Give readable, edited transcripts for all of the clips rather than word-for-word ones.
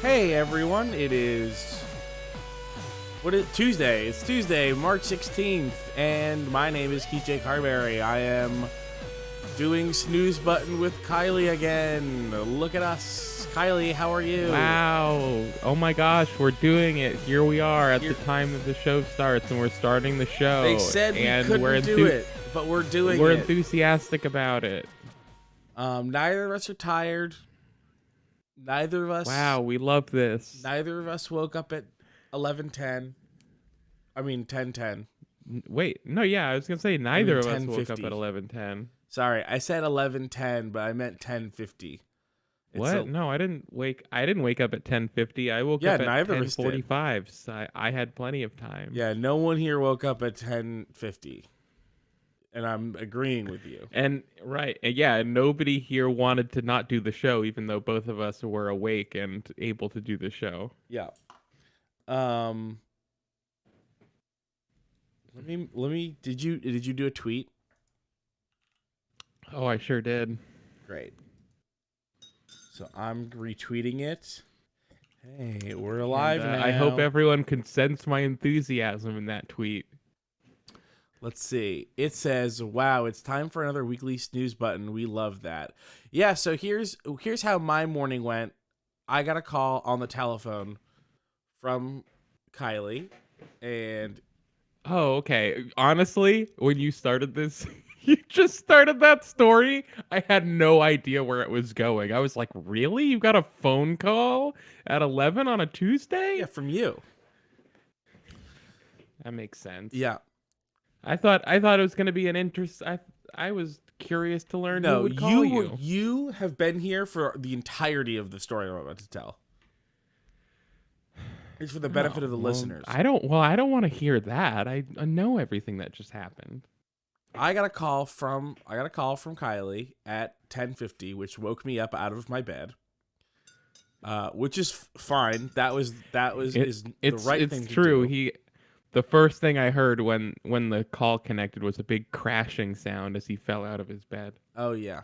Hey everyone, Tuesday. It's Tuesday, March 16th, and my name is Keith J. Carberry. I am doing Snooze Button with Kylie again. Look at us. Kylie, how are you? Wow. Oh my gosh, we're doing it. Here we are at the time that the show starts, and we're starting the show. They said we couldn't do it, but we're doing it. We're enthusiastic about it. Neither of us are tired. Neither of us. Wow, we love this. Neither of us woke up at 11:10. I mean 10:10. Wait, no, yeah, I was gonna say neither of us woke up 10:50. at 11:10. Sorry, I said 11:10, but I meant 10:50. What? No, I didn't wake up at 10:50. I woke up at 10:45. So I had plenty of time. Yeah, no one here woke up at 10:50. And I'm agreeing with you. And right, and yeah, nobody here wanted to not do the show, even though both of us were awake and able to do the show. Yeah. Let me. Did you do a tweet? Oh, I sure did. Great. So I'm retweeting it. Hey, we're alive now. I hope everyone can sense my enthusiasm in that tweet. Let's see. It says, "Wow, it's time for another weekly snooze button. We love that." Yeah, so here's how my morning went. I got a call on the telephone from Kylie, and oh, okay. Honestly, when you started this, you just started that story. I had no idea where it was going. I was like, "Really? You got a phone call at 11 on a Tuesday?" yeah, from you. That makes sense. Yeah. I thought it was going to be an interest. I was curious to learn who would call you. You have been here for the entirety of the story I'm about to tell. It's for the benefit of the listeners. I don't want to hear that. I know everything that just happened. I got a call from Kylie at 10:50, which woke me up out of my bed. Which is fine. That was the right thing to do. It's true. The first thing I heard when the call connected was a big crashing sound as he fell out of his bed. Oh yeah,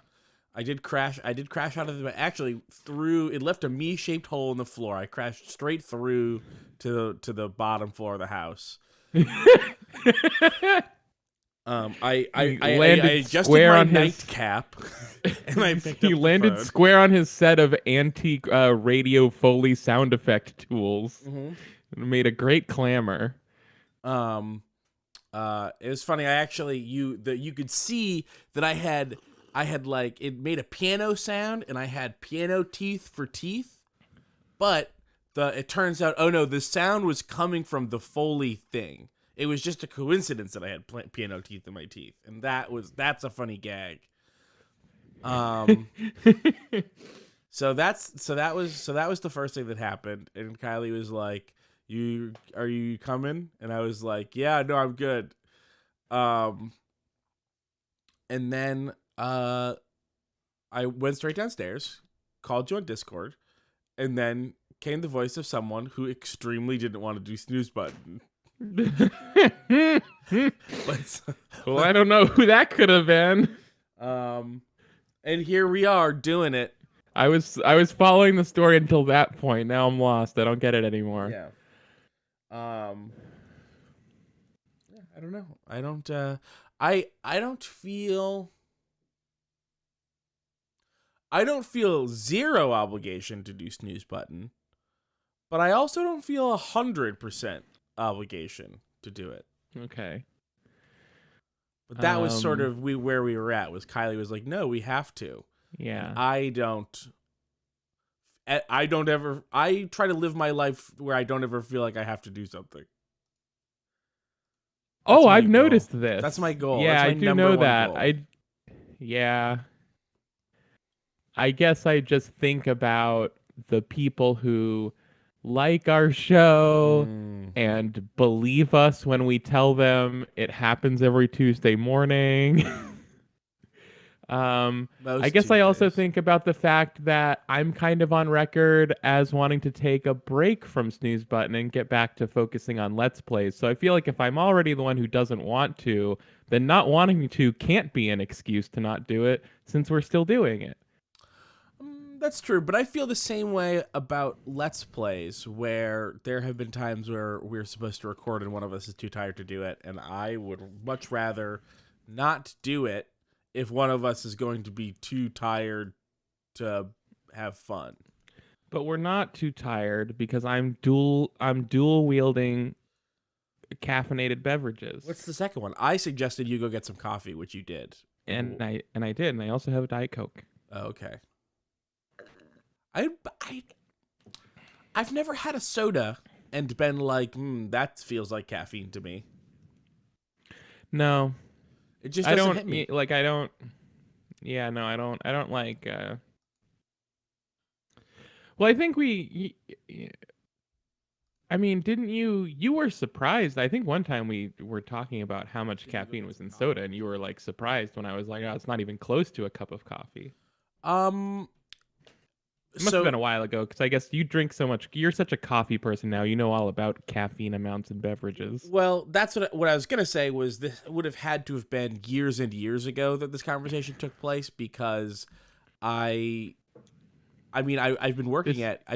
I did crash out of the bed. Actually, it left a me-shaped hole in the floor. I crashed straight through to the bottom floor of the house. I adjusted my nightcap, and I picked up the phone. He landed square on his set of antique radio Foley sound effect tools. Mm-hmm. And made a great clamor. It was funny. You could see that I had like, it made a piano sound, and I had piano teeth for teeth, but it turns out, oh no, the sound was coming from the Foley thing. It was just a coincidence that I had piano teeth in my teeth, and that's a funny gag. So that was the first thing that happened, and Kylie was like, Are you coming? And I was like, yeah, no, I'm good. And then I went straight downstairs, called you on Discord, and then came the voice of someone who extremely didn't want to do snooze button. Well, I don't know who that could have been. And here we are doing it. I was following the story until that point. Now I'm lost. I don't get it anymore. Yeah. I don't know. I don't feel zero obligation to do snooze button, but I also don't feel 100% obligation to do it. Okay. But that was sort of where we were at. Was Kylie was like, no, we have to. Yeah. And I try to live my life where I don't ever feel like I have to do something. Oh, I've noticed this. That's my goal. Yeah, I do know that. Goal. I guess I just think about the people who like our show and believe us when we tell them it happens every Tuesday morning. I guess I also think about the fact that I'm kind of on record as wanting to take a break from Snooze Button and get back to focusing on Let's Plays. So I feel like if I'm already the one who doesn't want to, then not wanting to can't be an excuse to not do it since we're still doing it. That's true, but I feel the same way about Let's Plays, where there have been times where we're supposed to record and one of us is too tired to do it, and I would much rather not do it if one of us is going to be too tired to have fun. But we're not too tired because I'm dual wielding caffeinated beverages. What's the second one? I suggested you go get some coffee, which you did. And I did, and I also have a Diet Coke. Oh, okay. I've never had a soda and been like, that feels like caffeine to me. No. It just doesn't hit me. Like, I don't... Yeah, no, I don't like... Well, I think I mean, didn't you were surprised. I think one time we were talking about how much caffeine was in soda, and you were like surprised when I was like, oh, it's not even close to a cup of coffee. It must have been a while ago, because I guess you drink so much. You're such a coffee person now. You know all about caffeine amounts in beverages. Well, that's what I was going to say was this would have had to have been years and years ago that this conversation took place, because I've been working at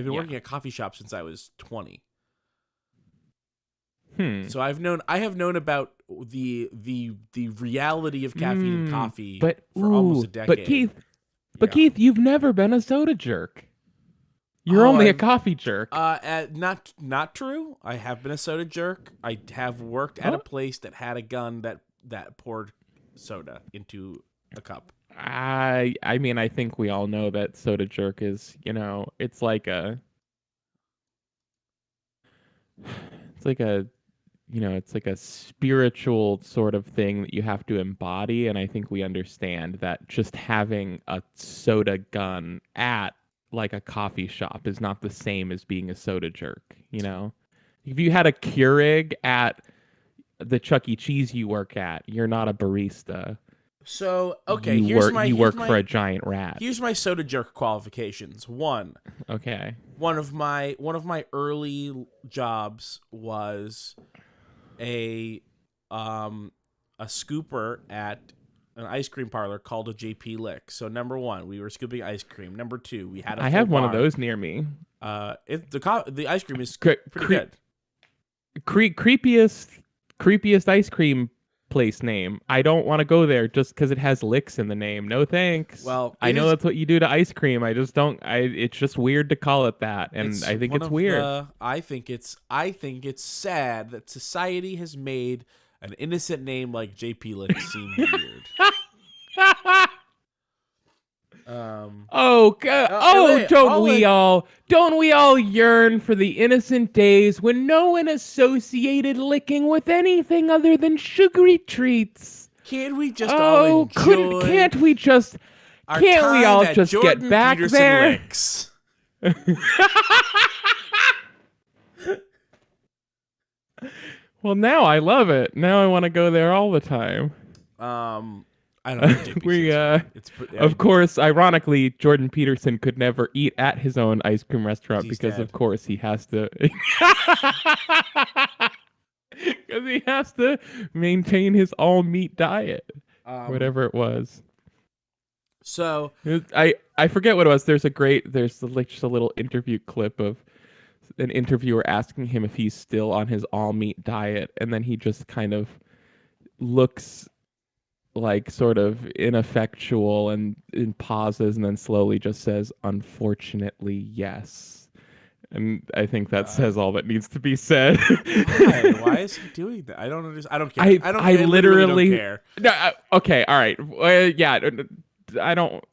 coffee shops since I was 20. So I have known about the reality of caffeine in coffee for almost a decade. But Keith, you've never been a soda jerk. You're only a coffee jerk. Not true. I have been a soda jerk. I have worked at a place that had a gun that poured soda into a cup. I mean, I think we all know that soda jerk is, it's like a spiritual sort of thing that you have to embody. And I think we understand that just having a soda gun at like a coffee shop is not the same as being a soda jerk. If you had a Keurig at the Chuck E. Cheese you work at, you're not a barista. So, okay, you work for a giant rat. Here's my soda jerk qualifications. One. Okay. One of my early jobs was a scooper at an ice cream parlor called a JP Lick. So number one, we were scooping ice cream. Number two, we had I have one of those near me. The ice cream is pretty good. Creepiest ice cream place name. I don't want to go there just because it has licks in the name. No thanks. Well, I know that's what you do to ice cream. I just don't. It's just weird to call it that, and I think it's weird. I think it's sad that society has made an innocent name like JP Lick seem weird. Don't we all yearn for the innocent days when no one associated licking with anything other than sugary treats? Can't we just all enjoy? Can't we all just Jordan get back Peterson there? Licks? Well, now I love it. Now I want to go there all the time. I don't think of course, ironically, Jordan Peterson could never eat at his own ice cream restaurant because, of course, he has to. Because he has to maintain his all meat diet, whatever it was. So I forget what it was. There's just a little interview clip of an interviewer asking him if he's still on his all meat diet, and then he just kind of looks like sort of ineffectual and pauses, and then slowly just says, "Unfortunately, yes." And I think that says all that needs to be said. Why is he doing that? I don't understand. I don't care. I literally don't care. No, okay, all right. Yeah, I don't.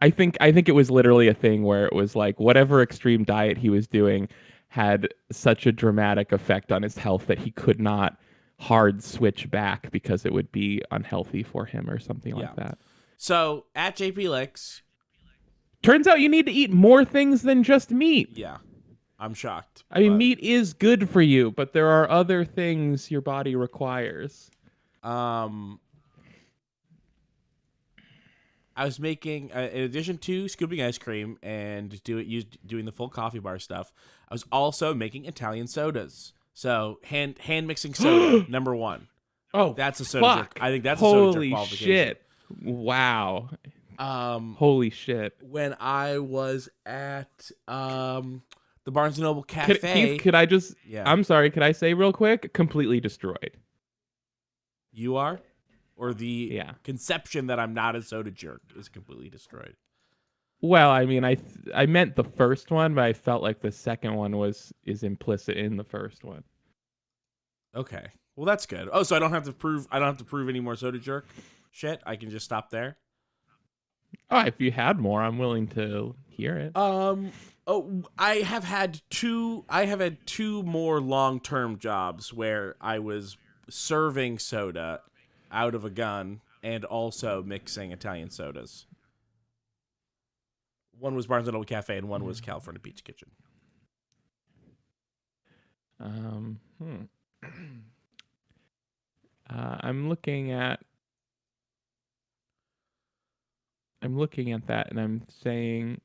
I think it was literally a thing where it was like whatever extreme diet he was doing had such a dramatic effect on his health that he could not hard switch back because it would be unhealthy for him or something like that. So at JP Licks, turns out you need to eat more things than just meat. Yeah, I'm shocked. I mean, meat is good for you, but there are other things your body requires. I was making, in addition to scooping ice cream and doing the full coffee bar stuff, I was also making Italian sodas. So hand mixing soda, number one. Oh, that's a soda jerk. I think that's a soda jerk qualification. Holy shit! Wow, Holy shit. when I was at the Barnes & Noble Cafe. Keith, could I just... Yeah. I'm sorry, could I say real quick? Completely destroyed. You are? Or the Yeah. conception that I'm not a soda jerk is completely destroyed. Well, I mean, I meant the first one, but I felt like the second one is implicit in the first one. Okay. Well, that's good. Oh, so I don't have to prove any more soda jerk shit. I can just stop there. Oh, if you had more, I'm willing to hear it. I have had two more long-term jobs where I was serving soda out of a gun and also mixing Italian sodas. One was Barnes & Noble Cafe and one was California Pizza Kitchen. I'm looking at that and I'm saying,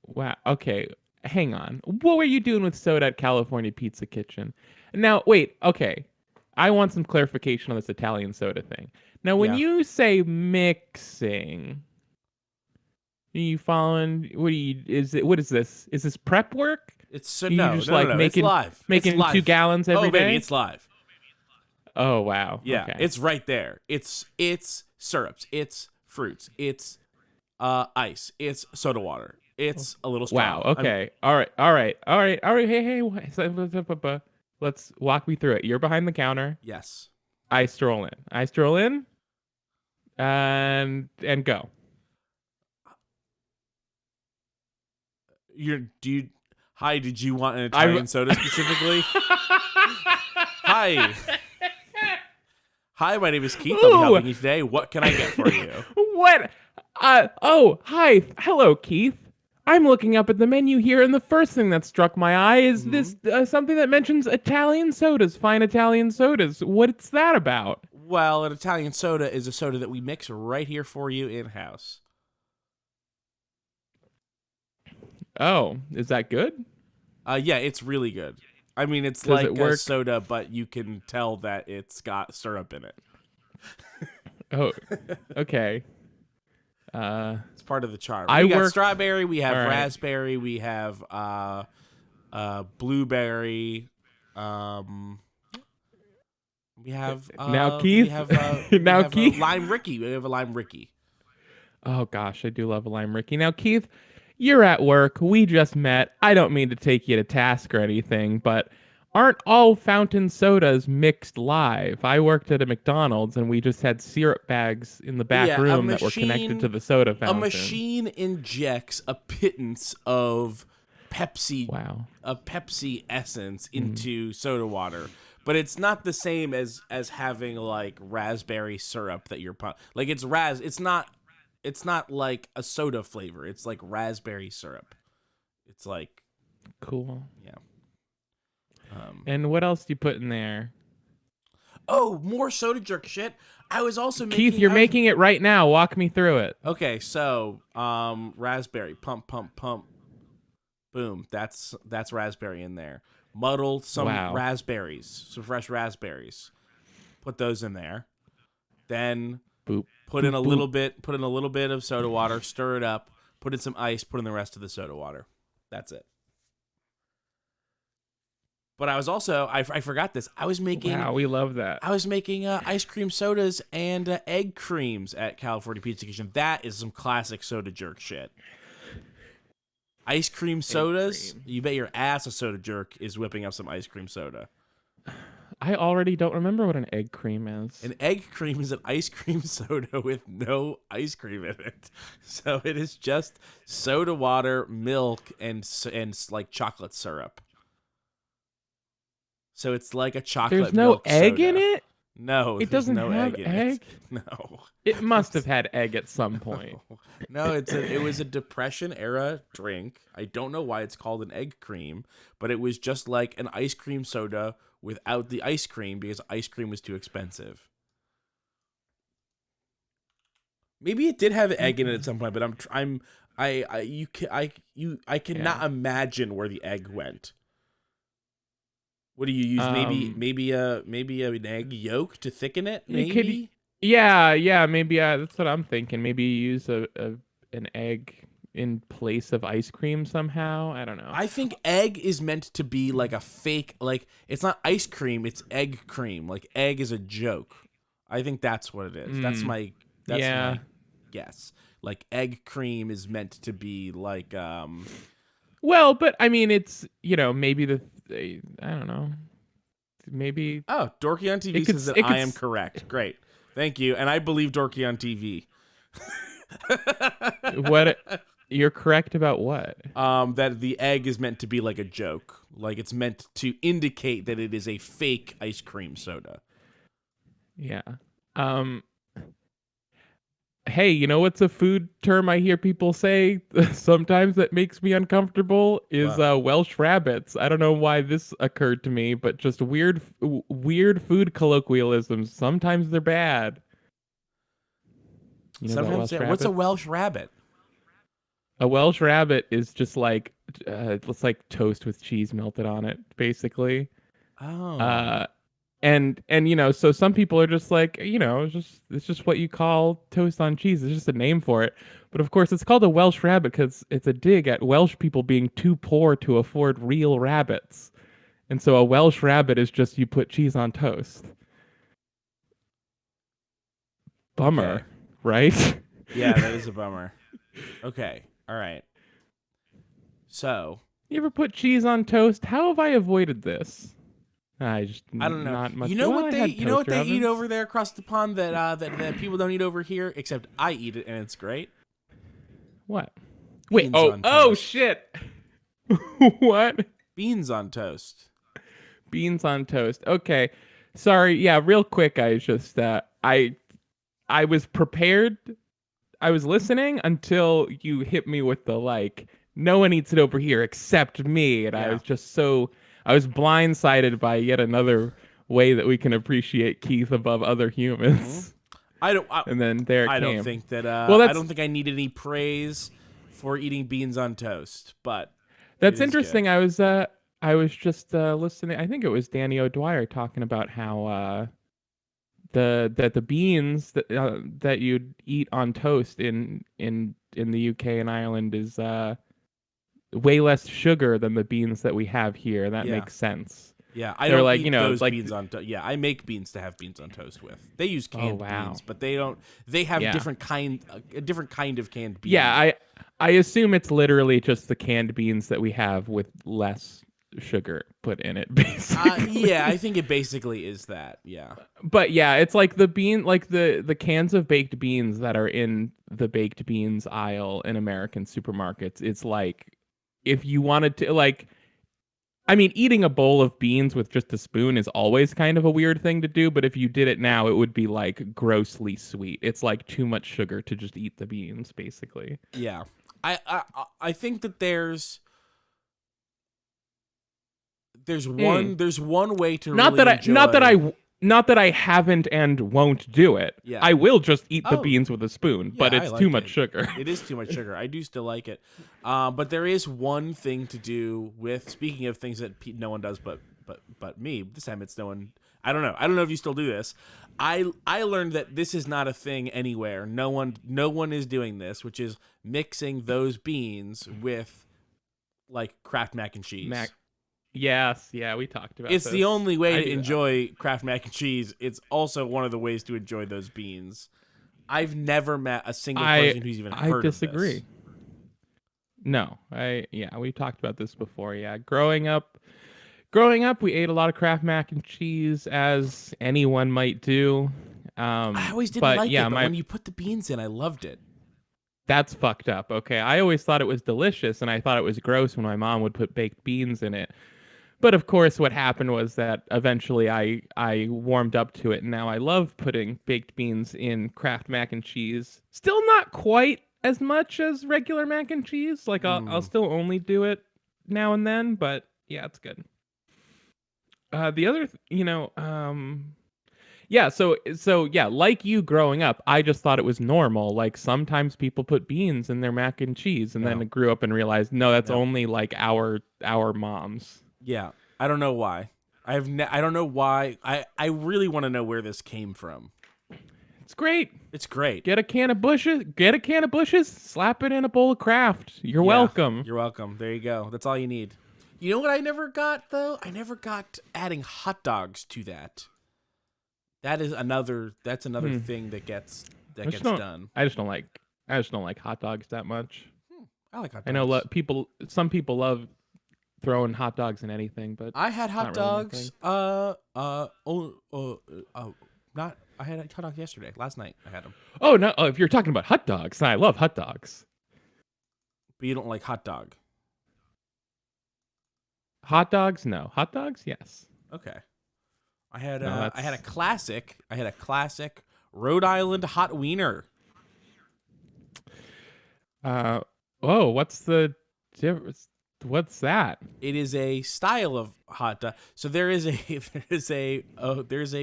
wow, okay, hang on. What were you doing with soda at California Pizza Kitchen? Now, wait, okay. I want some clarification on this Italian soda thing. Now, when you say mixing, are you following? What is this? Is this prep work? It's No, it's live. Making it's live. 2 gallons every day? Oh, baby, it's live. Oh, wow. Yeah, okay. It's right there. It's syrups. It's fruits. It's ice. It's soda water. It's a little strong. Wow. Okay. All right. Hey. Let's walk me through it. You're behind the counter. Yes. I stroll in. And go. Hi, did you want an Italian soda specifically? Hi. Hi, my name is Keith. I'll be helping you today. What can I get for you? What? Hi. Hello, Keith. I'm looking up at the menu here, and the first thing that struck my eye is this something that mentions Italian sodas, fine Italian sodas. What's that about? Well, an Italian soda is a soda that we mix right here for you in-house. Oh, is that good? Yeah, it's really good. I mean, it's Does like it work? a soda, but you can tell that it's got syrup in it. Oh, okay. It's part of the charm. We got strawberry, we have All right. raspberry, we have blueberry. We have Now, Keith. We have, Now, we have Keith. Lime Ricky. We have a Lime Ricky. Oh gosh, I do love a lime Ricky. Now, Keith, you're at work. We just met. I don't mean to take you to task or anything, but aren't all fountain sodas mixed live? I worked at a McDonald's and we just had syrup bags in the back room that were connected to the soda fountain. A machine injects a pittance of Pepsi, a Pepsi essence into soda water. But it's not the same as having like raspberry syrup that you're like it's not like a soda flavor. It's like raspberry syrup. It's like cool. Yeah. And what else do you put in there? Oh, more soda jerk shit. I was also Keith, you're making it right now. Walk me through it. Okay, so raspberry, pump, boom. That's raspberry in there. Muddle some raspberries, some fresh raspberries. Put those in there. Then put in a little bit of soda water. Stir it up. Put in some ice. Put in the rest of the soda water. That's it. But I was also I forgot this. I was making. Wow, we love that. I was making ice cream sodas and egg creams at California Pizza Kitchen. That is some classic soda jerk shit. Ice cream sodas. You bet your ass a soda jerk is whipping up some ice cream soda. I already don't remember what an egg cream is. An egg cream is an ice cream soda with no ice cream in it. So it is just soda water, milk, and like chocolate syrup. So it's like a chocolate There's no milk egg soda. in it? No, it doesn't no have egg. Egg? No. It must have had egg at some point. No, it was a Depression era drink. I don't know why it's called an egg cream, but it was just like an ice cream soda without the ice cream because ice cream was too expensive. Maybe it did have egg in it at some point, but I cannot imagine where the egg went. What do you use? Maybe an egg yolk to thicken it. Maybe Yeah, maybe that's what I'm thinking. Maybe you use an egg in place of ice cream somehow. I don't know. I think egg is meant to be like a fake, like it's not ice cream, it's egg cream. Like egg is a joke. I think that's what it is. That's Yeah. my guess. Like egg cream is meant to be like Well, but I mean, it's maybe I don't know. Maybe oh, Dorky on it TV could says that it I could am correct. Great. Thank you. And I believe Dorky on TV. what you're correct about what? That the egg is meant to be like a joke. Like it's meant to indicate that it is a fake ice cream soda. Yeah. Um. Hey, you know what's a food term I hear people say sometimes that makes me uncomfortable is Wow. Welsh rabbits. I don't know why this occurred to me, but just weird food colloquialisms. Sometimes they're bad. You know about Sometimes, Welsh what's a rabbits? Welsh rabbit? A Welsh rabbit is just like it's like toast with cheese melted on it, basically. Oh. Uh, and so some people are just like, it's just what you call toast on cheese. It's just a name for it. But of course, it's called a Welsh rabbit because it's a dig at Welsh people being too poor to afford real rabbits. And so a Welsh rabbit is just you put cheese on toast. Okay. Bummer, right? Yeah, that is a bummer. Okay. All right. So, You ever put cheese on toast? How have I avoided this? I just I don't know. not much. You know Well, what I they had you know what toaster they eat ovens. over there across the pond that people don't eat over here, except I eat it and it's great. What? Wait. Beans Oh. on Oh toast. shit. What? Beans on toast. Beans on toast. Okay. Sorry. Yeah. Real quick. I just I was prepared. I was listening until you hit me with the like. No one eats it over here except me, and Yeah. I was blindsided by yet another way that we can appreciate Keith above other Hmm. humans. I don't And then there it I don't came. think that Well, I don't think I need any praise for eating beans on toast, but it that's is good. interesting. I was just listening. I think it was Danny O'Dwyer talking about how the beans that you'd eat on toast in the UK and Ireland is way less sugar than the beans that we have here. That Yeah. makes sense. Yeah, I They're don't like, eat those like, beans on toast. Yeah, I make beans to have beans on toast with. They use oh canned wow. beans, but they don't. They have Yeah. a different kind of canned bean. Yeah, I assume it's literally just the canned beans that we have with less sugar put in it basically. Yeah, I think it basically is that. Yeah. But yeah, it's like the cans of baked beans that are in the baked beans aisle in American supermarkets. It's like if you wanted to like I mean, eating a bowl of beans with just a spoon is always kind of a weird thing to do, but if you did it now, it would be like grossly sweet. It's like too much sugar to just eat the beans, basically. Yeah. I think that Mm. there's one way to Not really that I not that enjoy. I not that I haven't and won't do it. Yeah. I will just eat the Oh, beans with a spoon, yeah, but I it's too like much it. sugar. It is too much sugar. I do still like it. But there is one thing to do with speaking of things that no one does but me. This time it's no one. I don't know. I don't know if you still do this. I learned that this is not a thing anywhere. No one is doing this, which is mixing those beans with like Kraft mac and cheese. Yes, yeah, we talked about It's this. the only way I to do that. enjoy Kraft mac and cheese. It's also one of the ways to enjoy those beans. I've never met a single person who's even I heard of disagree. this. No, we talked about this before. Yeah, growing up, we ate a lot of Kraft mac and cheese, as anyone might do. I always didn't But like yeah, it, but when you put the beans in, I loved it. that's fucked up. Okay, I always thought it was delicious, and I thought it was gross when my mom would put baked beans in it. But of course, what happened was that eventually I warmed up to it, and now I love putting baked beans in Kraft mac and cheese. Still not quite as much as regular mac and cheese. Like I'll Mm. still only do it now and then, but yeah, it's good. The other, yeah. So yeah, like you growing up, I just thought it was normal. Like sometimes people put beans in their mac and cheese, and then No. I grew up and realized no, that's No. only like our moms. Yeah, I don't know why. I don't know why. I really want to know where this came from. It's great. It's great. Get a can of bushes, slap it in a bowl of Kraft. You're welcome. You're welcome. There you go. That's all you need. You know what I never got though? I never got adding hot dogs to that. That's another thing that gets done. I just don't like hot dogs that much. I like hot dogs. I know some people love throwing hot dogs in anything, but I had hot dogs. I had hot dogs yesterday. Last night I had them. Oh no! Oh, if you're talking about hot dogs, I love hot dogs. But you don't like hot dog. Hot dogs? No. Hot dogs? Yes. Okay. I had a classic Rhode Island hot wiener. What's the difference? What's that? It is a style of hot dog. So there's a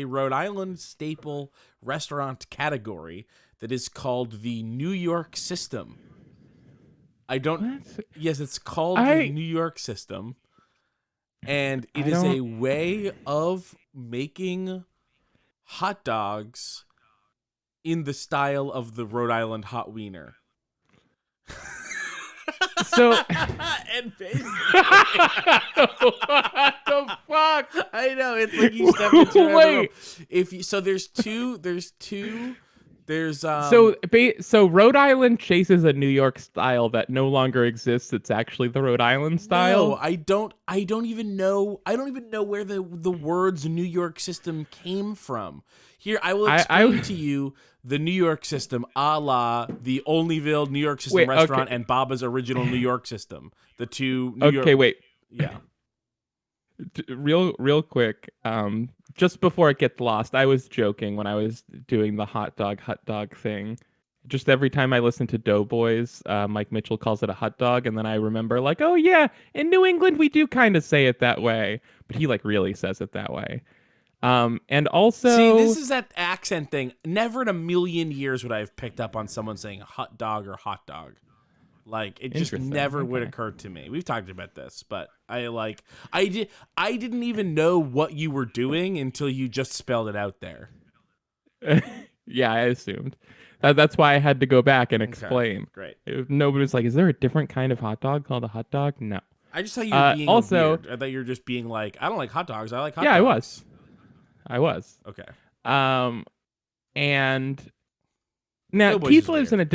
Rhode Island staple restaurant category that is called the New York System. Yes, it's called the New York System. And it is a way of making hot dogs in the style of the Rhode Island hot wiener. So and basically, what the fuck? I know, it's like you step into Wait. So Rhode Island chases a New York style that no longer exists. It's actually the Rhode Island style. No, I don't even know where the words New York System came from. Here, I will explain to you the New York System, a la the Olneyville New York System restaurant and Baba's original New York System. The two New York. Okay, wait. Yeah. Real quick. Just before it gets lost, I was joking when I was doing the hot dog thing. Just every time I listen to Doughboys, Mike Mitchell calls it a hot dog, and then I remember like, oh yeah, in New England we do kind of say it that way, but he like really says it that way. And also, see, this is that accent thing. Never in a million years would I have picked up on someone saying hot dog or hot dog. Like, it just never would occur to me. We've talked about this, but I didn't even know what you were doing until you just spelled it out there. Yeah, I assumed. That's why I had to go back and explain. Okay, great. Nobody was like, is there a different kind of hot dog called a hot dog? No. I just thought you were being weird. I thought you were just being like, I don't like hot dogs. I like hot dogs. Yeah, I was. Okay. And now Doughboys Keith lives in a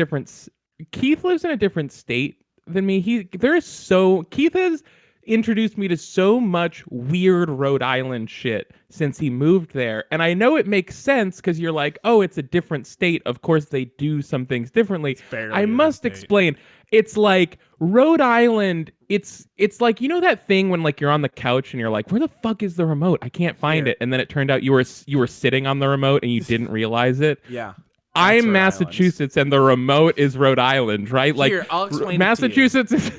different state than me. Keith has introduced me to so much weird Rhode Island shit since he moved there. And I know it makes sense because you're like, oh, it's a different state. Of course they do some things differently. I must explain. It's like Rhode Island, it's like, you know that thing when like you're on the couch and you're like, where the fuck is the remote? I can't find it. And then it turned out you were sitting on the remote and you didn't realize it. Yeah. I'm Massachusetts and the remote is Rhode Island, right? Like here, I'll explain Massachusetts is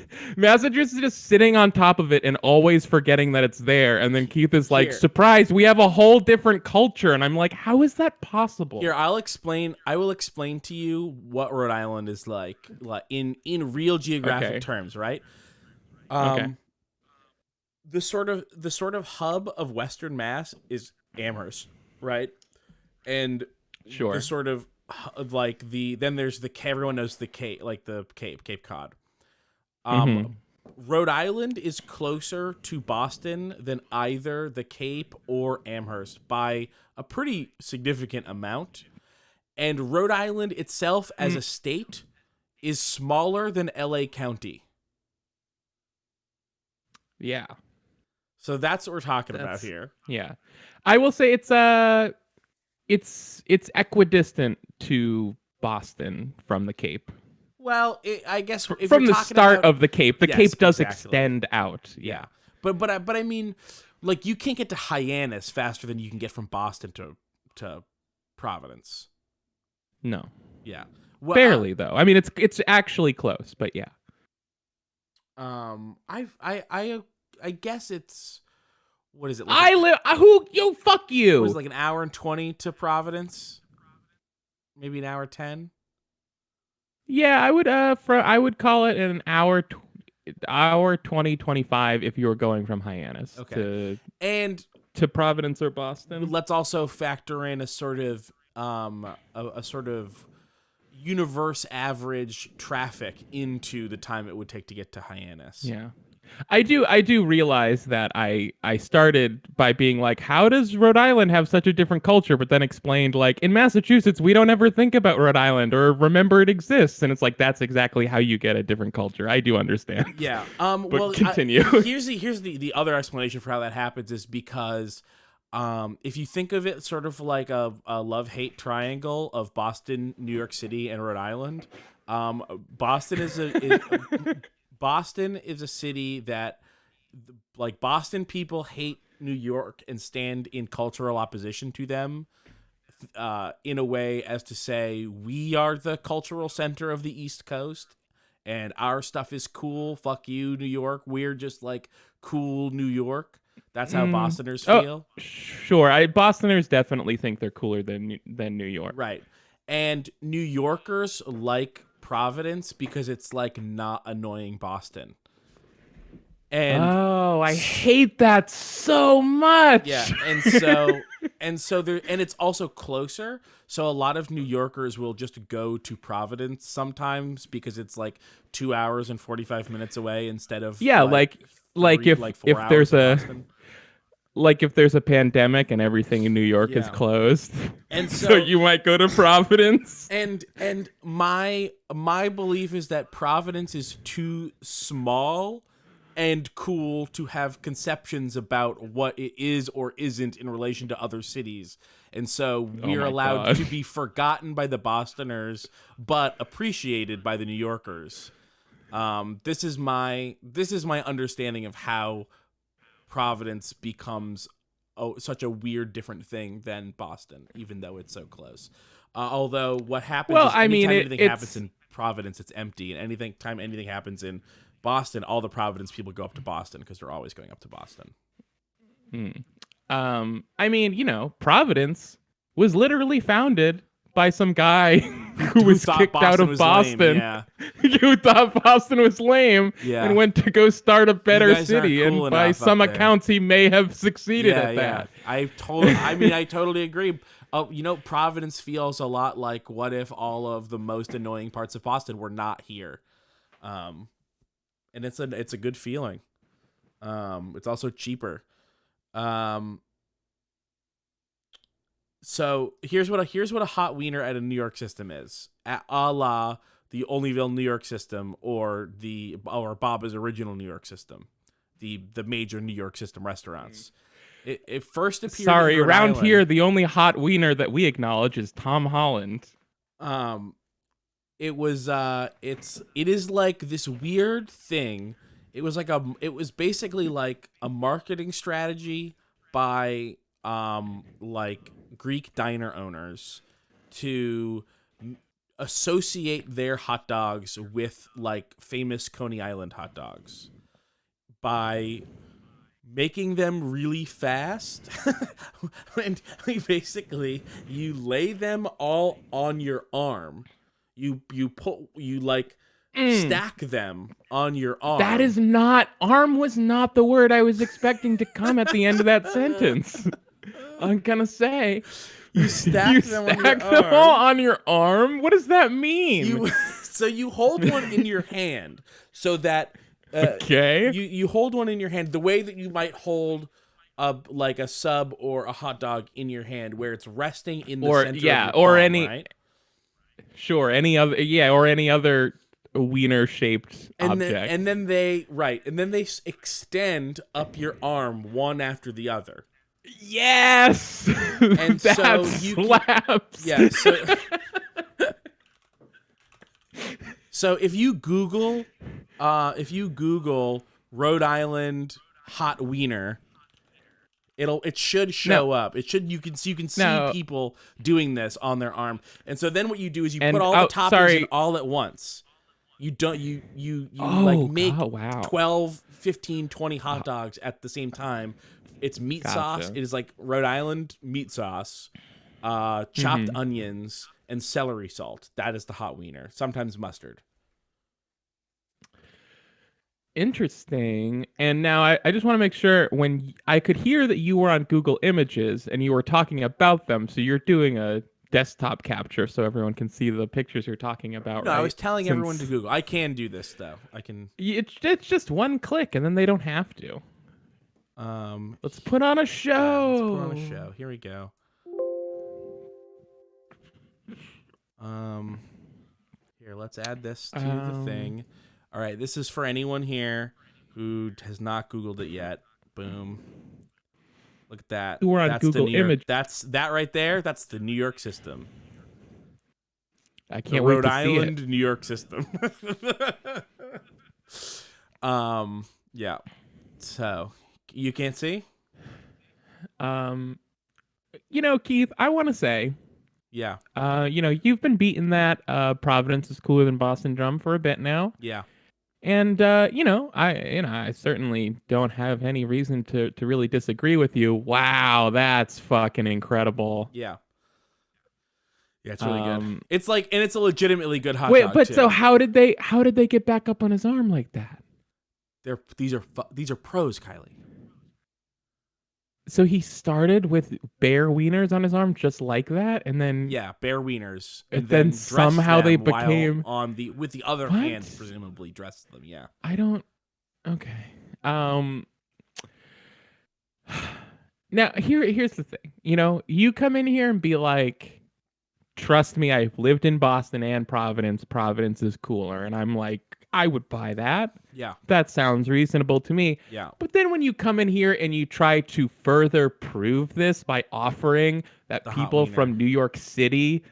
just sitting on top of it and always forgetting that it's there. And then Keith is like, surprise, we have a whole different culture. And I'm like, how is that possible? Here, I will explain to you what Rhode Island is like in real geographic terms, right? Okay. The sort of hub of Western Mass is Amherst, right? And sure. The sort of like then there's everyone knows the Cape, like the Cape Cod. Rhode Island is closer to Boston than either the Cape or Amherst by a pretty significant amount. And Rhode Island itself as a state is smaller than LA County. Yeah. So that's what we're talking about here. Yeah. I will say it's equidistant to Boston from the Cape. Well, I guess if from you're the start about, of the Cape, the Cape does extend out. Yeah, but I mean, like you can't get to Hyannis faster than you can get from Boston to Providence. No. Yeah. Well, barely though. I mean, it's actually close, but yeah. I guess it's. What is it? Like fuck you. Was it like an hour and 20 to Providence? Maybe an hour 10? Yeah, I would call it an hour 20, 25 if you were going from Hyannis to Providence or Boston. Let's also factor in a sort of a sort of universe average traffic into the time it would take to get to Hyannis. Yeah. I do realize that I started by being like, how does Rhode Island have such a different culture? But then explained, like, in Massachusetts, we don't ever think about Rhode Island or remember it exists. And it's like, that's exactly how you get a different culture. I do understand. Yeah. But Well, continue. Here's the other explanation for how that happens is because if you think of it sort of like a love-hate triangle of Boston, New York City, and Rhode Island, Boston is Boston is a city that, like, Boston people hate New York and stand in cultural opposition to them, in a way as to say, we are the cultural center of the East Coast and our stuff is cool. Fuck you, New York. We're just like cool New York. That's how Bostoners feel. Sure. Bostoners definitely think they're cooler than New York. Right. And New Yorkers like Providence because it's like not annoying Boston. And I hate that so much. yeah, and so there, and it's also closer. So a lot of New Yorkers will just go to Providence sometimes because it's like 2 hours and 45 minutes away instead of like if 4 if hours there's in Boston. if there's a pandemic and everything in New York is closed, and so you might go to Providence. And my belief is that Providence is too small and cool to have conceptions about what it is or isn't in relation to other cities. And so we're allowed to be forgotten by the Bostoners, but appreciated by the New Yorkers. This is my understanding of how Providence becomes such a weird, different thing than Boston, even though it's so close. Although what happens is anytime anything happens in Providence, it's empty, and anything happens in Boston, all the Providence people go up to Boston because they're always going up to Boston. Providence was literally founded by some guy who was kicked out of Boston, who thought Boston was lame, and went to go start a better city. And by some accounts, he may have succeeded at that. I totally agree. Providence feels a lot like what if all of the most annoying parts of Boston were not here. And it's a good feeling. It's also cheaper. So here's what a hot wiener at a New York system is, a la the Olneyville, New York system, or Bob's original New York system, the major New York system restaurants. It first appeared. Sorry, in Rhode around Island. here the only hot wiener that we acknowledge is Tom Holland. It is like this weird thing. It was basically like a marketing strategy by like Greek diner owners to associate their hot dogs with like famous Coney Island hot dogs by making them really fast. And basically you lay them all on your arm. You stack them on your arm. Arm was not the word I was expecting to come at the end of that sentence. I'm gonna say you stack them all on your arm. What does that mean? So you hold one in your hand so that okay. You hold one in your hand the way that you might hold like a sub or a hot dog in your hand, where it's resting in the center of your palm, right? Sure, any other wiener-shaped object. And then they extend up your arm one after the other. Yes, and that so slaps. So if you Google Rhode Island hot wiener, it should show up. You can see people doing this on their arm. And so then what you do is you put all the toppings in all at once. You don't make 12, 15, 20 hot dogs at the same time. It's meat sauce. It is like Rhode Island meat sauce, chopped onions, and celery salt. That is the hot wiener. Sometimes mustard. Interesting. And now I just want to make sure, when I could hear that you were on Google Images and you were talking about them, so you're doing a desktop capture so everyone can see the pictures you're talking about. No, right? I was telling everyone to Google. I can do this though. I can. It's just one click, and then they don't have to. Let's put on a show. Yeah, let's put on a show. Here we go. Here, let's add this to the thing. All right, this is for anyone here who has not Googled it yet. Boom. Look at that. We're on That's Google the New York, Image. That's that right there. That's the New York system. I can't the wait Rhode to Island, see it. New York system. Yeah. So you can't see? Keith, I want to say, Yeah. you've been beating that Providence is cooler than Boston drum for a bit now. Yeah. And I certainly don't have any reason to really disagree with you. Wow, that's fucking incredible. Yeah. Yeah, it's really good. It's like, and it's a legitimately good hot dog. Wait, but too. so how did they get back up on his arm like that? These are pros, Kylie. So he started with bare wieners on his arm just like that, and then bare wieners, and then somehow they became on with the other What? hand presumably dressed them. Yeah. I don't. Okay. Now here's the thing. You come in here and be like, trust me, I've lived in Boston and Providence. Providence is cooler, and I'm like, I would buy that. Yeah. That sounds reasonable to me. Yeah. But then when you come in here and you try to further prove this by offering that people from New York City,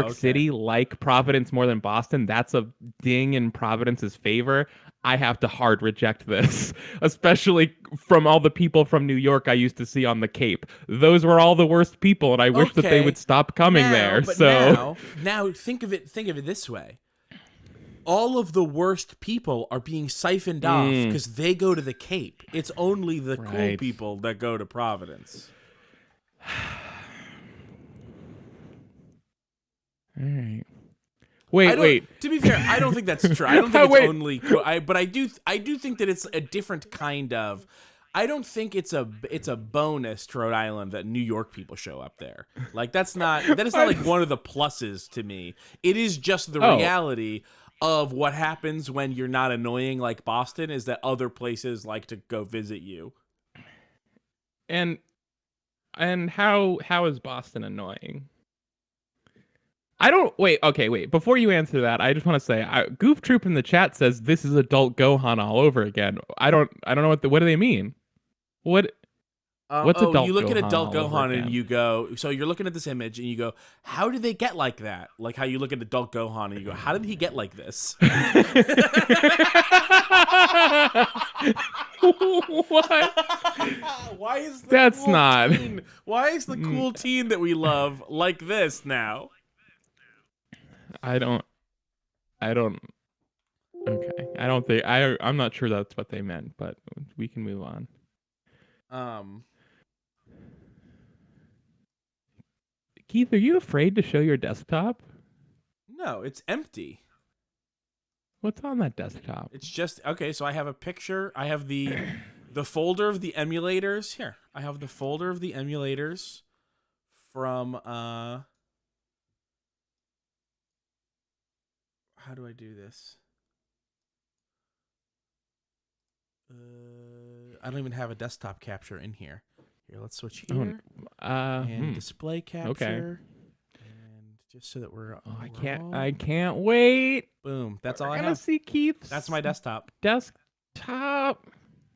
City like Providence more than Boston, that's a ding in Providence's favor. I have to hard reject this, especially from all the people from New York I used to see on the Cape. Those were all the worst people, and I wish that they would stop coming there. But so now think of it this way. All of the worst people are being siphoned off because they go to the Cape. It's only the cool people that go to Providence. All right. Wait. To be fair, I don't think that's true. I don't think it's only cool. But I do think that it's a different kind of. I don't think it's a bonus to Rhode Island that New York people show up there. Like that is not like one of the pluses to me. It is just the reality of what happens when you're not annoying like Boston is that other places like to go visit you. And how is Boston annoying? Wait. Before you answer that, I just want to say, Goof Troop in the chat says this is adult Gohan all over again. I don't know what do they mean? What's adult? You look Gohan at adult Gohan again? and you go. So you're looking at this image and you go, how did they get like that? Like how you look at adult Gohan and you go, how did he get like this? What? Why is Why is the cool teen that we love like this now? I don't. Okay, I don't think I'm not sure that's what they meant, but we can move on. Keith, are you afraid to show your desktop? No, it's empty. What's on that desktop? It's just okay. So I have a picture. I have the folder of the emulators here. I have the folder of the emulators from How do I do this? I don't even have a desktop capture in here. Here, let's switch here and display capture. Okay. And just so that we're. I can't wait. Boom. That's all I have. I'm gonna see Keith's. That's my desktop. Desktop.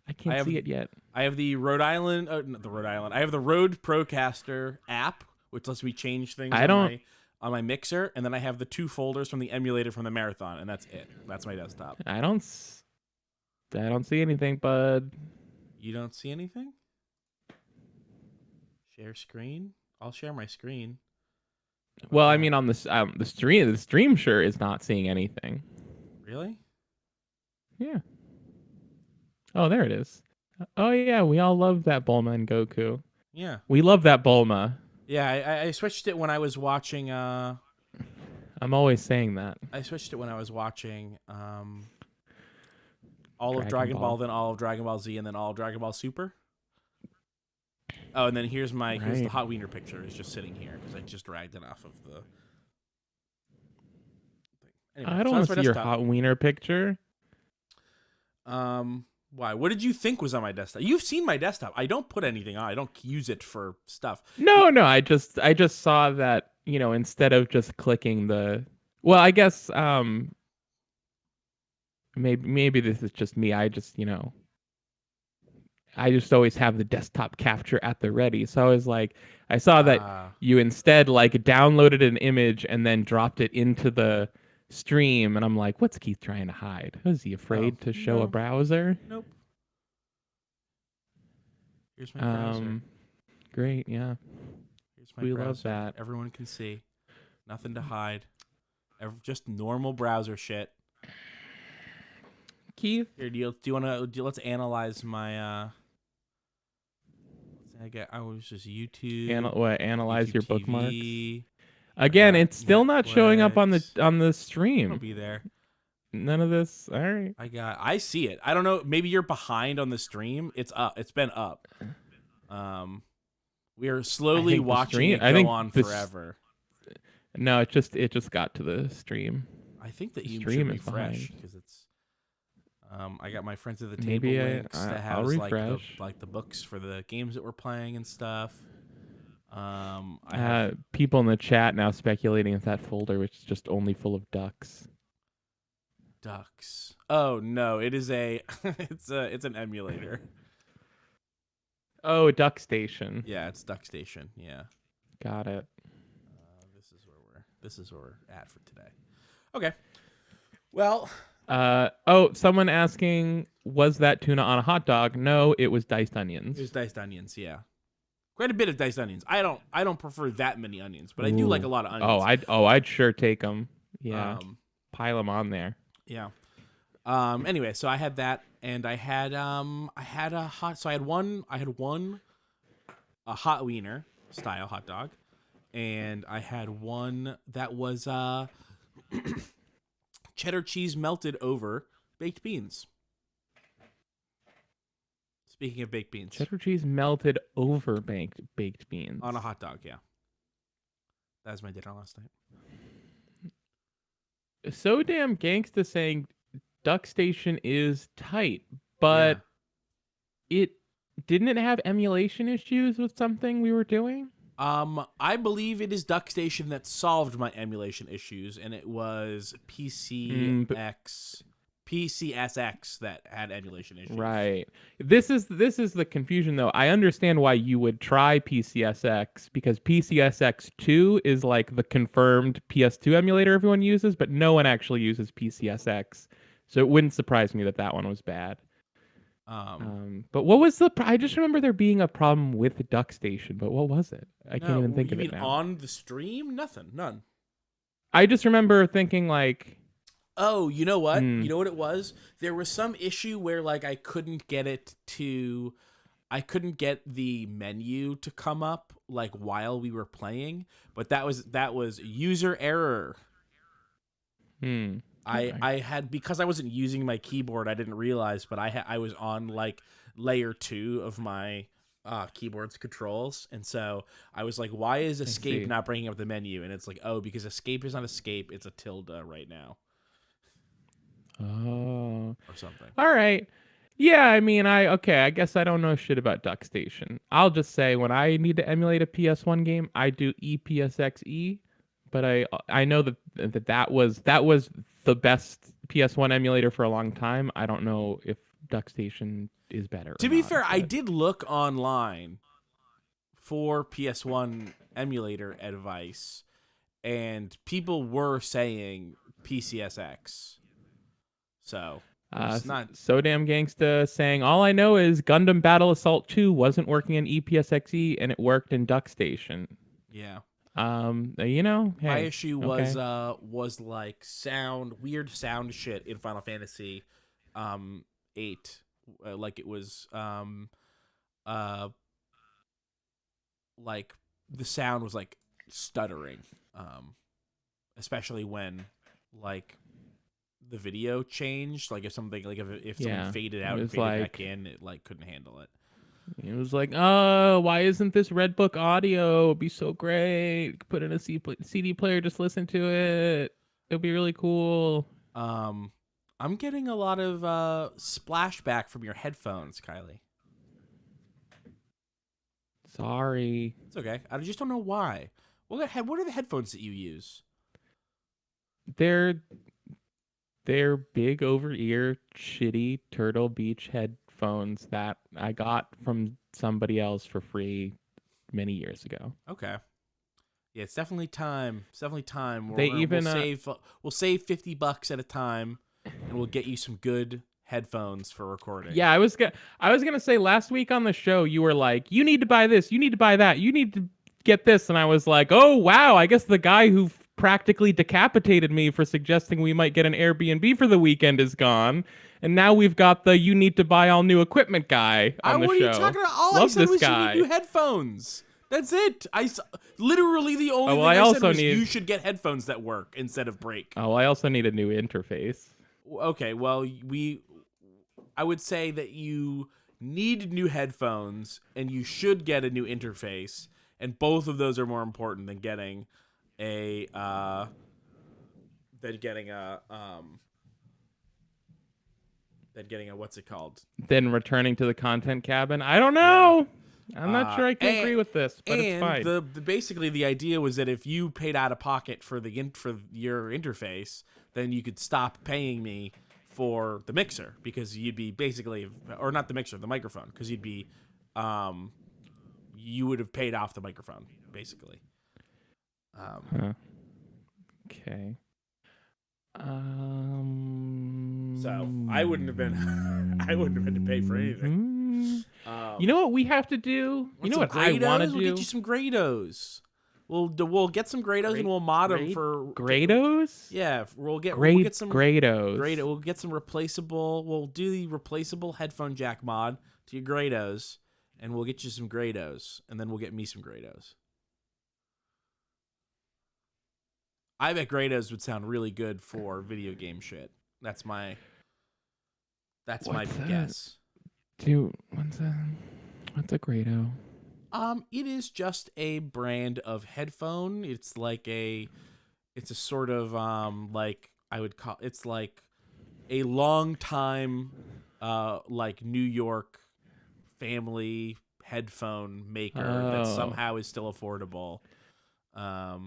I can't see it yet. I have the Rhode Island. Not the Rhode Island. I have the Rode Procaster app, which lets me change things on my mixer, and then I have the 2 folders from the emulator from the marathon, and that's it. That's my desktop. I don't see anything, bud. You don't see anything? Share screen? I'll share my screen. Well, I mean, on the stream sure is not seeing anything. Really? Yeah. Oh, there it is. Oh yeah, we all love that Bulma and Goku. Yeah. We love that Bulma. Yeah, I switched it when I was watching. I'm always saying that. I switched it when I was watching all of Dragon Ball, then all of Dragon Ball Z, and then all of Dragon Ball Super. Oh, and then here's the Right. hot wiener picture. Is just sitting here because I just dragged it off of the thing. Anyway, I don't so want that's to my see your desktop. hot wiener picture. Why? What did you think was on my desktop? You've seen my desktop. I don't put anything on. I don't use it for stuff. No, no, I just saw that, instead of just clicking the well, I guess maybe this is just me. I just always have the desktop capture at the ready. So I was like, I saw that you instead like downloaded an image and then dropped it into the stream, and I'm like, what's Keith trying to hide? Was he afraid to show a no. browser? Nope. Here's my browser. Great, yeah. Here's my We browser. love that. Everyone can see. Nothing to hide. Just normal browser shit. Keith, Here, do you want to let's analyze my I was just YouTube. analyze YouTube your TV, bookmarks. Again, it's still not showing up on the It'll stream. be there. None of this. All right. I see it. I don't know. Maybe you're behind on the stream. It's up. It's been up. We are slowly watching it go on forever. No, it just got to the stream. I think that you stream should is refresh behind. because it's. I got my friends at the table Maybe links that I'll has refresh. like the books for the games that we're playing and stuff. I have people in the chat now speculating if that folder was just only full of ducks. ducks. Oh no, it is a it's an emulator. Oh, Duck Station. Yeah, it's Duck Station. Yeah. Got it. This is where we're at for today. Okay. Well, someone asking, was that tuna on a hot dog? No, it was diced onions. it was diced onions, yeah. Quite a bit of diced onions. I don't prefer that many onions, but I do like a lot of onions. I'd sure take them. Yeah. Pile them on there. Yeah. Anyway, so I had that, and I had one a hot wiener style hot dog, and I had one that was cheddar cheese melted over baked beans. Speaking of baked beans, cheddar cheese melted over baked beans on a hot dog. Yeah, that was my dinner last night. So damn gangsta saying Duck Station is tight, but it have emulation issues with something we were doing. I believe it is Duck Station that solved my emulation issues, and it was PCSX that had emulation issues. Right. This is the confusion, though. I understand why you would try PCSX, because PCSX 2 is like the confirmed PS2 emulator everyone uses, but no one actually uses PCSX. So it wouldn't surprise me that one was bad. But what was I just remember there being a problem with Duck Station, but what was it? I can't even think of it now. You mean on the stream? None. I just remember thinking like, oh, you know what? You know what it was? There was some issue where like I couldn't get the menu to come up like while we were playing, but that was user error. Okay. I had, because I wasn't using my keyboard, I didn't realize, but I was on like layer 2 of my keyboard's controls, and so I was like, why is escape not bringing up the menu? And it's like, oh, because escape is not escape, it's a tilde right now. Oh. Or something. All right. Yeah, I mean, I guess I don't know shit about Duck Station. I'll just say when I need to emulate a PS1 game, I do EPSXE, but I know that was the best PS1 emulator for a long time. I don't know if Duck Station is better. To be fair, I did look online for PS1 emulator advice, and people were saying PCSX. So it's not so damn gangsta saying all I know is Gundam Battle Assault 2 wasn't working in EPSXE and it worked in Duck Station. Yeah. Hey, my issue was like weird sound shit in Final Fantasy 8. Like it was like the sound was like stuttering, especially when like the video changed, like if something like if something faded out and faded back in, it like couldn't handle it. He was like, "Oh, why isn't this Red Book audio? It'd be so great. Put in a CD player, just listen to it. It'll be really cool." Um, I'm getting a lot of splashback from your headphones, Kylie. Sorry. It's okay. I just don't know why. What are the headphones that you use? They're big over ear shitty Turtle Beach headphones that I got from somebody else for free many years ago. Okay. Yeah, it's definitely time. It's definitely time. We'll save $50 at a time, and we'll get you some good headphones for recording. Yeah, I was gonna say last week on the show you were like, you need to buy this, you need to buy that, you need to get this, and I was like, oh wow, I guess the guy who practically decapitated me for suggesting we might get an Airbnb for the weekend is gone, and now we've got the you need to buy all new equipment guy on the what show. What are you talking about? All Love I said this was guy. you need new headphones. That's it. Literally the only thing I said was you should get headphones that work instead of break. Oh, I also need a new interface. Okay, well, I would say that you need new headphones and you should get a new interface, and both of those are more important than getting a what's it called? Then returning to the content cabin. I don't know. Yeah. I'm not sure I can agree with this, but it's fine. Basically the idea was that if you paid out of pocket for your interface, then you could stop paying me for the mixer, because you'd be basically, or not the mixer, the microphone, because you would have paid off the microphone basically. Okay. So I wouldn't have been to pay for anything. You know what we have to do? You know what Grados? I want to do? We'll get you some Grados. We'll get some Grados and we'll mod them for Grados. Yeah, we'll get some Grados. We'll get some replaceable. We'll do the replaceable headphone jack mod to your Grados, and we'll get you some Grados, and then we'll get me some Grados. I bet Grados would sound really good for video game shit. That's my guess. Dude, what's a Grado? It is just a brand of headphone. It's a sort of like I would call it's like a long time like New York family headphone maker that somehow is still affordable. I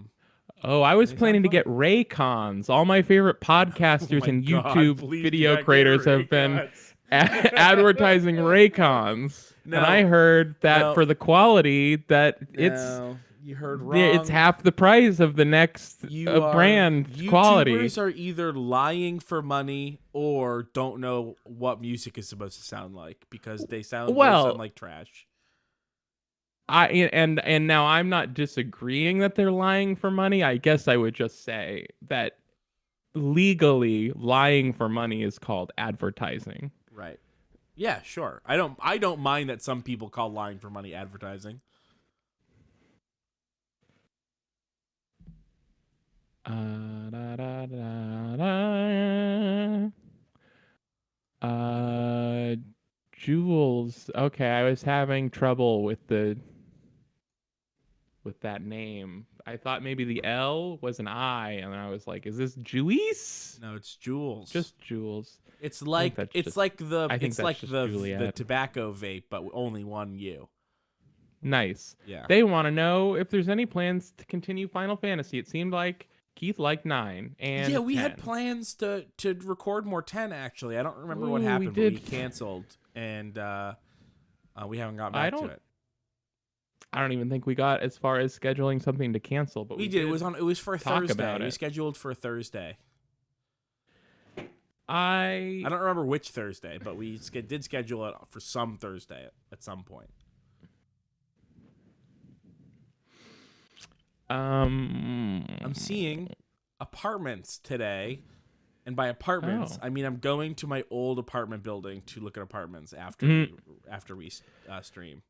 was planning to get Raycons. All my favorite podcasters and YouTube video creators have been advertising Raycons. No, and I heard that for the quality that you heard wrong. It's half the price of the next brand quality. YouTubers are either lying for money or don't know what music is supposed to sound like, because they sound like trash. And now I'm not disagreeing that they're lying for money. I guess I would just say that legally lying for money is called advertising. Right. Yeah, sure. I don't mind that some people call lying for money advertising. Jules. Okay, I was having trouble with that name. I thought maybe the L was an I, and I was like, "Is this Juice?" No, it's Jules. Just Jules. It's like the tobacco vape, but only one U. Nice. Yeah. They want to know if there's any plans to continue Final Fantasy. It seemed like Keith liked 9 and we 10. had plans to record more 10. Actually, I don't remember what happened, but we canceled, and we haven't gotten back to it. I don't even think we got as far as scheduling something to cancel, but we did. It was for Thursday. We scheduled for Thursday. I don't remember which Thursday, but we did schedule it for some Thursday at some point. I'm seeing apartments today, and by apartments, I mean I'm going to my old apartment building to look at apartments after we stream.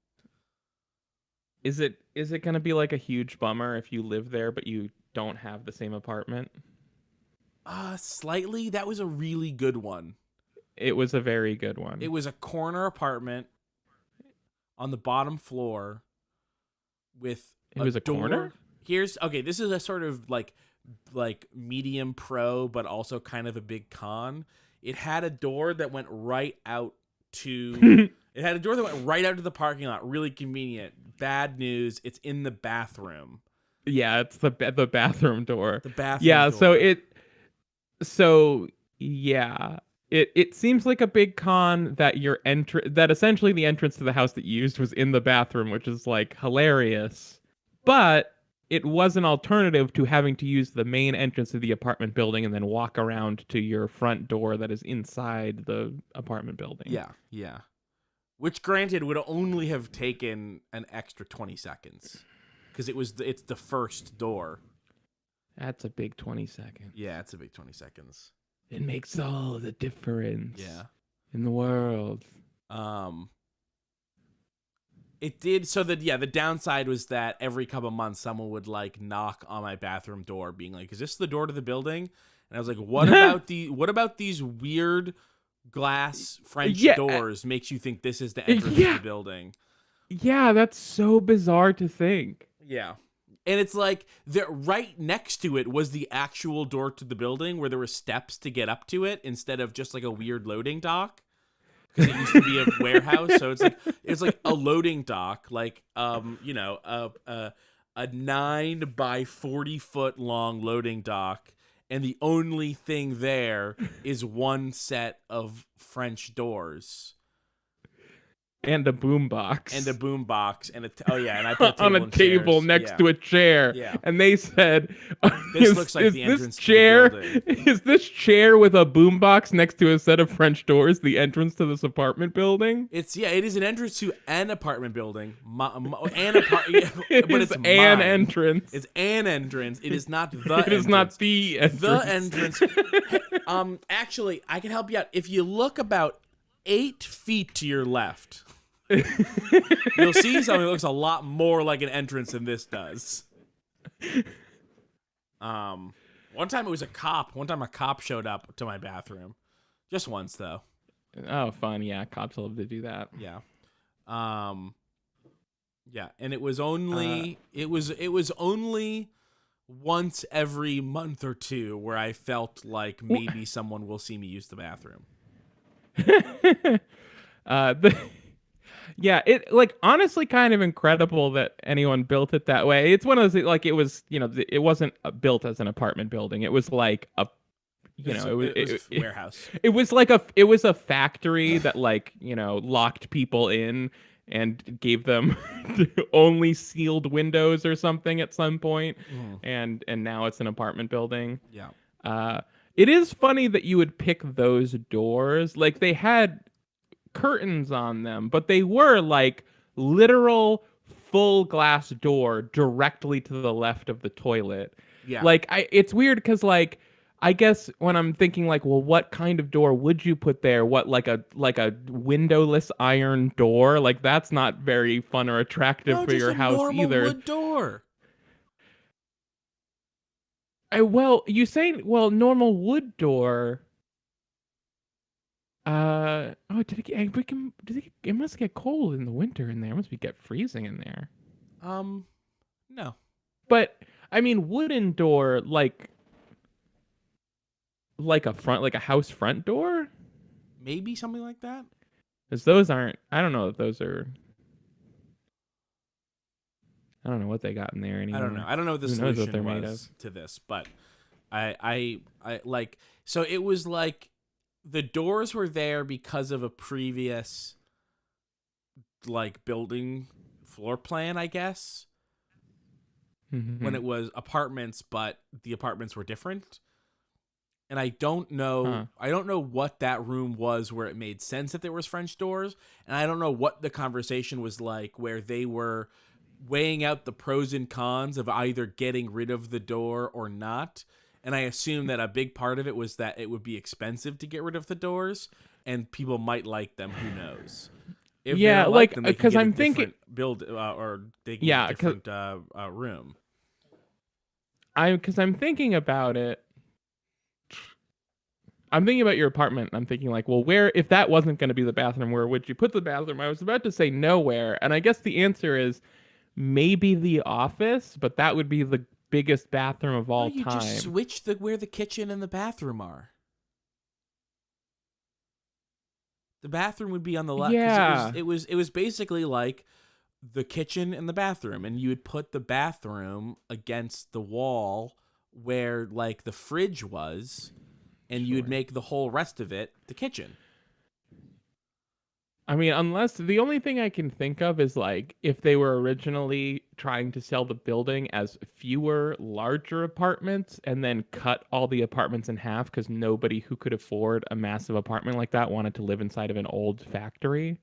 Is it going to be like a huge bummer if you live there but you don't have the same apartment? Slightly. That was a really good one. It was a very good one. It was a corner apartment on the bottom floor with It was a door. corner? This is a sort of like medium pro, but also kind of a big con. It had a door that went right out to the parking lot. Really convenient. Bad news, it's in the bathroom. Yeah, it's the bathroom door. The bathroom yeah, door. It seems like a big con that that essentially the entrance to the house that you used was in the bathroom, which is like hilarious. But it was an alternative to having to use the main entrance of the apartment building and then walk around to your front door that is inside the apartment building. Yeah. Which, granted, would only have taken an extra 20 seconds because it's the first door. That's a big 20 seconds. Yeah, it's a big 20 seconds. It makes all the difference. Yeah. In the world. It did. So the downside was that every couple months someone would like knock on my bathroom door being like, "Is this the door to the building?" And I was like, what about these weird glass French doors makes you think this is the entrance to the building? Yeah, that's so bizarre to think. Yeah. And it's like right next to it was the actual door to the building where there were steps to get up to it instead of just like a weird loading dock. Because it used to be a warehouse, so it's like a loading dock, like a 9 by 40 foot long loading dock, and the only thing there is one set of French doors. And a boombox. And I put a table on a table next to a chair. Yeah. And they said, "This looks like the entrance to the building." Is this chair with a boombox next to a set of French doors the entrance to this apartment building? It is an entrance to an apartment building. But it's an mine. entrance. It's an entrance. It is not the It entrance. is not the entrance. The entrance. Actually, I can help you out. If you look about 8 feet to your left, you'll see something that looks a lot more like an entrance than this does. One time it was a cop. One time a cop showed up to my bathroom. Just once, though. Oh, fun. Yeah, cops love to do that. Yeah. Yeah, and it was only it was only once every month or two where I felt like maybe someone will see me use the bathroom. Yeah, it like honestly kind of incredible that anyone built it that way. It's one of those like it was, it wasn't built as an apartment building. It was like a it was a warehouse. It was a factory that like, locked people in and gave them only sealed windows or something at some point. And now it's an apartment building. Yeah. It is funny that you would pick those doors. Like they had curtains on them, but they were like literal full glass door directly to the left of the toilet. Yeah. Like it's weird because like I guess when I'm thinking like, well, what kind of door would you put there? What like a windowless iron door? Like that's not very fun or attractive for your house normal either. Wood door. You say normal wood door. It must get cold in the winter in there. It must get freezing in there. No. But I mean, wooden door, like a house front door. Maybe something like that. Because those aren't. I don't know if those are. I don't know what they got in there anymore. I don't know what the solution was to this, but I like. So it was like the doors were there because of a previous like building floor plan, I guess. Mm-hmm. When it was apartments, but the apartments were different. And I don't know what that room was where it made sense that there was French doors, and I don't know what the conversation was like where they were weighing out the pros and cons of either getting rid of the door or not. And I assume that a big part of it was that it would be expensive to get rid of the doors, and people might like them. Who knows? If yeah, like because I'm thinking build or they get a different room. Because I'm thinking about it. I'm thinking about your apartment, and I'm thinking like, well, where, if that wasn't going to be the bathroom, where would you put the bathroom? I was about to say nowhere, and I guess the answer is maybe the office, but that would be the biggest bathroom of No, all you just time. switch where the kitchen and the bathroom are. The bathroom would be on the left because Yeah. it was basically like the kitchen and the bathroom, and you would put the bathroom against the wall where like the fridge was, and you would Sure. make the whole rest of it the kitchen. I mean, unless the only thing I can think of is like if they were originally trying to sell the building as fewer, larger apartments and then cut all the apartments in half because nobody who could afford a massive apartment like that wanted to live inside of an old factory.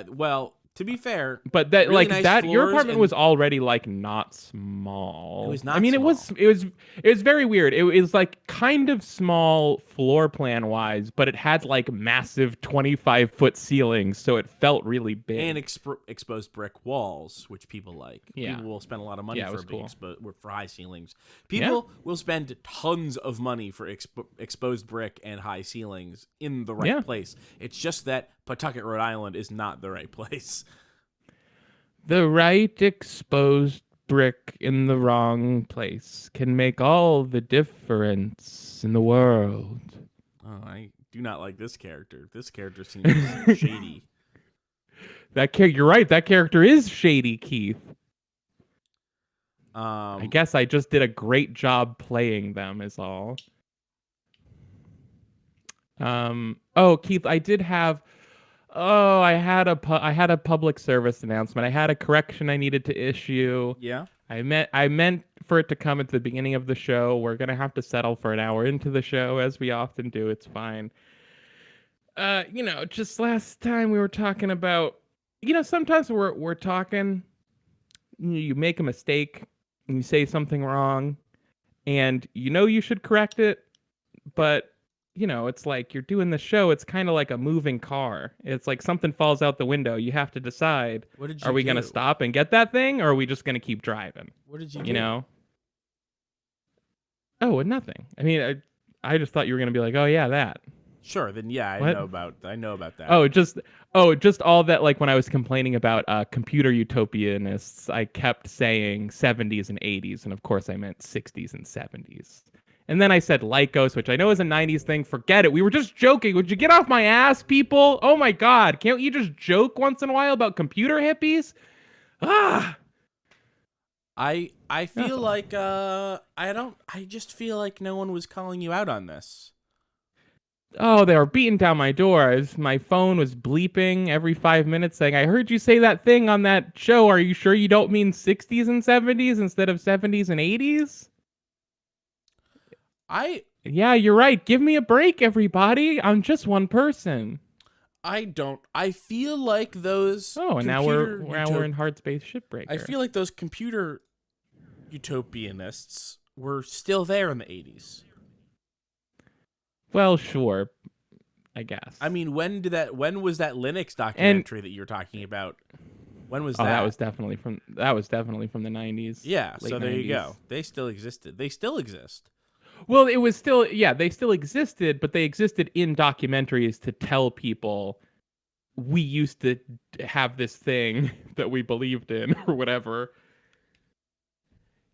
Well, to be fair, But that really like nice that your floors apartment and was already like not it small. was I not mean small. it was very weird. It was like kind of small floor plan wise, but it had like massive 25-foot ceilings, so it felt really and big. exposed brick walls, which people like. Yeah. People will spend a lot of money Yeah, it for was cool. for high ceilings. Yeah. People will spend tons of money for exposed brick and high ceilings in the right Yeah. place. It's just that Pawtucket, Rhode Island, is not the right place. The right exposed brick in the wrong place can make all the difference in the world. Oh, I do not like this character. This character seems shady. You're right. That character is shady, Keith. I Um, guess I just did a great job playing them, is all. Oh, Keith, I did have. Oh, I had a public service announcement. I had a correction I needed to issue. yeah. I meant for it to come at the beginning of the show. We're gonna have to settle for an hour into the show, as we often do. It's fine. Just last time we were talking about, sometimes we're talking, you make a mistake and you say something wrong, and you should correct it, but it's like you're doing the show. It's kind of like a moving car. It's like something falls out the window. You have to decide: What did are you we do? gonna stop and get that thing, or are we just gonna keep driving? What did you You do? know? Oh, nothing. I mean, I just thought you were gonna be like, oh yeah, that. Sure, then yeah, What? I know about that. Just all that. Like when I was complaining about computer utopianists, I kept saying 70s and 80s, and of course I meant 60s and 70s. And then I said Lycos, which I know is a 90s thing. Forget it. We were just joking. Would you get off my ass, people? Oh my God. Can't you just joke once in a while about computer hippies? Ah. I feel Ugh. like I just feel like no one was calling you out on this. Oh, they were beating down my door. My phone was bleeping every 5 minutes saying, I heard you say that thing on that show. Are you sure you don't mean 60s and 70s instead of 70s and 80s? Yeah, you're right. Give me a break, everybody. I'm just one person. I feel like those Oh, and now we're in Hardspace Shipbreaker. I feel like those computer utopianists were still there in the 80s. Well, sure. I guess. I mean, when was that Linux documentary that you were talking about? When was that? That was definitely from the 90s. Yeah, so there 90s. you go. They still existed. They still exist. Well, it was still, they still existed, but they existed in documentaries to tell people we used to have this thing that we believed in or whatever.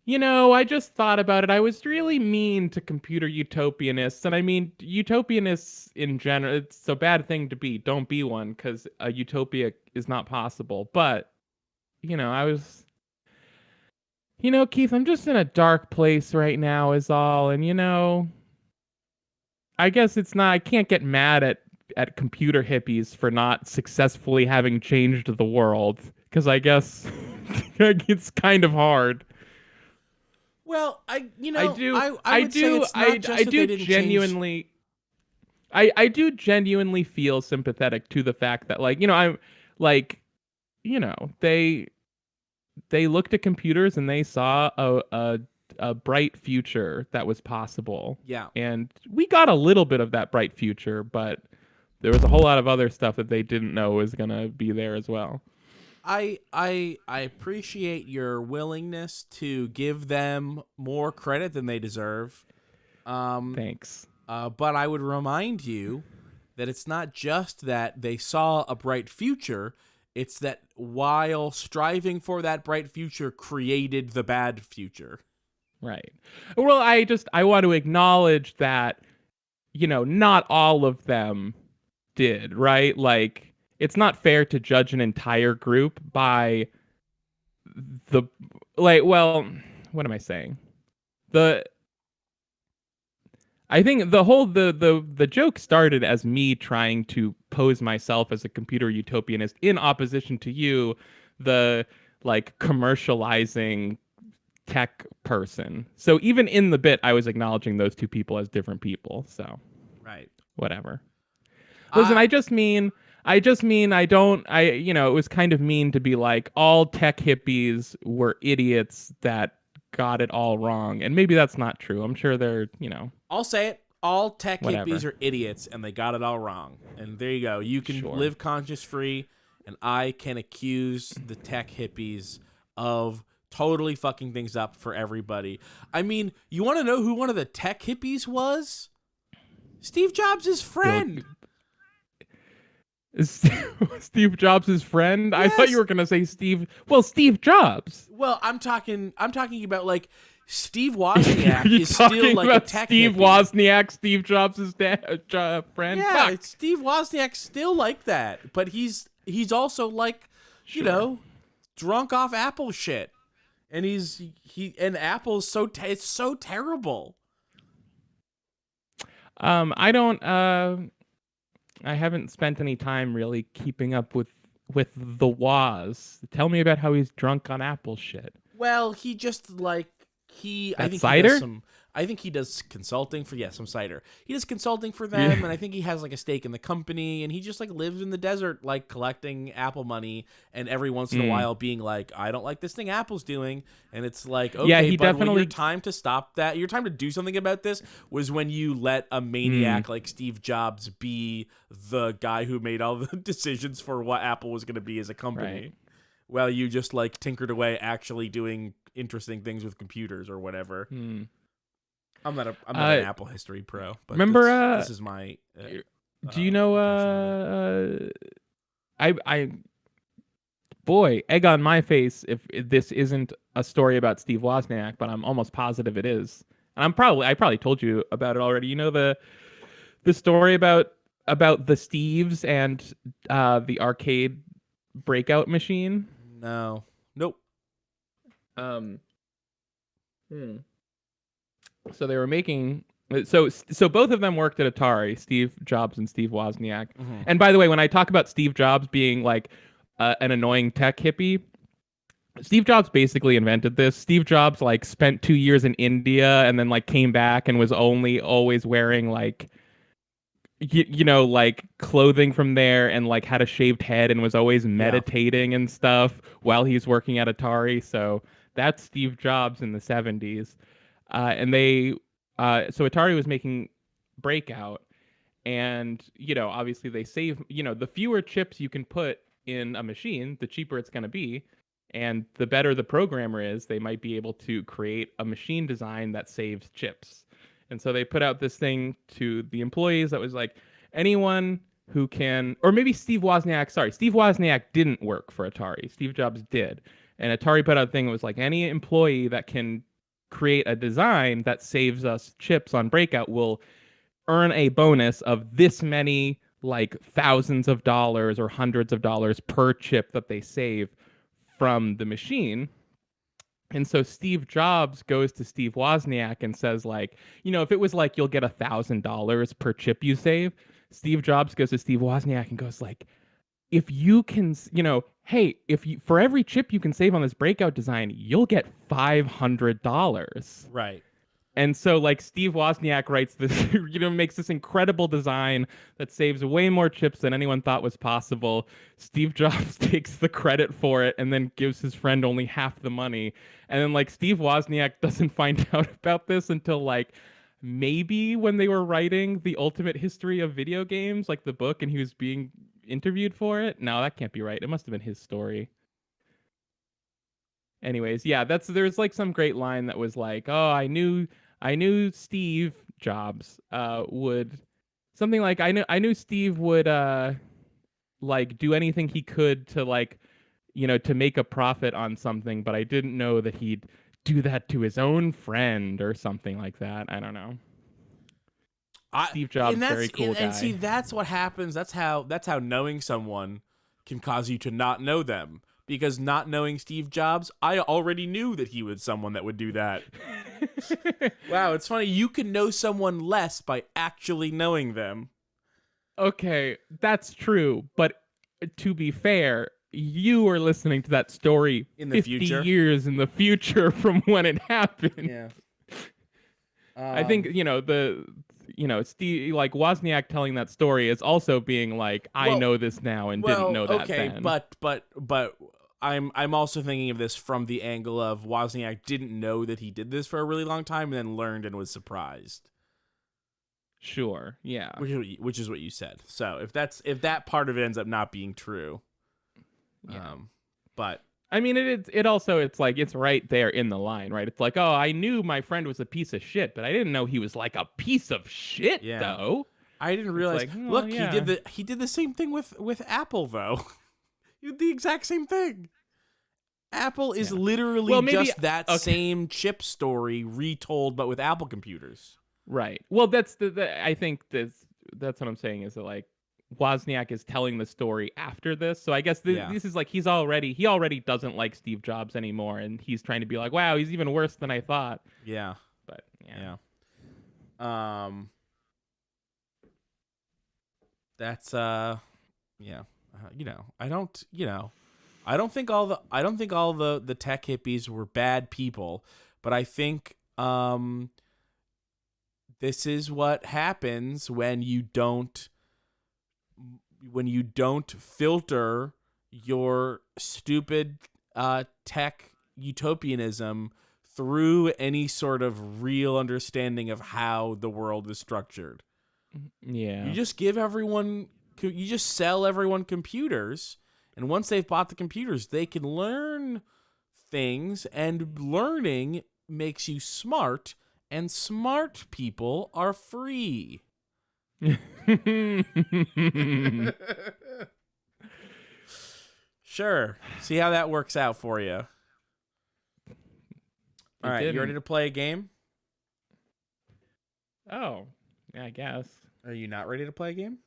I just thought about it. I was really mean to computer utopianists. And I mean, utopianists in general, it's a bad thing to be. Don't be one, because a utopia is not possible. But, I was... Keith, I'm just in a dark place right now is all. And, I guess it's not... I can't get mad at computer hippies for not successfully having changed the world. Because I guess it's kind of hard. Well, I genuinely feel sympathetic to the fact that I'm like, they looked at computers and they saw a bright future that was possible. Yeah. And we got a little bit of that bright future, but there was a whole lot of other stuff that they didn't know was going to be there as well. I appreciate your willingness to give them more credit than they deserve. Thanks. But I would remind you that it's not just that they saw a bright future, it's that while striving for that bright future created the bad future. Right. Well, I want to acknowledge that, not all of them did, right? Like, it's not fair to judge an entire group by the, like, well, what am I saying? The I think the whole the joke started as me trying to pose myself as a computer utopianist in opposition to you, the like commercializing tech person. So even in the bit, I was acknowledging those two people as different people. So Right. whatever. Listen, it was kind of mean to be like all tech hippies were idiots that got it all wrong. And maybe that's not true. I'm sure they're, I'll say it. All tech whatever. hippies are idiots, and they got it all wrong. And there you go. You can Sure. live conscious free, and I can accuse the tech hippies of totally fucking things up for everybody. I mean, you want to know who one of the tech hippies was? Steve Jobs' friend. Is Steve Jobs' friend? Yes. I thought you were gonna say Steve. Well, Steve Jobs. Well, I'm talking about like Steve Wozniak is still like a tech Steve hippie. Wozniak, Steve Jobs' friend. Yeah, Fuck. Steve Wozniak's still like that, but he's also like, Sure. drunk off Apple shit, and and Apple's it's so terrible. I don't. I haven't spent any time really keeping up with the Woz. Tell me about how he's drunk on Apple shit. Well, he just like I think cider? he does I think he does consulting for some cider. He does consulting for them, and I think he has like a stake in the company, and he just like lives in the desert, like collecting Apple money, and every once in a while being like, I don't like this thing Apple's doing, and it's like, okay, Yeah, he but when definitely- your time to stop that, your time to do something about this was when you let a maniac like Steve Jobs be the guy who made all the decisions for what Apple was going to be as a company. Right. Well, you just like tinkered away actually doing interesting things with computers or whatever. I'm not an Apple history pro, but remember, this is my do you know boy, egg on my face if this isn't a story about Steve Wozniak, but I'm almost positive it is. And I probably told you about it already. You know the story about the Steves and the arcade breakout machine? No. Nope. So they were making so both of them worked at Atari, Steve Jobs and Steve Wozniak. And by the way, when I talk about Steve Jobs being like an annoying tech hippie, Steve Jobs basically invented this. Steve Jobs like spent 2 years in India and then like came back and was only always wearing like like clothing from there, and like had a shaved head and was always meditating and stuff while he's working at Atari. So that's Steve Jobs in the 70s. And they so Atari was making Breakout, and obviously they save, the fewer chips you can put in a machine, the cheaper it's going to be, and the better the programmer is, they might be able to create a machine design that saves chips. And so they put out this thing to the employees that was like, anyone who can, or maybe Steve Wozniak didn't work for Atari. Steve Jobs did. And Atari put out a thing that was like, any employee that can create a design that saves us chips on Breakout will earn a bonus of this many, like thousands of dollars or hundreds of dollars per chip that they save from the machine. And so Steve Jobs goes to Steve Wozniak and says, like, if it was like you'll get $1,000 per chip you save, Steve Jobs goes to Steve Wozniak and goes like, if you can, hey, for every chip you can save on this Breakout design, you'll get $500. Right. And so like Steve Wozniak writes this, makes this incredible design that saves way more chips than anyone thought was possible. Steve Jobs takes the credit for it and then gives his friend only half the money. And then like Steve Wozniak doesn't find out about this until like maybe when they were writing The Ultimate History of Video Games, like the book, and he was being interviewed for it. No, that can't be right. It must have been his story. Anyways, yeah, there's like some great line that was like, oh, I knew Steve Jobs would something like I knew Steve would like do anything he could to like to make a profit on something, but I didn't know that he'd do that to his own friend or something like that. I don't know. Steve Jobs, very cool guy. And see, that's what happens. That's how knowing someone can cause you to not know them. Because not knowing Steve Jobs, I already knew that he was someone that would do that. Wow, it's funny. You can know someone less by actually knowing them. Okay, that's true. But to be fair, you are listening to that story in the 50 future. years in the future from when it happened. Yeah. I think, Steve, like Wozniak telling that story is also being like, I know this now and didn't know that then. But I'm also thinking of this from the angle of Wozniak didn't know that he did this for a really long time and then learned and was surprised. Sure, yeah. Which is what you said. So if that part of it ends up not being true, but I mean, it's like it's right there in the line, right? It's like, oh, I knew my friend was a piece of shit, but I didn't know he was like a piece of shit, though. I didn't realize. Like, look, he did the same thing with Apple, though. He did the exact same thing. Apple is literally just that same chip story retold, but with Apple computers. Right. Well, that's I think that's what I'm saying is that like Wozniak is telling the story after this. So I guess this is like he already doesn't like Steve Jobs anymore, and he's trying to be like, wow, he's even worse than I thought. Yeah. But that's I don't think all the tech hippies were bad people, but I think this is what happens when you don't filter your stupid tech utopianism through any sort of real understanding of how the world is structured. Yeah. You just sell everyone computers, and once they've bought the computers, they can learn things, and learning makes you smart, and smart people are free. Sure. See how that works out for you. All right, you ready to play a game? Oh, yeah, I guess. Are you not ready to play a game?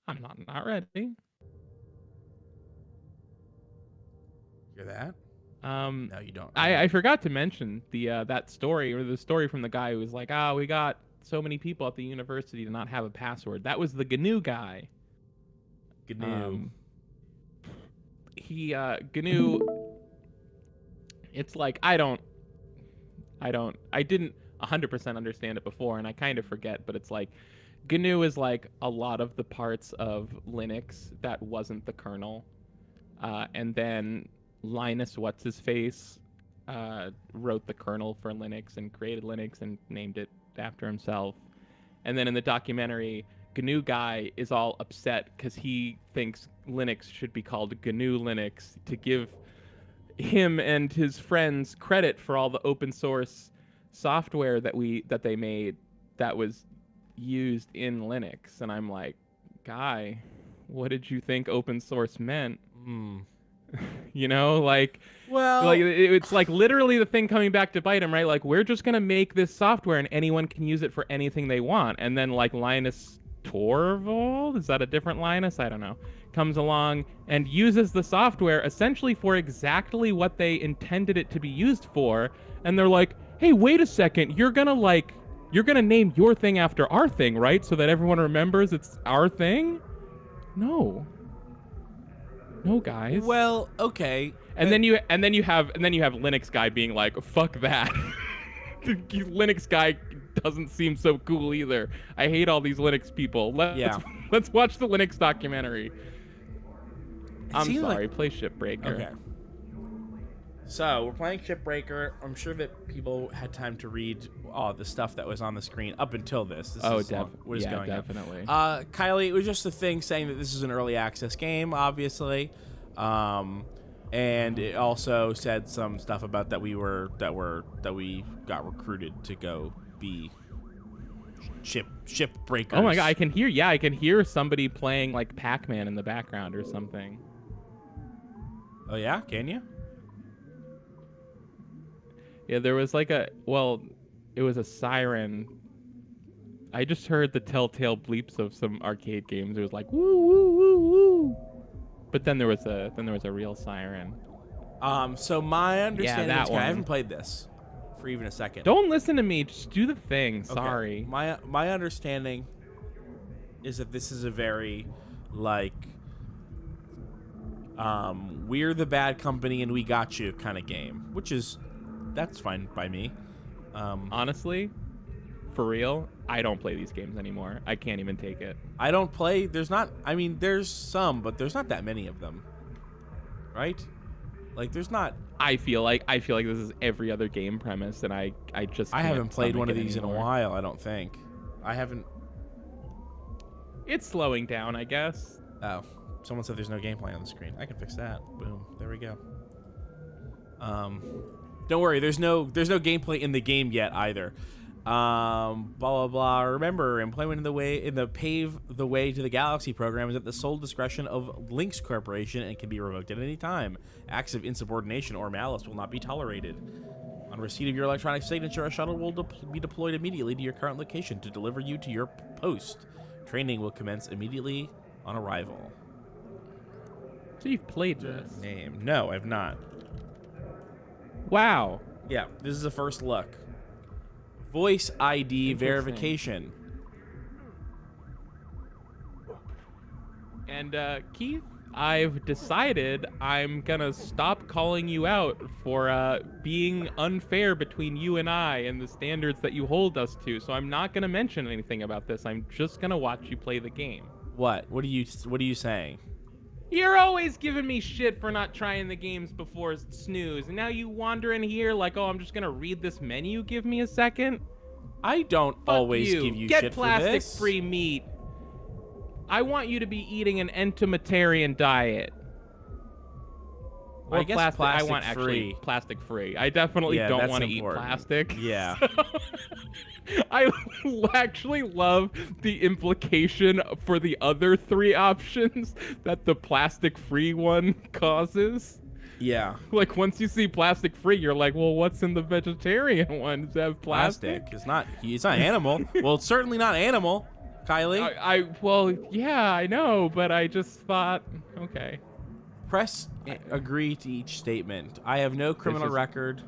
I'm not ready. Hear that? No, you don't. I forgot to mention the story from the guy who was like, we got so many people at the university to not have a password. That was the GNU guy. GNU. GNU. It's like I didn't 100% understand it before, and I kind of forget, but it's like GNU is like a lot of the parts of Linux that wasn't the kernel, and then Linus What's-His-Face wrote the kernel for Linux and created Linux and named it after himself. And then in the documentary, GNU guy is all upset because he thinks Linux should be called GNU Linux to give him and his friends credit for all the open source software that they made that was used in Linux. And I'm like, guy, what did you think open source meant? It's like literally the thing coming back to bite him, right? Like, we're just gonna make this software and anyone can use it for anything they want. And then like Linus Torvald, is that a different Linus? I don't know, comes along and uses the software essentially for exactly what they intended it to be used for. And they're like, hey, wait a second, you're gonna name your thing after our thing, right? So that everyone remembers it's our thing? No, guys. Well, okay. And then you have Linux guy being like, fuck that. The Linux guy doesn't seem so cool either. I hate all these Linux people. Let's watch the Linux documentary. I'm sorry, play Shipbreaker. Okay. So we're playing Shipbreaker. I'm sure that people had time to read all the stuff that was on the screen up until this. Definitely. Kylie, it was just a thing saying that this is an early access game, obviously, and it also said some stuff about that we got recruited to go be Shipbreakers. Oh my god, I can hear somebody playing like Pac-Man in the background or something. Oh yeah, can you? Yeah, there was like it was a siren. I just heard the telltale bleeps of some arcade games. It was like woo woo woo woo. But then there was a real siren. So my understanding that is, one. I haven't played this for even a second. Don't listen to me. Just do the thing. Okay. Sorry. My understanding is that this is a very like we're the bad company and we got you kind of game, that's fine by me. Honestly, for real, I don't play these games anymore. I can't even take it. I don't play. There's some, but there's not that many of them, right? Like there's not. I feel like this is every other game premise, and I haven't played one of these anymore. in a while. I don't think. I haven't. It's slowing down, I guess. Oh, someone said there's no gameplay on the screen. I can fix that. Boom. There we go. Don't worry. There's no gameplay in the game yet either. Blah blah blah. Remember, employment in the Pave the Way to the Galaxy program is at the sole discretion of Lynx Corporation and can be revoked at any time. Acts of insubordination or malice will not be tolerated. On receipt of your electronic signature, a shuttle will be deployed immediately to your current location to deliver you to your post. Training will commence immediately on arrival. So you've played this? Name? No, I've not. Wow. Yeah, this is a first look. Voice ID verification. And Keith, I've decided I'm gonna stop calling you out for being unfair between you and I and the standards that you hold us to. So I'm not gonna mention anything about this. I'm just gonna watch you play the game. What? What are you saying? You're always giving me shit for not trying the games before Snooze, and now you wander in here like, oh, I'm just gonna read this menu. Give me a second. I don't always give you shit for this. Get plastic-free meat. I want you to be eating an entomatarian diet. Or I guess plastic I want actually free. Plastic-free. I definitely don't want to eat plastic. Yeah. I actually love the implication for the other three options that the plastic-free one causes. Yeah. Like, once you see plastic-free, you're like, well, what's in the vegetarian one? Does it have plastic? It's not animal. Well, it's certainly not animal, Kylie. Well, yeah, I know, but I just thought, okay. Press agree to each statement. I have no criminal record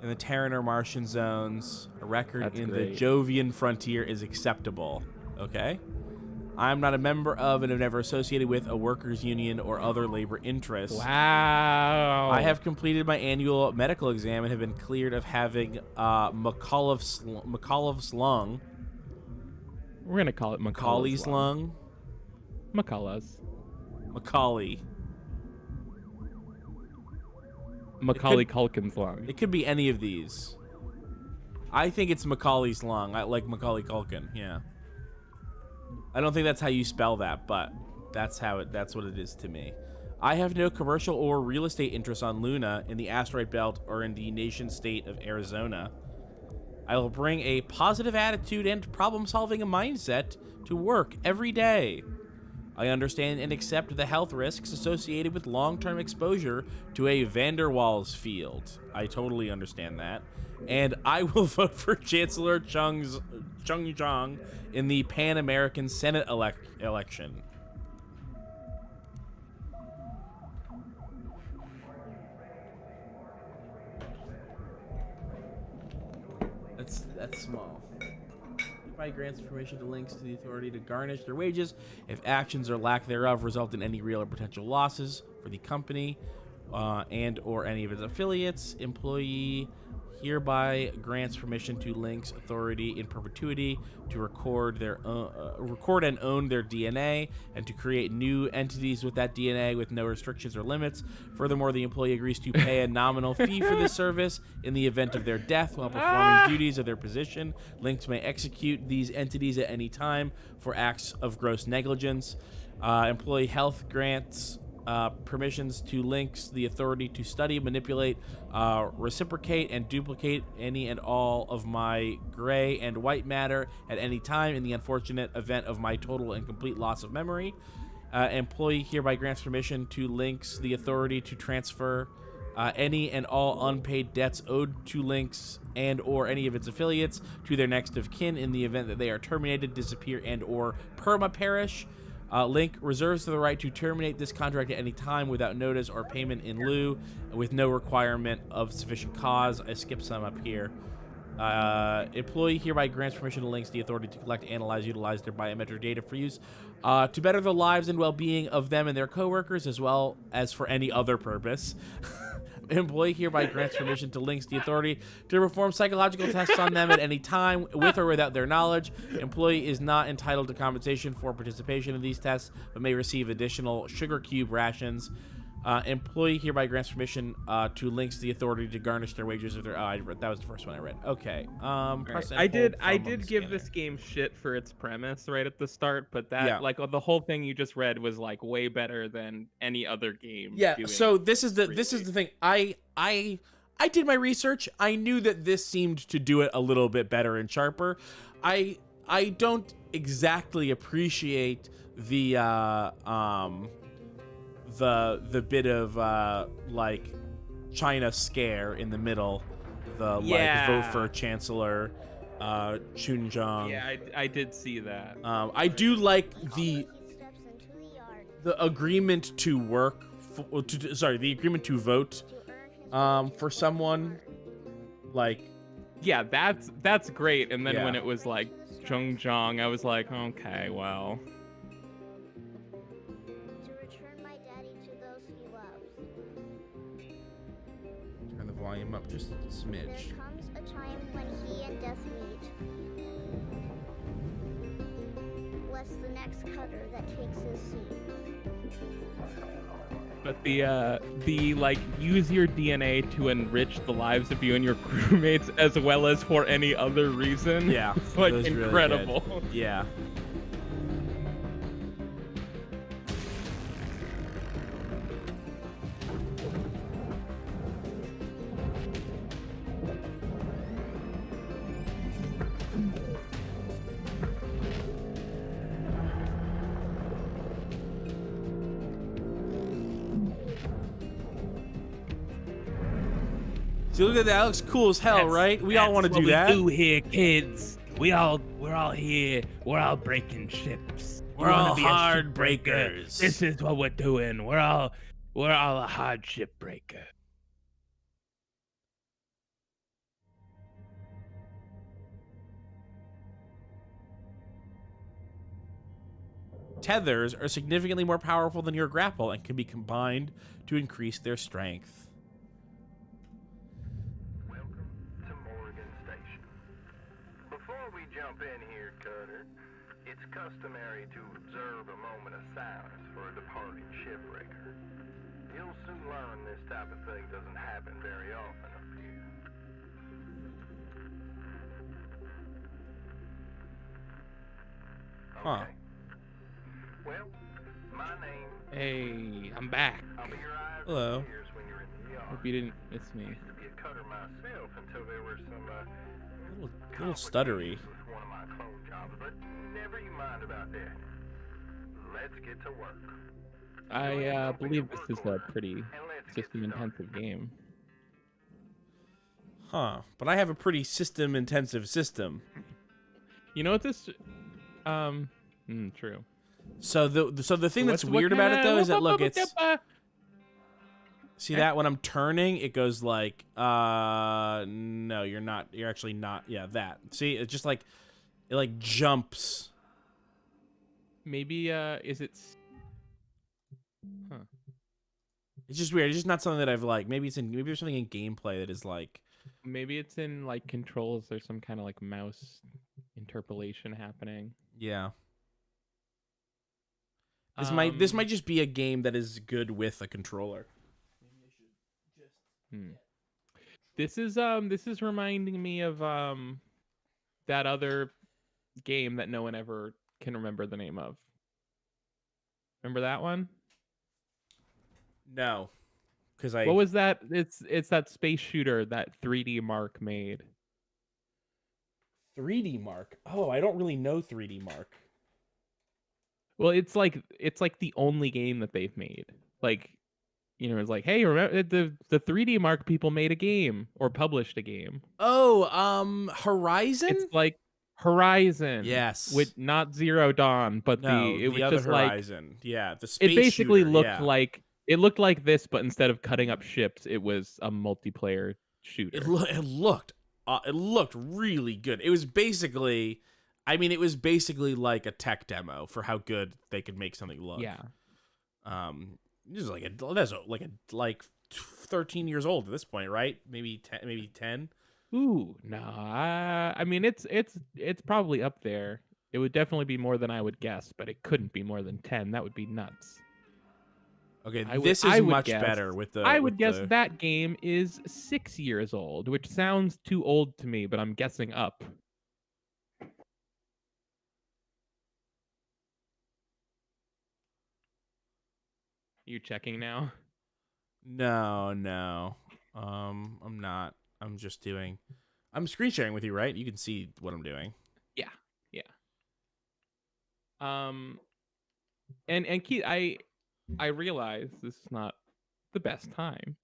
in the Terran or Martian zones. A record in the Jovian frontier is acceptable. Okay? I'm not a member of and have never associated with a workers' union or other labor interests. Wow. I have completed my annual medical exam and have been cleared of having McAuliffe's lung. We're going to call it Macaulay's lung. Macaulay's. Macaulay. Macaulay Culkin's lung. It could be any of these. I think it's Macaulay's lung. I like Macaulay Culkin. Yeah. I don't think that's how you spell that, but that's what it is to me. I have no commercial or real estate interests on Luna, in the asteroid belt, or in the nation state of Arizona. I will bring a positive attitude and problem-solving mindset to work every day. I understand and accept the health risks associated with long-term exposure to a van der Waals field. I totally understand that. And I will vote for Chancellor Chung Chong in the Pan American Senate election. That's small. Grants permission to links to the authority to garnish their wages if actions or lack thereof result in any real or potential losses for the company and or any of its affiliates. Employee hereby grants permission to Link's authority in perpetuity to record and own their DNA and to create new entities with that DNA with no restrictions or limits. Furthermore, the employee agrees to pay a nominal fee for this service in the event of their death while performing duties of their position. Links may execute these entities at any time for acts of gross negligence. Employee health grants permissions to links the authority to study, manipulate, reciprocate, and duplicate any and all of my gray and white matter at any time in the unfortunate event of my total and complete loss of memory. Employee hereby grants permission to links the authority to transfer any and all unpaid debts owed to Lynx and or any of its affiliates to their next of kin in the event that they are terminated, disappear, and or perma-perish. Link reserves the right to terminate this contract at any time without notice or payment in lieu, with no requirement of sufficient cause. I skipped some up here. Employee hereby grants permission to Lynx the authority to collect, analyze, utilize their biometric data for use to better the lives and well-being of them and their coworkers, as well as for any other purpose. Employee hereby grants permission to Lynx the authority to perform psychological tests on them at any time, with or without their knowledge. Employee is not entitled to compensation for participation in these tests, but may receive additional sugar cube rations. Employee hereby grants permission to Lynx the authority to garnish their wages if they're. That was the first one I read. Okay. Right. I did give this game shit for its premise right at the start, but that like the whole thing you just read was like way better than any other game. Yeah. So this is the thing. I did my research. I knew that this seemed to do it a little bit better and sharper. I don't exactly appreciate the bit of like China scare in the middle, like vote for Chancellor Chunjong. Yeah, I did see that. I do like the agreement to work the agreement to vote for someone, like, yeah, that's great. And then when it was like Chunjong, I was like, okay, well, volume up just a smidge. There comes a time when he and death meet. What's the next cutter that takes his seat? but the like use your DNA to enrich the lives of you and your crewmates as well as for any other reason. Yeah, it's like incredible. Really yeah. See, look at that. That looks cool as hell, right? We all want to do that. That's what we do here, kids. We're all here. We're all breaking ships. We're all hard breakers. This is what we're doing. We're all a hard ship breaker. Tethers are significantly more powerful than your grapple and can be combined to increase their strength. Customary to observe a moment of silence for a departing shipbreaker. You'll soon learn this type of thing doesn't happen very often up here. Huh. Well, my name. Hey, I'm back. I'll be your eyes Hello. and ears when you're in the yard. Hope you didn't miss me. Used to be a cutter myself until there were some Little stuttery. with one of my clone jobs, but never you mind about that. Let's get to work. I believe this is a pretty system-intensive game. Huh. But I have a pretty system-intensive system. You know what this? True. So the thing that's weird about it though is that look, it's see that when I'm turning, it goes like no, you're not. You're actually not. Yeah, that. See, it's just like it like jumps. Maybe is it? Huh. It's just weird. It's just not something that I've like. Maybe there's something in gameplay that is like. Maybe it's in like controls. There's some kind of like mouse interpolation happening. Yeah. This might just be a game that is good with a controller. This is reminding me of that other game that no one ever can remember the name of. Remember that one? No, because What was that? It's that space shooter that 3D Mark made. 3D Mark. Oh, I don't really know 3D Mark. Well, it's like the only game that they've made. Like, it's like, hey, remember the 3D Mark people made a game or published a game. Oh, Horizon? It's like Horizon. Yes. With not Zero Dawn, but No, it was the other just like Horizon. Yeah, the space it basically shooter, looked yeah. like it looked like this, but instead of cutting up ships, it was a multiplayer shooter. It looked really good. It was basically, it was basically like a tech demo for how good they could make something look. Yeah. This is like 13 years old at this point, right? Maybe 10. Ooh, no. I mean, it's probably up there. It would definitely be more than I would guess, but it couldn't be more than 10. That would be nuts. Okay, this is much better with the. I would guess that game is 6 years old, which sounds too old to me, but I'm guessing up. You checking now? No. I'm not. I'm screen sharing with you, right? You can see what I'm doing. Yeah. And Keith, I realize this is not the best time,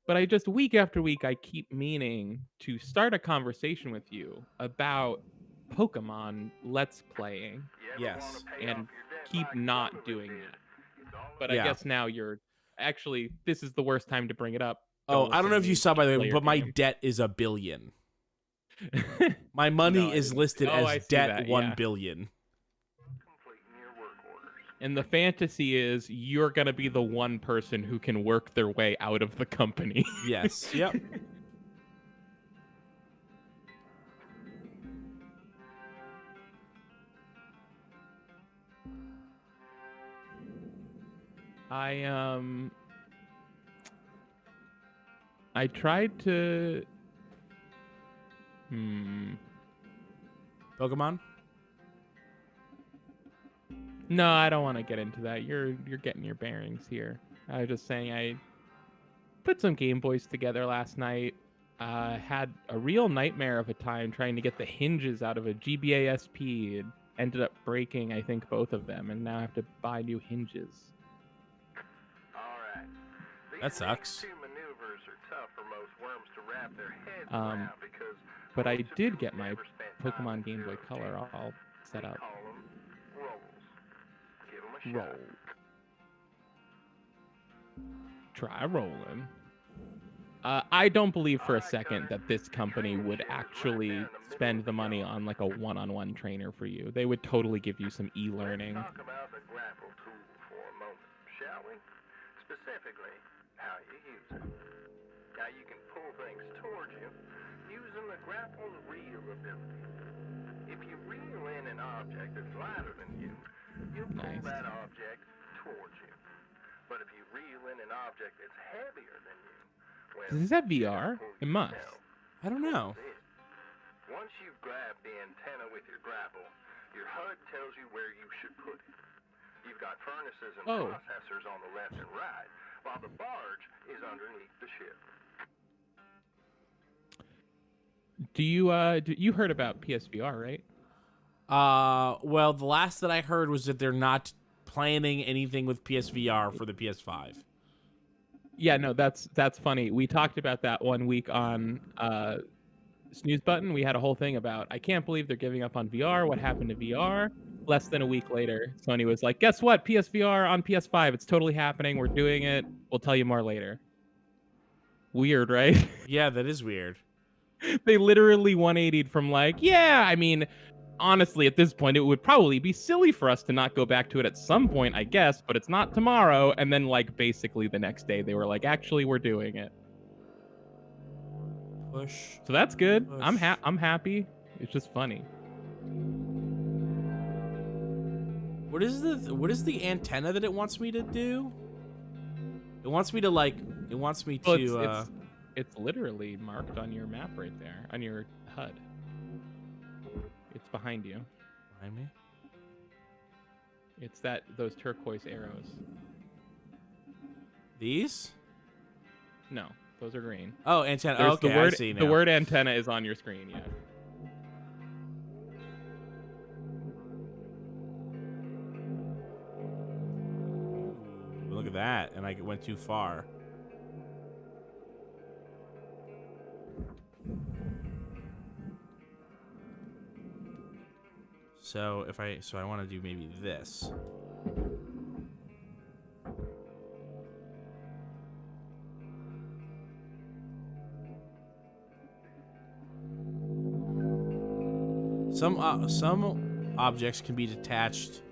but I just week after week I keep meaning to start a conversation with you about Pokemon Let's Playing. Yes. And keep not doing that. But Yeah. I guess now this is the worst time to bring it up. Oh, I don't know if you saw, by the way, but my game. debt is $1 billion. My money is listed as debt $1 billion. And the fantasy is you're going to be the one person who can work their way out of the company. Yes. Yep. I tried to Pokemon? No, I don't want to get into that. You're getting your bearings here. I was just saying I put some Game Boys together last night. Had a real nightmare of a time trying to get the hinges out of a GBA SP. And ended up breaking, I think, both of them, and now I have to buy new hinges. All right. That sucks. But I did get my Pokemon Game Boy Color all set up. Roll. Try rolling. I don't believe for a second that this company would actually spend the money on like a one-on-one trainer for you. They would totally give you some e-learning. Talk about the grapple tool for a moment, shall we? Specifically, how you use it. Now you can pull things towards you using the grapple's reel ability. If you reel in an object that's lighter than you, you'll pull that object towards you. But if you reel in an object that's heavier than you, does this have VR? It must. I don't know. Once you've grabbed the antenna with your grapple, your HUD tells you where you should put it. You've got furnaces and processors on the left and right, while the barge is underneath the ship. You heard about PSVR, right? Well, the last that I heard was that they're not planning anything with PSVR for the PS5. Yeah, no, that's funny. We talked about that one week on Snooze Button. We had a whole thing about, I can't believe they're giving up on VR. What happened to VR? Less than a week later, Sony was like, guess what? PSVR on PS5. It's totally happening. We're doing it. We'll tell you more later. Weird, right? Yeah, that is weird. They literally 180'd from like, yeah, I mean, honestly, at this point, it would probably be silly for us to not go back to it at some point, I guess, but it's not tomorrow. And then, like, basically the next day, they were like, actually, we're doing it. Push. So that's good. Push. I'm happy. It's just funny. What is the antenna that it wants me to do? It wants me to It's literally marked on your map right there, on your HUD. It's behind you. Behind me? It's those turquoise arrows. These? No, those are green. Oh, antenna. There's Okay, the word, I see now. The word antenna is on your screen, yeah. Ooh, look at that, and I went too far. So I want to do maybe this. Some objects can be detached.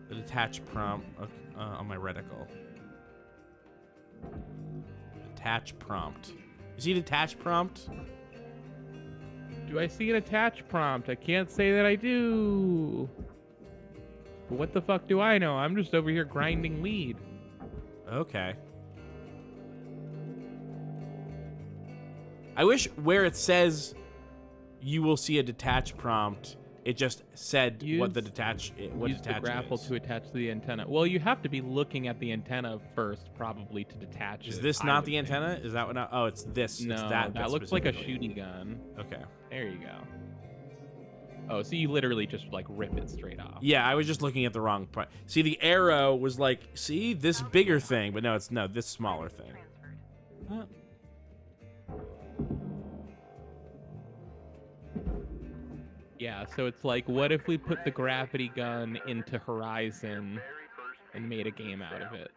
The detach prompt on my reticle. Detach prompt. You see detach prompt? Do I see an attach prompt? I can't say that I do. But what the fuck do I know? I'm just over here grinding weed. Okay. I wish where it says you will see a detach prompt, it just said what the detach Use the grapple to attach to the antenna. Well, you have to be looking at the antenna first, probably, to detach Is it, this I not would the think. antenna? Is that what now? Oh, it's this. No, it's that looks like a specifically. shooting gun. Okay. There you go. Oh, so you literally just like rip it straight off. Yeah, I was just looking at the wrong part. See, the arrow was like, see, this bigger thing, but no, this smaller thing. Huh. Yeah, so it's like, what if we put the gravity gun into Horizon and made a game out of it?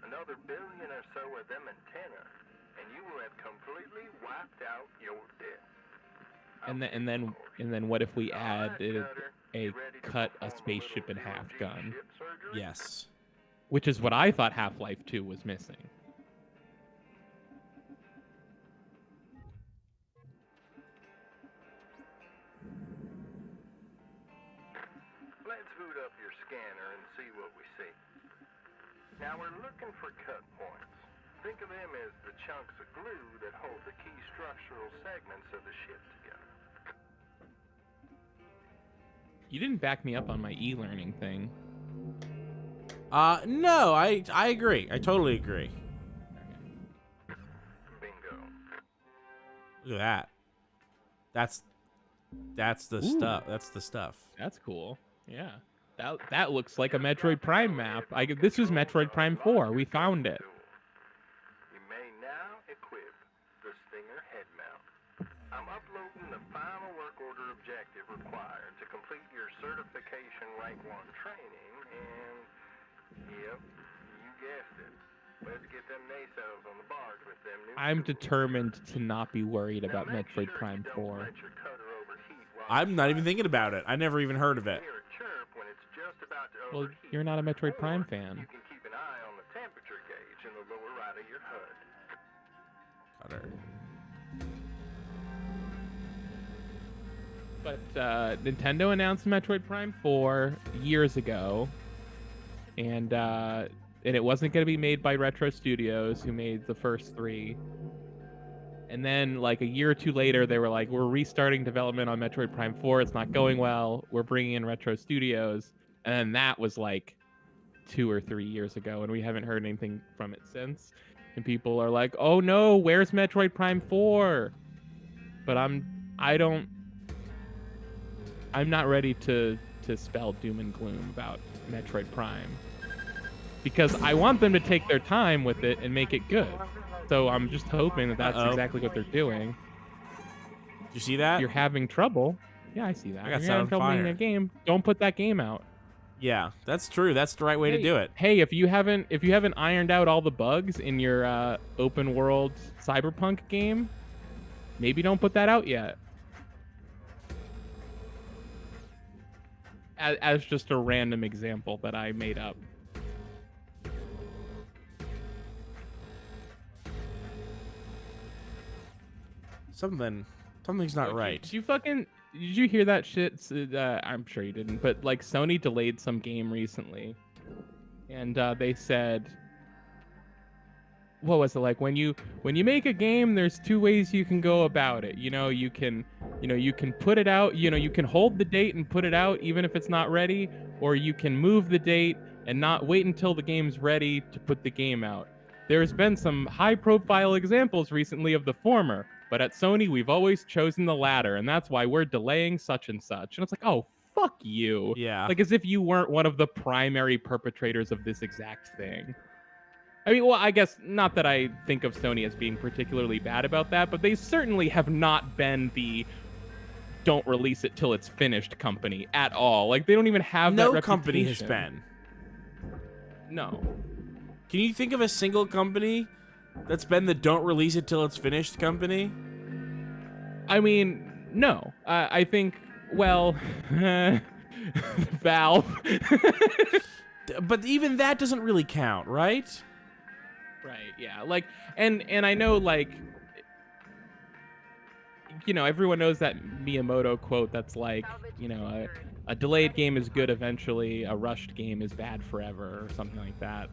Another billion or so of them antenna, and you will have completely wiped out your debt. And then what if we added a cut a spaceship in half gun? Yes. Which is what I thought Half-Life 2 was missing. Let's boot up your scanner and see what we see. Now we're looking for cut points. Think of them as the chunks of glue that hold the key structural segments of the ship together. You didn't back me up on my e-learning thing. No, I agree. I totally agree. Bingo. Look at that. That's the stuff. That's the stuff. That's cool. Yeah. That looks like a Metroid Prime map. This is Metroid Prime 4. We found it. You may now equip the Stinger head mount. I'm uploading the final work order objective required to complete your certification rank 1 training, and yep, you guessed it. Let's get them nacelles on the barge with them new I'm tools. determined to not be worried Now about make Metroid sure Prime you don't 4. let your cutter overheat while I'm it's not even flying. thinking about it. I never even heard of it. Hear a chirp when it's just about to Well, overheat. you're not a Metroid Prime Or fan. You can keep an eye on the temperature gauge in the lower right of your HUD. Cutter. But Nintendo announced Metroid Prime 4 years ago, and it wasn't going to be made by Retro Studios, who made the first 3. And then, like, a year or two later, they were like, we're restarting development on Metroid Prime 4. It's not going well. We're bringing in Retro Studios. And then that was, like, 2 or 3 years ago, and we haven't heard anything from it since. And people are like, oh, no, where's Metroid Prime 4? But I'm not ready to spell doom and gloom about Metroid Prime. Because I want them to take their time with it and make it good. So I'm just hoping that that's exactly what they're doing. Did you see that? If you're having trouble. Yeah, I see that. I got If set you're on having trouble making fire. a game, don't put that game out. Yeah, that's true. That's the right way to do it. Hey, if you haven't ironed out all the bugs in your open world Cyberpunk game, maybe don't put that out yet. As just a random example that I made up. Something's not right. Did you hear that shit? I'm sure you didn't, but like Sony delayed some game recently, and they said, what was it like when you make a game? There's 2 ways you can go about it. You can put it out. You can hold the date and put it out even if it's not ready, or you can move the date and not wait until the game's ready to put the game out. There's been some high-profile examples recently of the former, but at Sony, we've always chosen the latter, and that's why we're delaying such and such. And it's like, oh, fuck you. Yeah. Like, as if you weren't one of the primary perpetrators of this exact thing. I mean, well, I guess not that I think of Sony as being particularly bad about that, but they certainly have not been the don't release it till it's finished company at all. Like, they don't even have that No reputation. company has been. No. Can you think of a single company that's been the don't release it till it's finished company? I mean, no. I think, well, Valve. But even that doesn't really count, right? Right, yeah. Like, and I know, like, you know, everyone knows that Miyamoto quote that's like, you know, a delayed game is good eventually, a rushed game is bad forever, or something like that.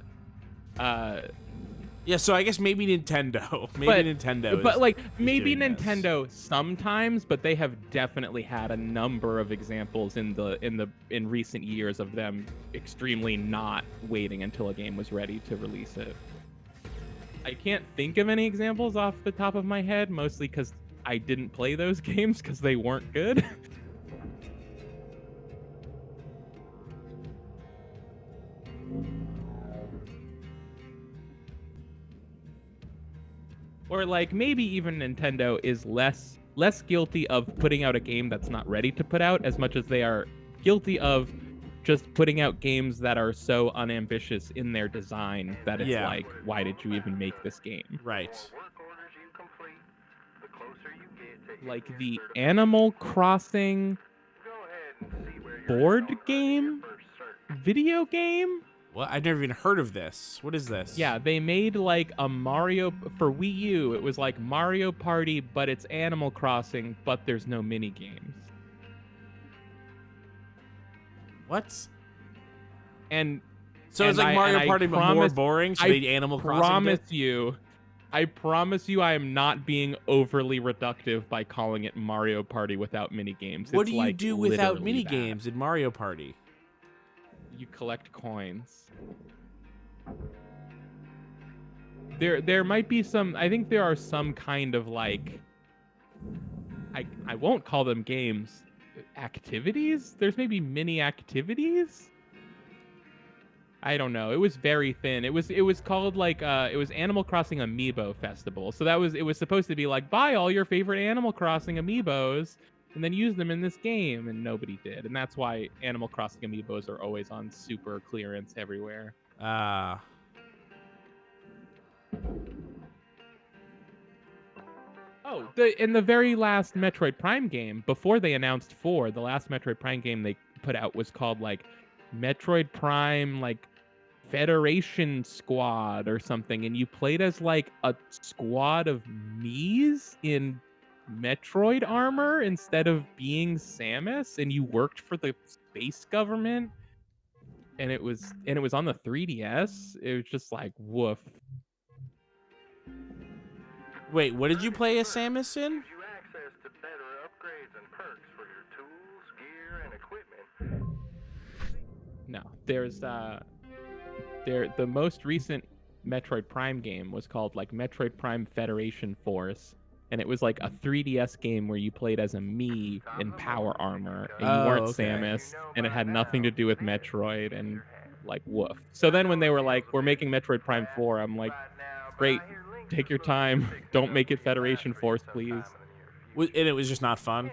Yeah, so I guess maybe Nintendo. Nintendo. But like is maybe doing Nintendo sometimes, but they have definitely had a number of examples in recent years of them extremely not waiting until a game was ready to release it. I can't think of any examples off the top of my head, mostly because I didn't play those games because they weren't good. Or like maybe even Nintendo is less guilty of putting out a game that's not ready to put out as much as they are guilty of just putting out games that are so unambitious in their design that it's like, why did you even make this game? Right. Like the Animal Crossing board game? Video game? Well, I've never even heard of this. What is this? Yeah, they made like a Mario for Wii U. It was like Mario Party, but it's Animal Crossing, but there's no mini games. What? And so it's like Mario Party, but more boring. So they Animal Crossing. I promise you, I am not being overly reductive by calling it Mario Party without mini games. What do you do without mini games in Mario Party? You collect coins. There might be some. I think there are some kind of like. I won't call them games. Activities? There's maybe mini activities. I don't know. It was very thin. It was called like it was Animal Crossing Amiibo Festival. So it was supposed to be like buy all your favorite Animal Crossing amiibos and then use them in this game, and nobody did. And that's why Animal Crossing amiibos are always on super clearance everywhere. Oh, in the very last Metroid Prime game, before they announced 4, the last Metroid Prime game they put out was called like Metroid Prime like Federation Squad or something, and you played as like a squad of Mii's in Metroid armor instead of being Samus, and you worked for the space government, and it was on the 3DS. It was just like woof. Wait, what did you play as Samus in? No, there's the most recent Metroid Prime game was called like Metroid Prime Federation Force, and it was like a 3DS game where you played as a Mii in power armor, and you weren't Samus, and it had nothing to do with Metroid, and like woof. So then when they were like, we're making Metroid Prime 4, I'm like, great, take your time, don't make it Federation Force, please. And it was just not fun.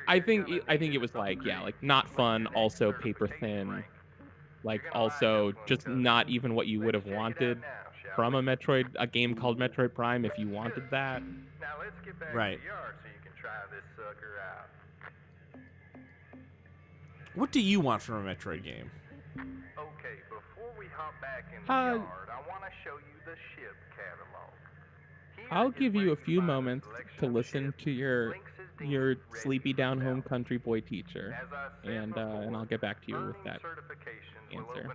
I think it was like, yeah, like not fun, also paper thin, like also just not even what you would have wanted from a game called Metroid Prime if you wanted that. Right. What do you want from a Metroid game? Okay, before we hop back in the yard, I want to show you the ship catalog. I'll give you a few moments to listen to your sleepy down home country boy teacher, and I'll get back to you with that answer.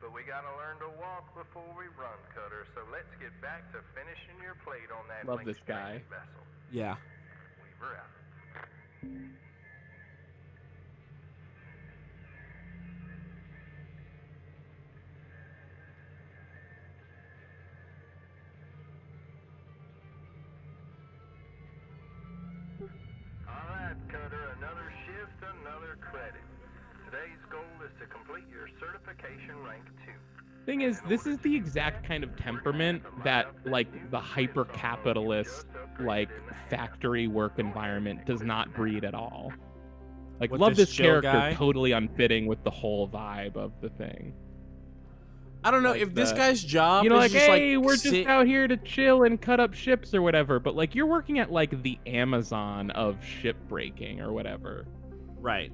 But we gotta learn to walk before we run, Cutter. So let's get back to finishing your plate on that. Love this guy. Vessel. Yeah. Weaver out. to complete your certification rank 2. Thing is, this is the exact kind of temperament that, like, the hyper-capitalist, like, factory work environment does not breed at all. Like, What, love this this chill character, guy? totally unfitting with the whole vibe of the thing. I don't know Like if this the- guy's job You know, is like, just hey, like we're sit- just out here to chill and cut up ships or whatever, but, like, you're working at, like, the Amazon of shipbreaking or whatever. Right.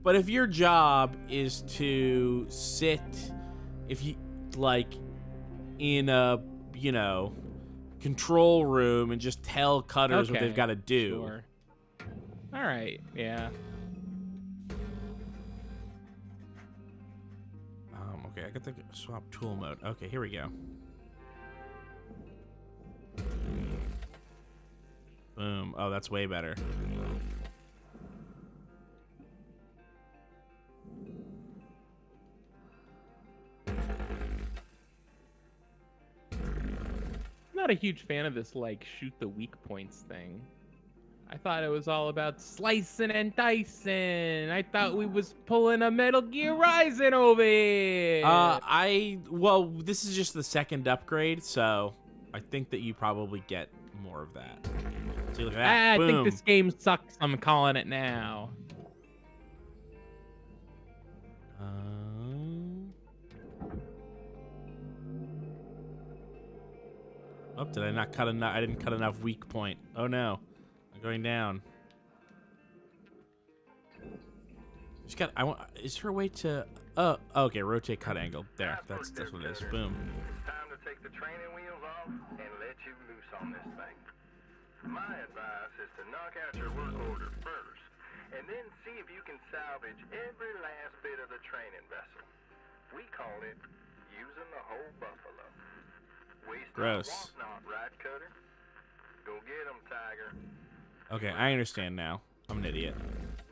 But if your job is to sit, if you, like, in a, you know, control room and just tell cutters what Okay, they've got to do. Sure. All right, yeah. Okay, I got the swap tool mode. Okay, here we go. Boom. Oh, that's way better. I'm not a huge fan of this, like, shoot the weak points thing. I thought it was all about slicing and dicing. I thought we was pulling a Metal Gear Rising over here. Well, this is just the second upgrade, so I think that you probably get more of that. See, look at that. I Boom. think this game sucks. I'm calling it now. Oh, did I not cut enough? I didn't cut enough weak point. Oh no, I'm going down. She's got. I want. Is her way to? Oh, okay. Rotate cut angle. There. That's what it is. Boom. It's time to take the training wheels off and let you loose on this thing. My advice is to knock out your work order first, and then see if you can salvage every last bit of the training vessel. We call it using the whole buffalo. Waste Gross. not, right, Cutter? Go get 'em, Tiger. Okay, I understand now. I'm an idiot.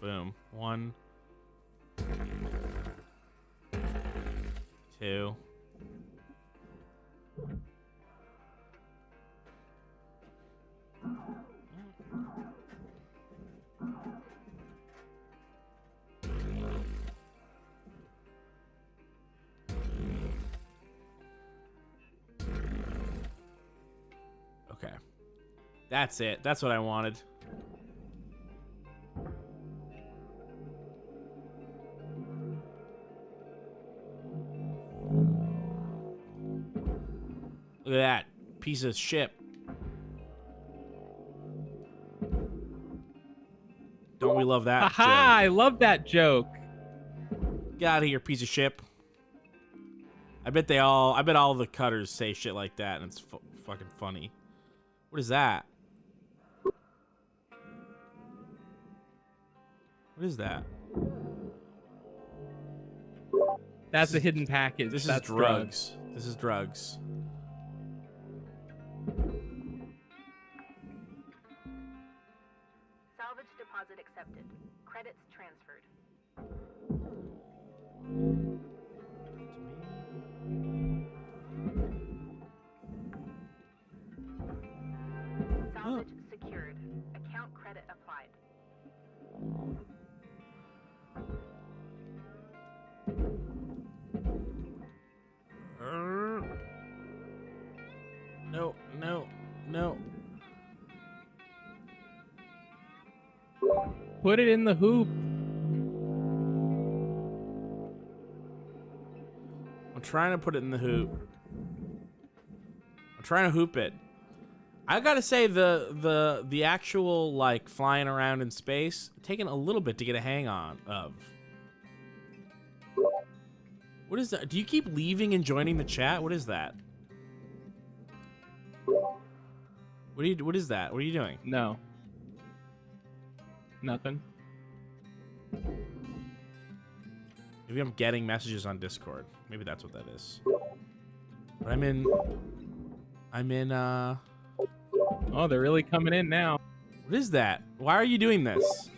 Boom. 1, 2. Okay. That's it. That's what I wanted. Look at that piece of shit. Don't we love that? Haha, joke? I love that joke. Get out of here, piece of shit. I bet all the cutters say shit like that, and it's fucking funny. What is that? What is that? That's a hidden package. This is That's drugs. This is drugs. Salvage deposit accepted. Credits transferred. Salvage secured. Account credit applied. No, no, no. Put it in the hoop. I'm trying to put it in the hoop. I'm trying to hoop it. I gotta say the actual like flying around in space taking a little bit to get a hang on of. What is that? Do you keep leaving and joining the chat? What is that? What is that? What are you doing? No. Nothing. Maybe I'm getting messages on Discord. Maybe that's what that is. But I'm in Oh, they're really coming in now. what is that? Why are you doing this?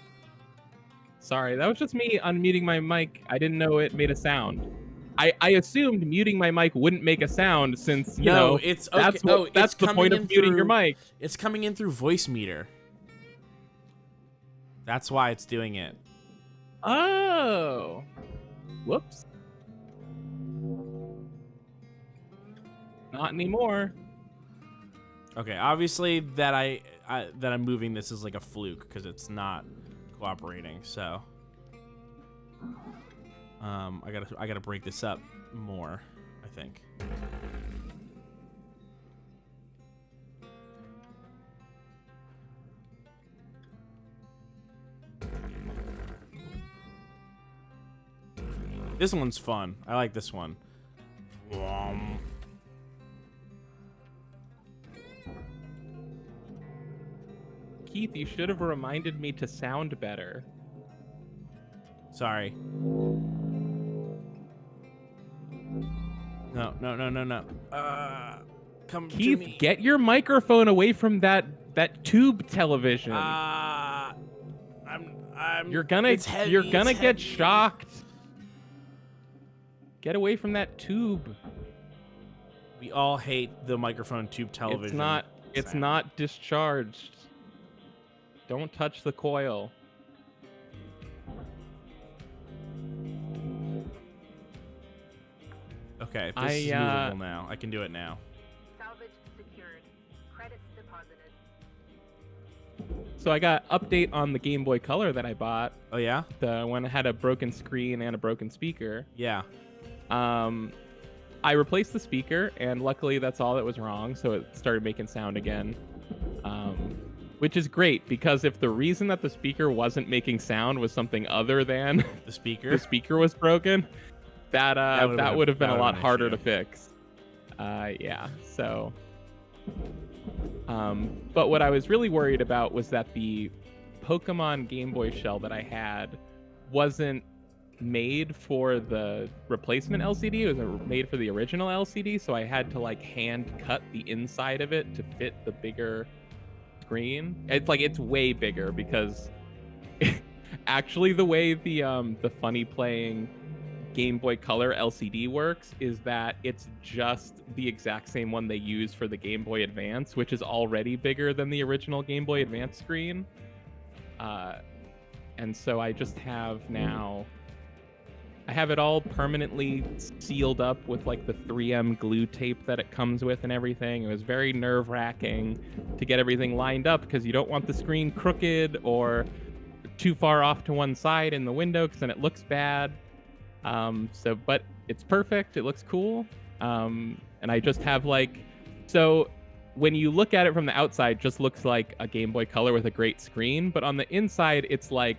Sorry, that was just me unmuting my mic. I didn't know it made a sound. I assumed muting my mic wouldn't make a sound since, you know, it's okay. that's what, that's the point of muting your mic. It's coming in through voice meter. That's why it's doing it. Oh. Whoops. Not anymore. Okay, obviously that that I'm moving this is like a fluke because it's not cooperating. So I gotta break this up more, I think. This one's fun. I like this one. Keith, you should have reminded me to sound better. Sorry. No. Come to Keith, me. get your microphone away from that tube television. You're gonna get shocked. Get away from that tube. We all hate the microphone tube television. It's not discharged. Don't touch the coil. Okay, this is movable now. I can do it now. Salvage secured. Credits deposited. So I got update on the Game Boy Color that I bought. Oh yeah? The one that had a broken screen and a broken speaker. Yeah. I replaced the speaker, and luckily that's all that was wrong, so it started making sound again. Which is great, because if the reason that the speaker wasn't making sound was something other than the speaker was broken, that would have been a lot harder to fix. Yeah, so... but what I was really worried about was that the Pokemon Game Boy shell that I had wasn't made for the replacement LCD. It was made for the original LCD, so I had to like hand cut the inside of it to fit the bigger screen. It's way bigger because actually the way the funny playing Game Boy Color LCD works is that it's just the exact same one they use for the Game Boy Advance, which is already bigger than the original Game Boy Advance screen. And so I just have now... I have it all permanently sealed up with like the 3M glue tape that it comes with and everything. It was very nerve-wracking to get everything lined up because you don't want the screen crooked or too far off to one side in the window because then it looks bad. But it's perfect. It looks cool. And I just have so when you look at it from the outside, it just looks like a Game Boy Color with a great screen. But on the inside, it's like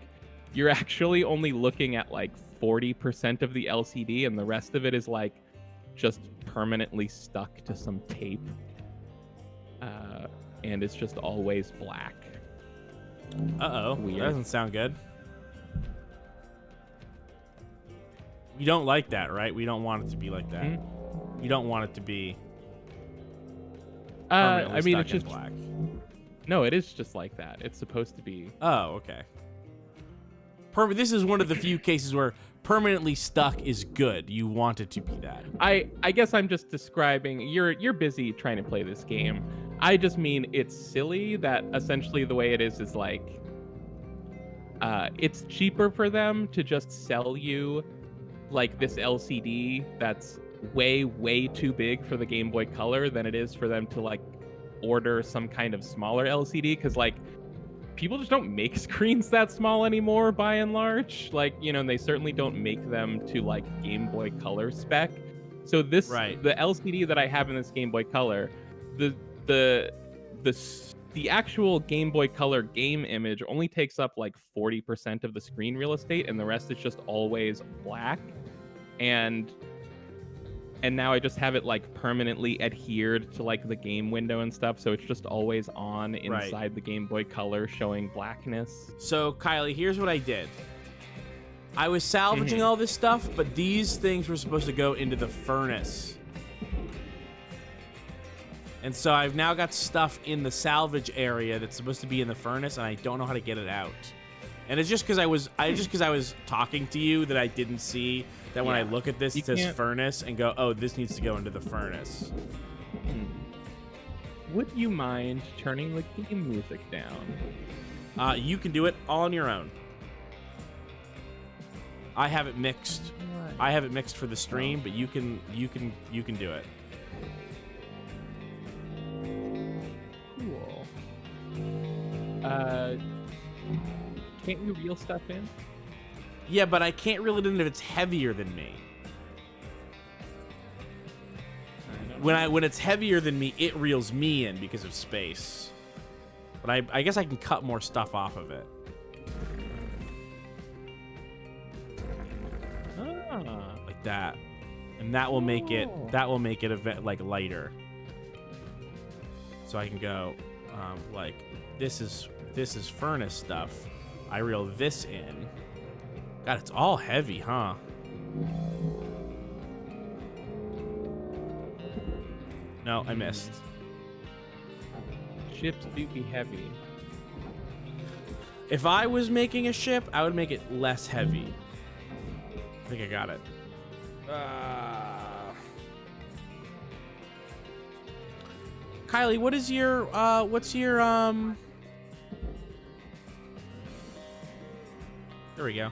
you're actually only looking at 40% of the LCD, and the rest of it is just permanently stuck to some tape. And it's just always black. Uh-oh. Weird. That doesn't sound good. We don't like that, right? We don't want it to be like that. You don't want it to be permanently it's stuck just in black. No, it is just like that. It's supposed to be. Oh, okay. This is one of the few cases where permanently stuck is good. You want it to be that. I guess I'm just describing. You're busy trying to play this game. I just mean it's silly that essentially the way it is it's cheaper for them to just sell you this LCD that's way too big for the Game Boy Color than it is for them to order some kind of smaller LCD, because people just don't make screens that small anymore by and large. And they certainly don't make them to Game Boy Color spec. So the LCD that I have in this Game Boy Color, the actual Game Boy Color game image only takes up 40% of the screen real estate, and the rest is just always black. And now I just have it permanently adhered to the game window and stuff, so it's just always on inside the Game Boy Color showing blackness. So Kylie, here's what I did. I was salvaging all this stuff, but these things were supposed to go into the furnace. And so I've now got stuff in the salvage area that's supposed to be in the furnace, and I don't know how to get it out. And it's just because I was talking to you that I didn't see that when I look at this, it says furnace and go, oh, this needs to go into the furnace. Would you mind turning the game music down? You can do it all on your own. I have it mixed. What? I have it mixed for the stream, but you can do it. Cool. Can't you reel stuff in? Yeah, but I can't reel it in if it's heavier than me. When it's heavier than me, it reels me in because of space. But I guess I can cut more stuff off of it. Like that. And that will make it a bit like lighter. So I can go like this is furnace stuff. I reel this in. God, it's all heavy, huh? No, I missed. Ships do be heavy. If I was making a ship, I would make it less heavy. I think I got it. Kylie, what is your there we go.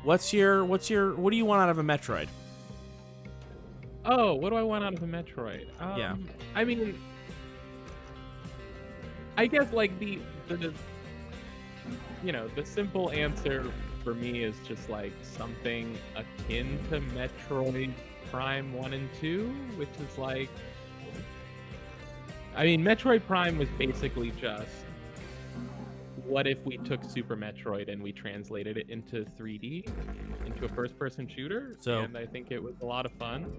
What do you want out of a Metroid? Oh, what do I want out of a Metroid? Yeah. I mean, I guess like the simple answer for me is just like something akin to Metroid Prime 1 and 2, which is like, I mean, Metroid Prime was basically just, what if we took Super Metroid and we translated it into 3D, into a first-person shooter? And I think it was a lot of fun.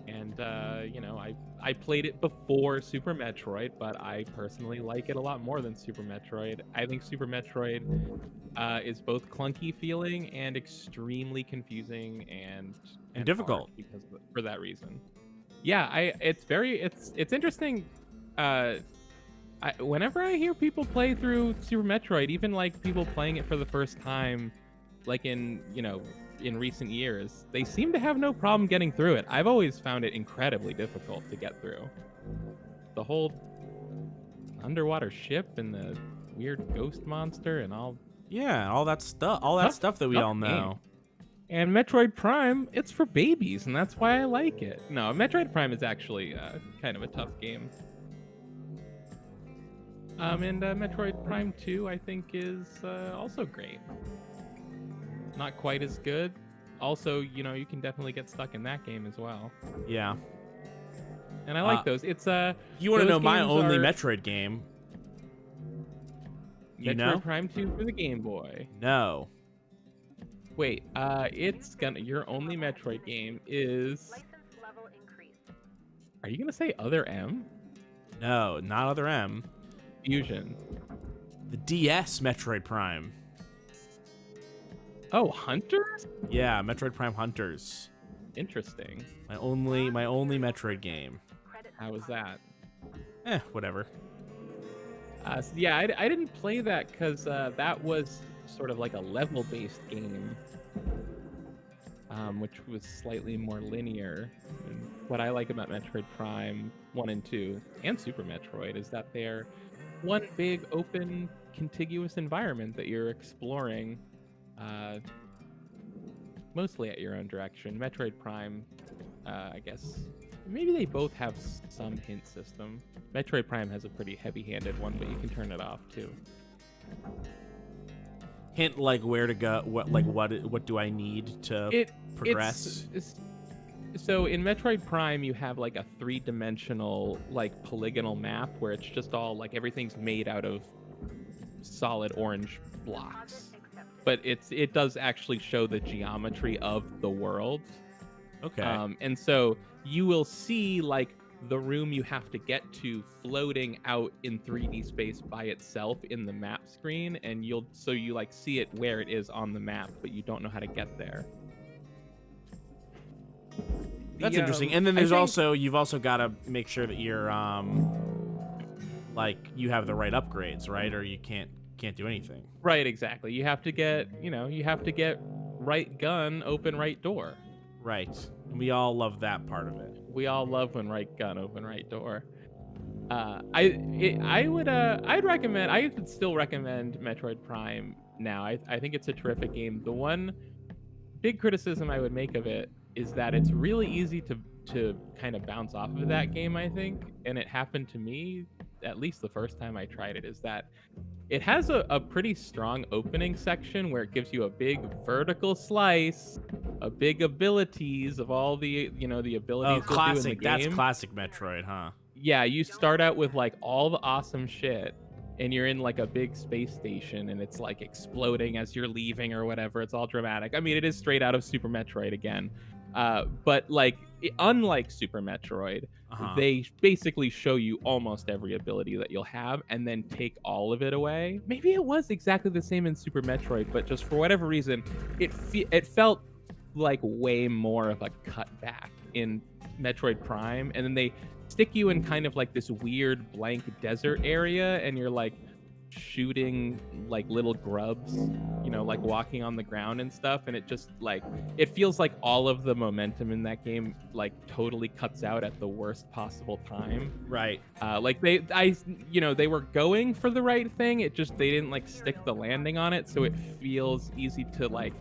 And, I played it before Super Metroid, but I personally like it a lot more than Super Metroid. I think Super Metroid is both clunky feeling and extremely confusing and difficult for that reason. Yeah, it's interesting. Whenever I hear people play through Super Metroid, even like people playing it for the first time, like in recent years, they seem to have no problem getting through it. I've always found it incredibly difficult to get through. The whole underwater ship and the weird ghost monster and all. Yeah, all that stuff that we all know. Game. And Metroid Prime, it's for babies, and that's why I like it. No, Metroid Prime is actually kind of a tough game. And Metroid Prime 2, I think, is also great. Not quite as good. Also, you can definitely get stuck in that game as well. Yeah. And I like those. It's you want to know my only Metroid game? Metroid Prime 2 for the Game Boy. No. Wait, your only Metroid game is License level increased. Are you gonna say Other M? No, not Other M. Fusion. The DS Metroid Prime. Oh, Hunters? Yeah, Metroid Prime Hunters. Interesting. My only Metroid game. How was that? Whatever. So yeah, I didn't play that because that was sort of like a level-based game, which was slightly more linear. And what I like about Metroid Prime 1 and 2 and Super Metroid is that they're one big open contiguous environment that you're exploring mostly at your own direction. Metroid Prime, I guess maybe they both have some hint system. Metroid Prime has a pretty heavy-handed one, but you can turn it off too. Hint like where to go, what do I need to progress? So in Metroid Prime, you have like a 3-dimensional like polygonal map where it's just all like everything's made out of solid orange blocks. But it does actually show the geometry of the world. Okay. And so you will see like the room you have to get to floating out in 3D space by itself in the map screen, and you like see it where it is on the map, but you don't know how to get there. That's interesting. And then you've also got to make sure that you're like you have the right upgrades, right? Or you can't do anything. Right, exactly. You have to get right gun, open right door. Right. And we all love that part of it. We all love when right gun, open right door. I would still recommend Metroid Prime now. I think it's a terrific game. The one big criticism I would make of it is that it's really easy to kind of bounce off of that game, I think. And it happened to me, at least the first time I tried it, is that it has a pretty strong opening section where it gives you a big vertical slice, a big abilities of all the, the abilities you'll do in the game. That's classic Metroid, huh? Yeah, you start out with like all the awesome shit, and you're in like a big space station, and it's like exploding as you're leaving or whatever. It's all dramatic. I mean, it is straight out of Super Metroid again. But like, unlike Super Metroid, they basically show you almost every ability that you'll have and then take all of it away. Maybe it was exactly the same in Super Metroid, but just for whatever reason, it felt like way more of a cutback in Metroid Prime. And then they stick you in kind of like this weird blank desert area, and you're like shooting like little grubs, like walking on the ground and stuff, and it just like, it feels like all of the momentum in that game like totally cuts out at the worst possible time. Right. Like they were going for the right thing, it just, they didn't like stick the landing on it, so it feels easy to like,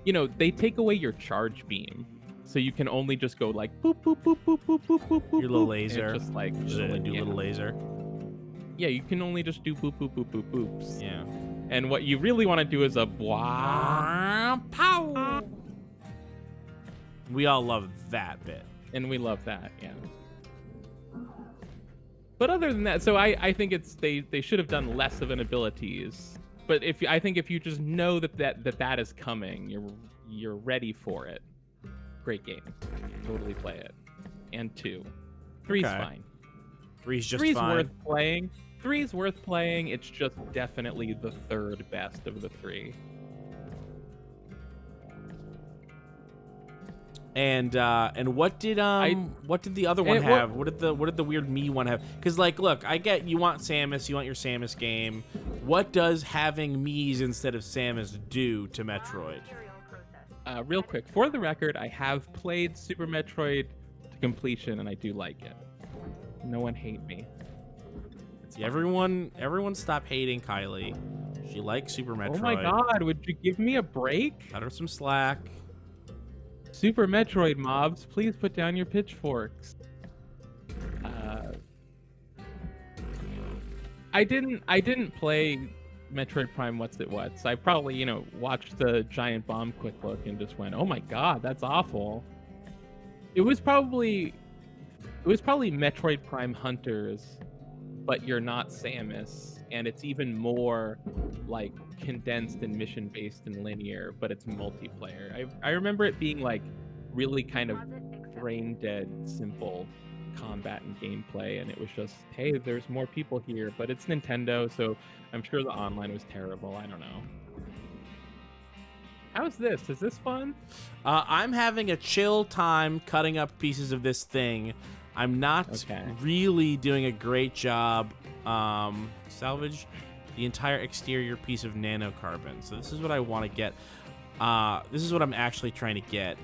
they take away your charge beam. So you can only just go like boop boop boop boop boop boop boop boop. Your little laser. Just like only do little laser. Yeah, you can only just do boop boop boop boop boops. Yeah. And what you really want to do is a blah. Pow. We all love that bit. And we love that, yeah. But other than that, so I think it's they should have done less of an abilities. But I think if you just know that is coming, you're ready for it. Great game. Totally play it. And 2. 3's fine. 3's just 3's fine. worth playing. 3's worth playing. It's just definitely the third best of the 3. And what did the other one have? What did the weird Mii one have? Because like, look, I get you want Samus, you want your Samus game. What does having Mii's instead of Samus do to Metroid? Real quick, for the record, I have played Super Metroid to completion, and I do like it. No one hate me. Yeah, everyone stop hating Kylie. She likes Super Metroid. Oh my god, would you give me a break? Cut her some slack. Super Metroid mobs, please put down your pitchforks. I didn't play Metroid Prime What's It What's. I probably, watched the giant bomb quick look and just went, "Oh my god, that's awful." It was probably Metroid Prime Hunters, but you're not Samus, and it's even more like condensed and mission based and linear, but it's multiplayer. I remember it being like really kind of brain dead simple combat and gameplay, and it was just, hey, there's more people here, but it's Nintendo, so I'm sure the online was terrible. I don't know. How's this? Is this fun? I'm having a chill time cutting up pieces of this thing. I'm not really doing a great job. Salvage the entire exterior piece of nanocarbon. So this is what I want to get. This is what I'm actually trying to get.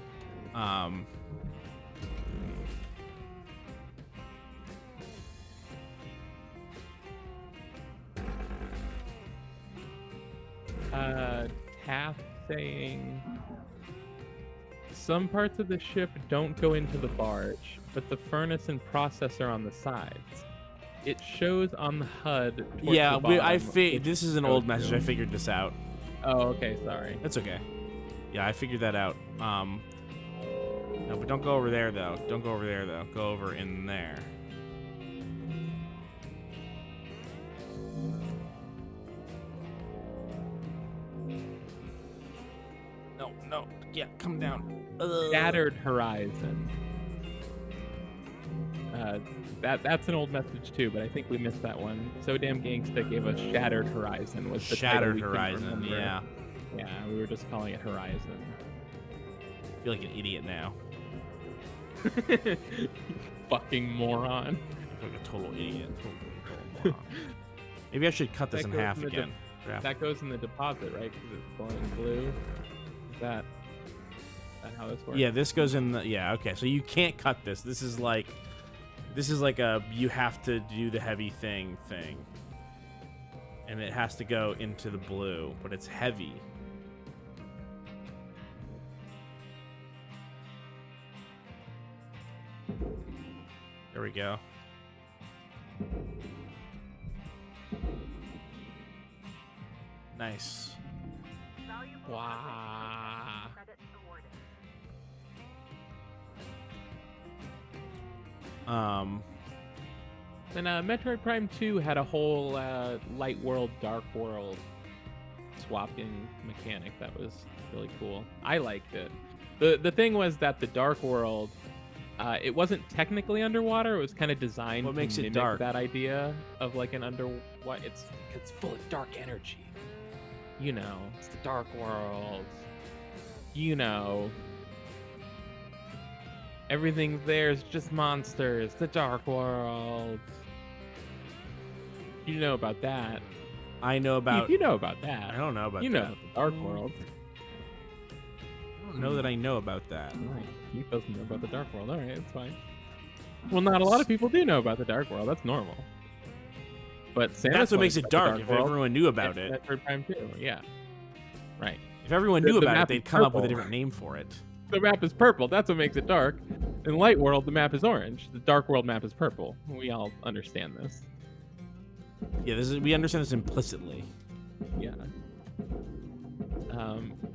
Taff saying some parts of the ship don't go into the barge, but the furnace and processor on the sides. It shows on the HUD. Yeah, the bottom, this is an old message. I figured this out. Oh, okay, sorry. That's okay. Yeah, I figured that out. No, but don't go over there though. Don't go over there though. Go over in there. No. Yeah, come down. Shattered Horizon. That's an old message too, but I think we missed that one. So Damn Gangsta gave us Shattered Horizon. Was the Shattered Horizon? Yeah. Yeah, we were just calling it Horizon. I feel like an idiot now. Fucking moron. I feel like a total idiot. Total moron. Maybe I should cut this in half again. That goes in the deposit, right? Because it's glowing blue. Is that how this works? Yeah, this goes in the. Yeah, okay. So you can't cut this. This is like a you have to do the heavy thing, and it has to go into the blue, but it's heavy. we go. Nice. Valuable Wow. credits awarded. And Metroid Prime 2 had a whole light world, dark world swapping mechanic that was really cool. I liked it. The thing was that the dark world, it wasn't technically underwater. It was kind of designed What to makes it mimic dark? that idea of like an underwater. It's full of dark energy. You know, it's the dark world. You know, everything there's just monsters. The dark world. You know about that. I know about. You know about that. I don't know about You that. know about the dark world. I don't know that I know about that. Right. He doesn't know about the dark world. All right, it's fine. Well, not a lot of people do know about the dark world. That's normal. But That's what makes it dark. If everyone knew about it, Metroid Prime 2. Yeah. Right. if everyone The knew about it, map they'd is come up with a purple. different name for it. The map is purple. That's what makes it dark. In Light World, the map is orange. The Dark World map is purple. We all understand this. Yeah, we understand this implicitly. Yeah.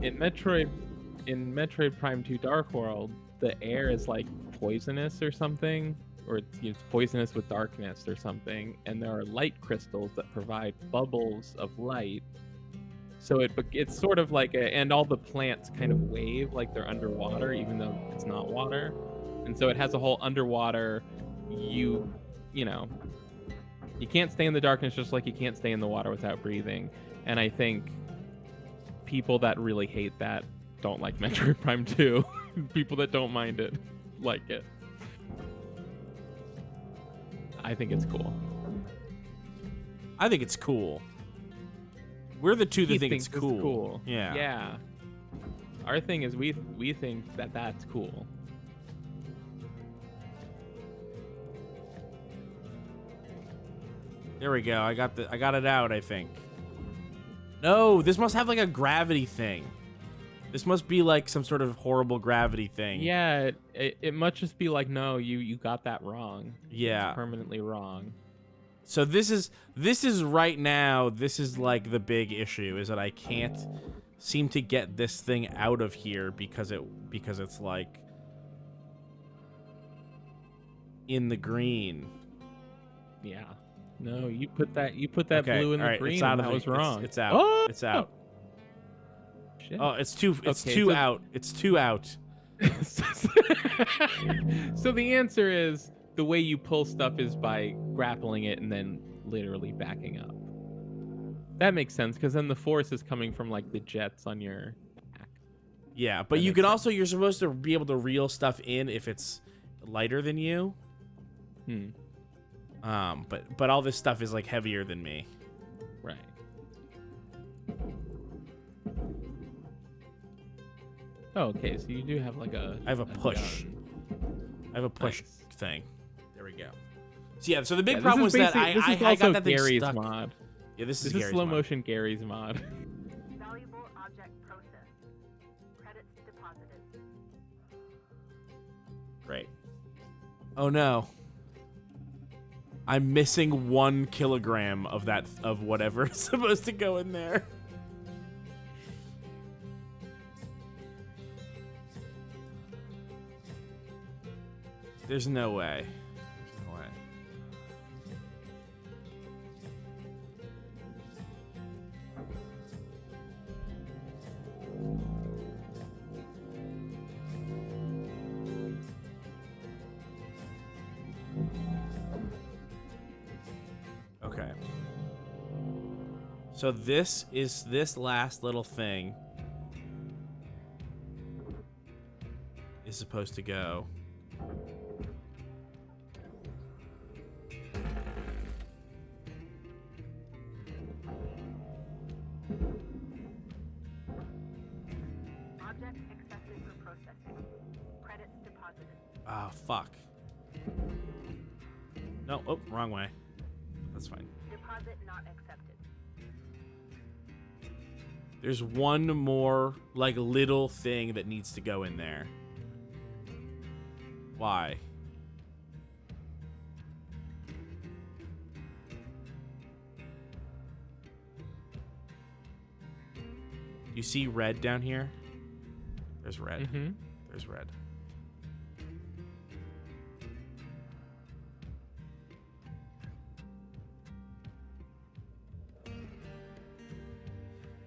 In Metroid Prime 2 Dark World, the air is like poisonous or something, or it's poisonous with darkness or something, and there are light crystals that provide bubbles of light. So it's sort of like and all the plants kind of wave like they're underwater, even though it's not water. And so it has a whole underwater, you know, you can't stay in the darkness just like you can't stay in the water without breathing. And I think people that really hate that don't like Metroid Prime 2. People that don't mind it like it. I think it's cool. I think it's cool. We're the two that He think it's thinks cool. Yeah. Yeah. Our thing is we think that that's cool. There we go. I got it out, I think. No, this must have like a gravity thing. This must be like some sort of horrible gravity thing. Yeah, it must just be like, no, you got that wrong. Yeah. It's permanently wrong. So this is right now, this is like the big issue, is that I can't seem to get this thing out of here because it's like in the green. Yeah. No, you put that Okay, blue in the all right, green, it's out and of that the- was wrong. It's out. Oh! It's out. Shit. Oh, it's two Okay, two so- out. It's two out. So the answer is the way you pull stuff is by grappling it and then literally backing up. That makes sense because then the force is coming from like the jets on your back. Yeah, but That you makes can sense. also, you're supposed to be able to reel stuff in if it's lighter than you. But all this stuff is like heavier than me. Right. Oh, okay, so you do have like a. I have a push. gun. I have a push Nice. thing. There we go. So yeah, so the big Yeah, problem this was is that basic- this is I also got that thing Gary's stuck. mod. Yeah, this is This is Gary's slow mod. motion Gary's mod. Valuable object processed. Credits deposited. Great. Oh no. I'm missing 1 kilogram of that, of whatever is supposed to go in there. There's no way. There's no way. Okay. So this last little thing is supposed to go. Object accepted for processing. Credits deposited. Ah, fuck. No, oh, wrong way. That's fine. Deposit not accepted. There's one more, like, little thing that needs to go in there. Why? You see red down here? There's red. Mm-hmm. There's red.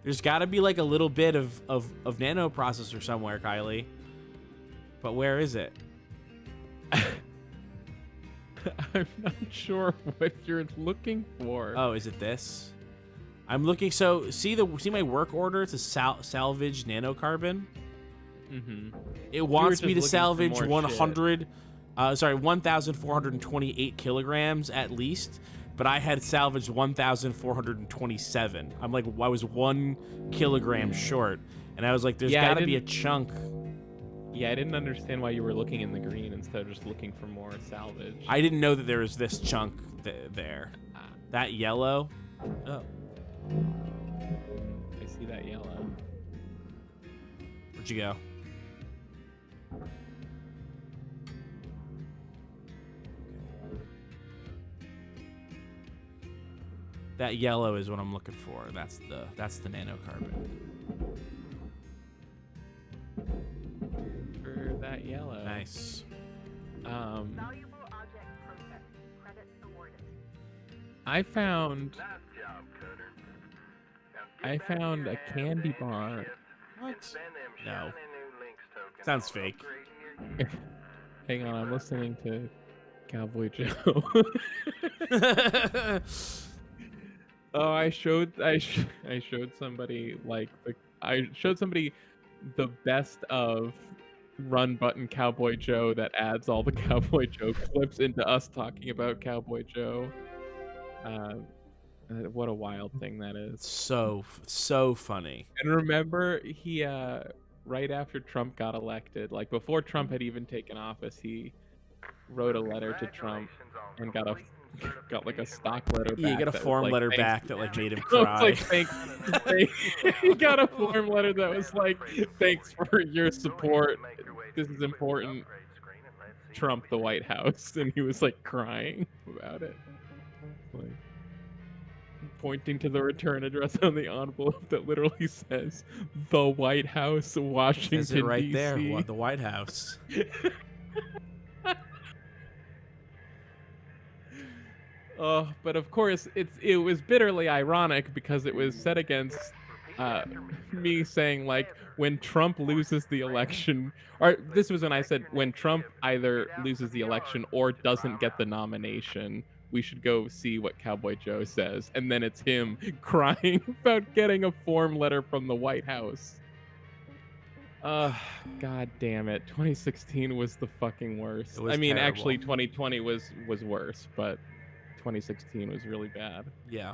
There's got to be like a little bit of nano processor somewhere, Kylie. But where is it? I'm not sure what you're looking for. Oh, is it this? I'm looking. So see my work order? It's a salvage nanocarbon. Mm-hmm. It wants me to looking for salvage more 1,428 kilograms at least. But I had salvaged 1,427. I'm like, I was 1 kilogram short, and I was like, there's got to be a chunk. Yeah, I didn't understand why you were looking in the green instead of just looking for more salvage. I didn't know that there was this chunk there. That yellow. Oh. I see that yellow. Where'd you go? That yellow is what I'm looking for. That's the nanocarbon. For that yellow. Nice. Valuable object processed. Credits awarded. I found Nice job, Cutter. I found a candy bar. What? Send them No. shiny new links tokens Sounds on fake. upgrade here. Hang on, I'm listening to Cowboy Joe. Oh, I showed somebody the best of Run Button Cowboy Joe that adds all the Cowboy Joe clips into us talking about Cowboy Joe. What a wild thing that is. so funny. And remember, he right after Trump got elected, like before Trump had even taken office, he wrote a letter to Trump and got like a stock letter back. Yeah, you got a that was form like, letter "Thanks." back that like made him It was cry. like, he got a form letter that was like, "Thanks for your support. This is important." Trump, the White House, and he was like crying about it, like pointing to the return address on the envelope that literally says "The White House, Washington, Is it right D.C." there? The White House. But of course, it was bitterly ironic because it was set against me saying like, when Trump loses the election, or this was when I said when Trump either loses the election or doesn't get the nomination, we should go see what Cowboy Joe says. And then it's him crying about getting a form letter from the White House. God damn it. 2016 was the fucking worst. It was I mean, terrible. actually 2020 was worse, but 2016 was really bad. Yeah.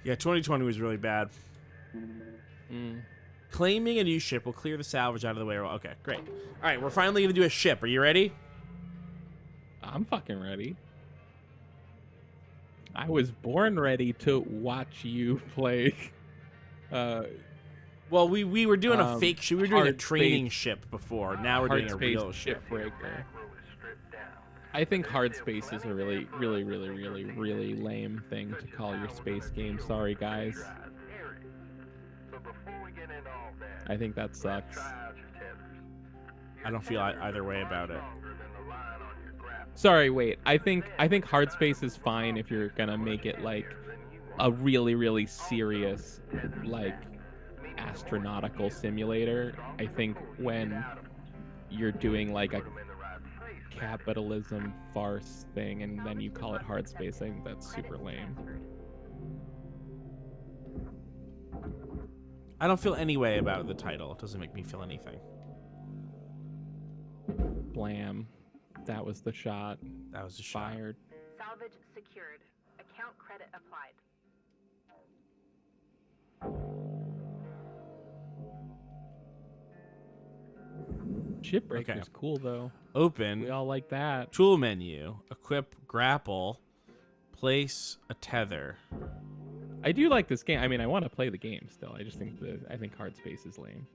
Yeah, 2020 was really bad. Claiming a new ship will clear the salvage out of the way. Okay, great. All right, we're finally going to do a ship. Are you ready? I'm fucking ready. I was born ready to watch you play. Well, we were doing a fake ship. We were doing a Hardspace- training ship before. Now we're doing a Hardspace real ship. Shipbreaker. I think Hardspace is a really, really, really, really, really lame thing to call your space game. Sorry, guys. I think that sucks. I don't feel either way about it. Sorry, wait. I think Hardspace is fine if you're gonna make it like a really, really serious, like astronautical simulator. I think when you're doing like a capitalism farce thing and then you call it Hardspace, I think that's super lame. I don't feel any way about the title. It doesn't make me feel anything. Blam. That was the shot. That was a shot. Fired. Salvage secured. Account credit applied. Shipbreaker's Okay. cool though. Open. We all like that. Tool menu. Equip grapple. Place a tether. I do like this game. I mean, I want to play the game still. I just think Hardspace is lame.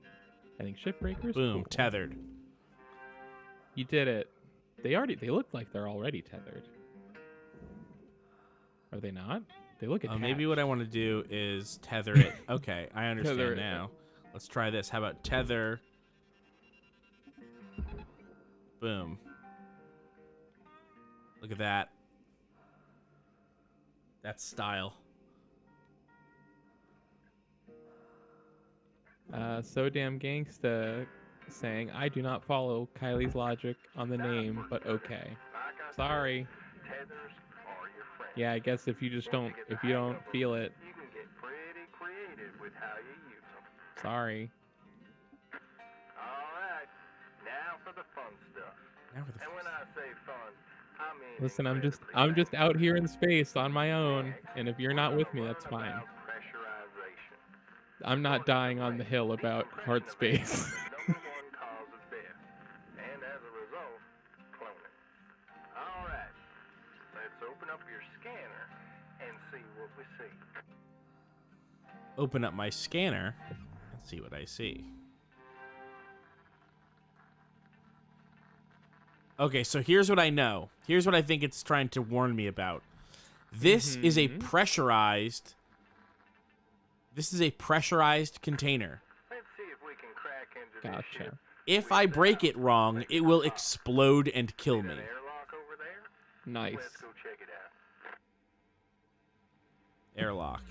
I think Shipbreaker's Boom. cool. Tethered. You did it. They look like they're already tethered. Are they not? They look attached. Maybe what I want to do is tether it. Okay, I understand Tether it. now. Let's try this. How about tether? Boom. Look at that. That's style. So damn gangsta saying, I do not follow Kylie's logic on the name, but okay. Sorry. Tethers are your friend. Yeah, I guess if you don't feel it, You can get pretty creative with how you use them. sorry. All right, now for the fun stuff. Now for the And when I say fun, I mean Listen, I'm incredibly just out here in space on my own, and if you're not with me, that's fine. about pressurization. I'm not dying on the hill about Hardspace. Number one cause of death, and as a result, cloning. All right, let's open up your scanner and see what we see. Open up my scanner and see what I see. Okay, so here's what I know. Here's what I think it's trying to warn me about. This is a pressurized. This is a pressurized container. Let's see if we can crack into this Gotcha. ship. If I break it wrong, it will explode and kill me. An airlock over there? Nice. Let's go check it out. Airlock.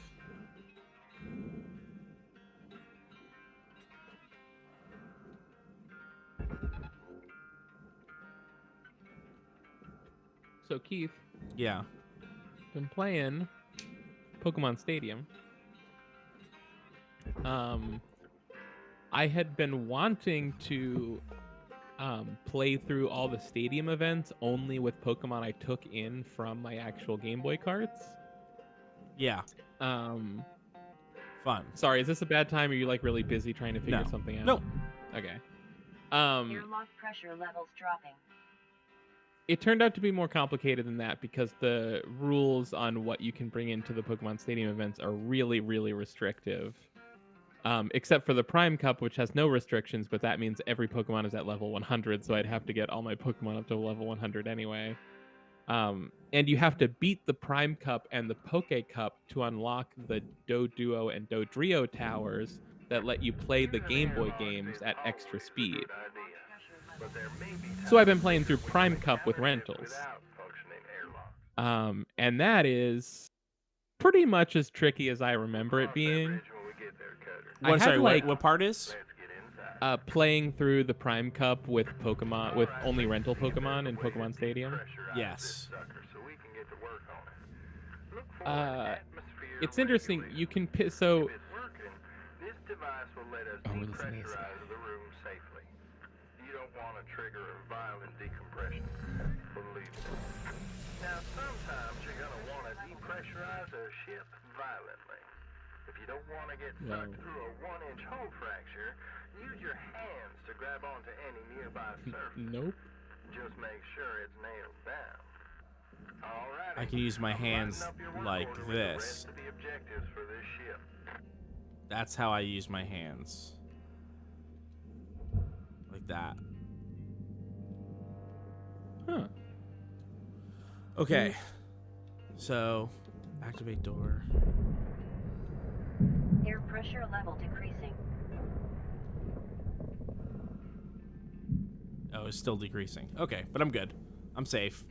So Keith, Yeah. been playing Pokemon Stadium. I had been wanting to play through all the stadium events only with Pokemon I took in from my actual Game Boy carts. Yeah. Fun. Sorry, is this a bad time? Or are you like really busy trying to figure No. something out? Nope. Okay. Airlock pressure levels dropping. It turned out to be more complicated than that because the rules on what you can bring into the Pokemon Stadium events are really, really restrictive. Except for the Prime Cup, which has no restrictions, but that means every Pokemon is at level 100, so I'd have to get all my Pokemon up to level 100 anyway. And you have to beat the Prime Cup and the Poke Cup to unlock the Doduo and Dodrio towers that let you play the Game Boy games at extra speed. But there may be So I've been playing through Prime Cup with rentals. without functioning airlock. And that is pretty much as tricky as I remember it being. Bridge when we get there, Cutter. I had, Sorry, like, what part is? Let's get inside. Playing through the Prime Cup with Pokemon, with only rental Pokemon in Pokemon Stadium. Pressurize Yes. this sucker so we can get to work on it. Look for atmosphere It's interesting. You can so If it's working, this device will let us Oh, we're listening to this depressurize the room safely. You don't want to trigger a violent decompression. Believe me. Now, sometimes you're going to want to depressurize a ship violently. If you don't want to get sucked through a 1-inch hole fracture, use your hands to grab onto any nearby surface. nope. Just make sure it's nailed down. All right. I can use my hands like this. Rest of the objectives for this ship. That's how I use my hands. Like that. Huh. Okay. So, activate door. Air pressure level decreasing. Oh, it's still decreasing. Okay, but I'm good. I'm safe.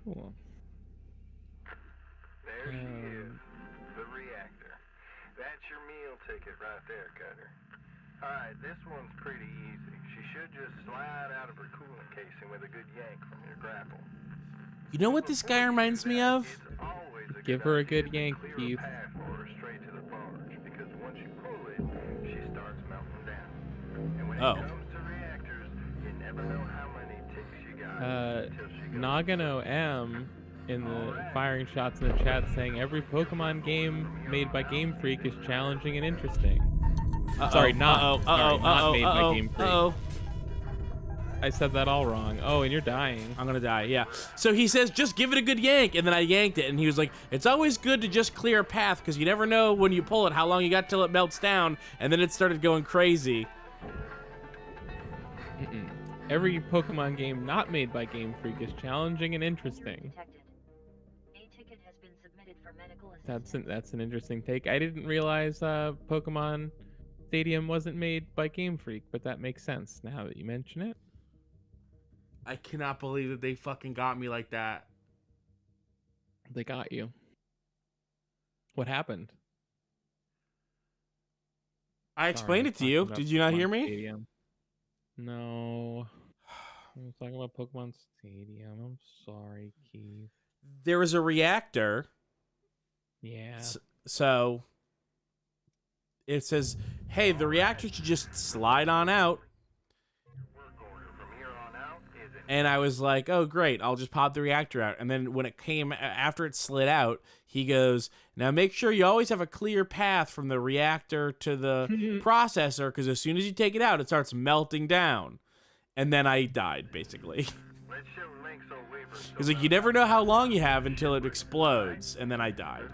Cool. There she is, the reactor. That's your meal ticket right there, Cutter. Alright, this one's pretty easy. She should just slide out of her coolant casing with a good yank from your grapple. You know what this guy reminds me of? It's always a Give good her a idea good to yank, clear Keith. a path for her straight to the barge, because once you pull it, she starts melting down. And when Oh. it comes to reactors, you never know how many ticks you got until she goes. Nagano M in the firing shots in the chat saying every Pokemon game made by Game Freak is challenging and interesting. Sorry, not made by Game Freak. I said that all wrong. Oh, and you're dying. I'm gonna die, yeah. So he says, just give it a good yank, and then I yanked it, and he was like, it's always good to just clear a path, because you never know when you pull it how long you got till it melts down, and then it started going crazy. Every Pokemon game not made by Game Freak is challenging and interesting. Detected. A ticket has been submitted. That's an interesting take. I didn't realize Pokemon Stadium wasn't made by Game Freak, but that makes sense now that you mention it. I cannot believe that they fucking got me like that. They got you. What happened? I explained it to you. Did you not hear me? Stadium. No. I was talking about Pokemon Stadium. I'm sorry, Keith. There was a reactor. Yeah. So it says, hey, the reactor should just slide on out. And I was like, oh, great. I'll just pop the reactor out. And then when it came, after it slid out, he goes, now make sure you always have a clear path from the reactor to the processor, because as soon as you take it out, it starts melting down. And then I died, basically. He's like, you never know how long you have until it explodes. And then I died.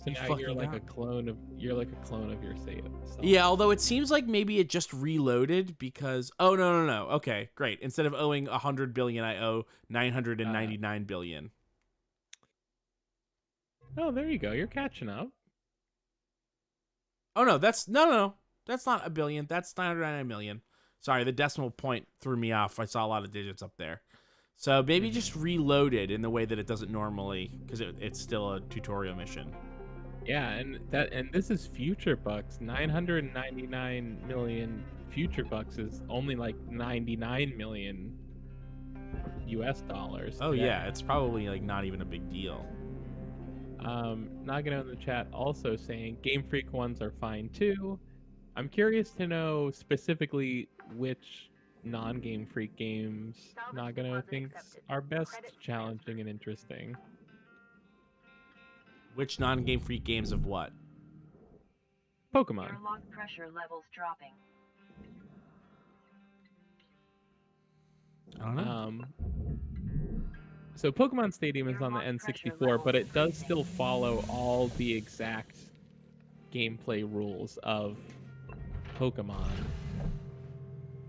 So now you're like a clone of your self. Yeah, although it seems like maybe it just reloaded because no. Okay, great. Instead of owing 100 billion, I owe 999 billion. Oh, there you go. You're catching up. Oh no, that's no. That's not a billion. That's 999 million. Sorry, the decimal point threw me off. I saw a lot of digits up there. So maybe just reloaded in the way that it doesn't normally, because it's still a tutorial mission. Yeah, and this is future bucks. 999 million future bucks is only like 99 million US dollars. Oh yeah, it's probably like not even a big deal. Nagano in the chat also saying Game Freak ones are fine too. I'm curious to know specifically which non-Game Freak games Nagano thinks are best challenging and interesting. Which non-Game Freak games of what? Pokemon. Your lung pressure levels dropping. I don't know. So Pokemon Stadium is on the N64, but it does still follow all the exact gameplay rules of Pokemon,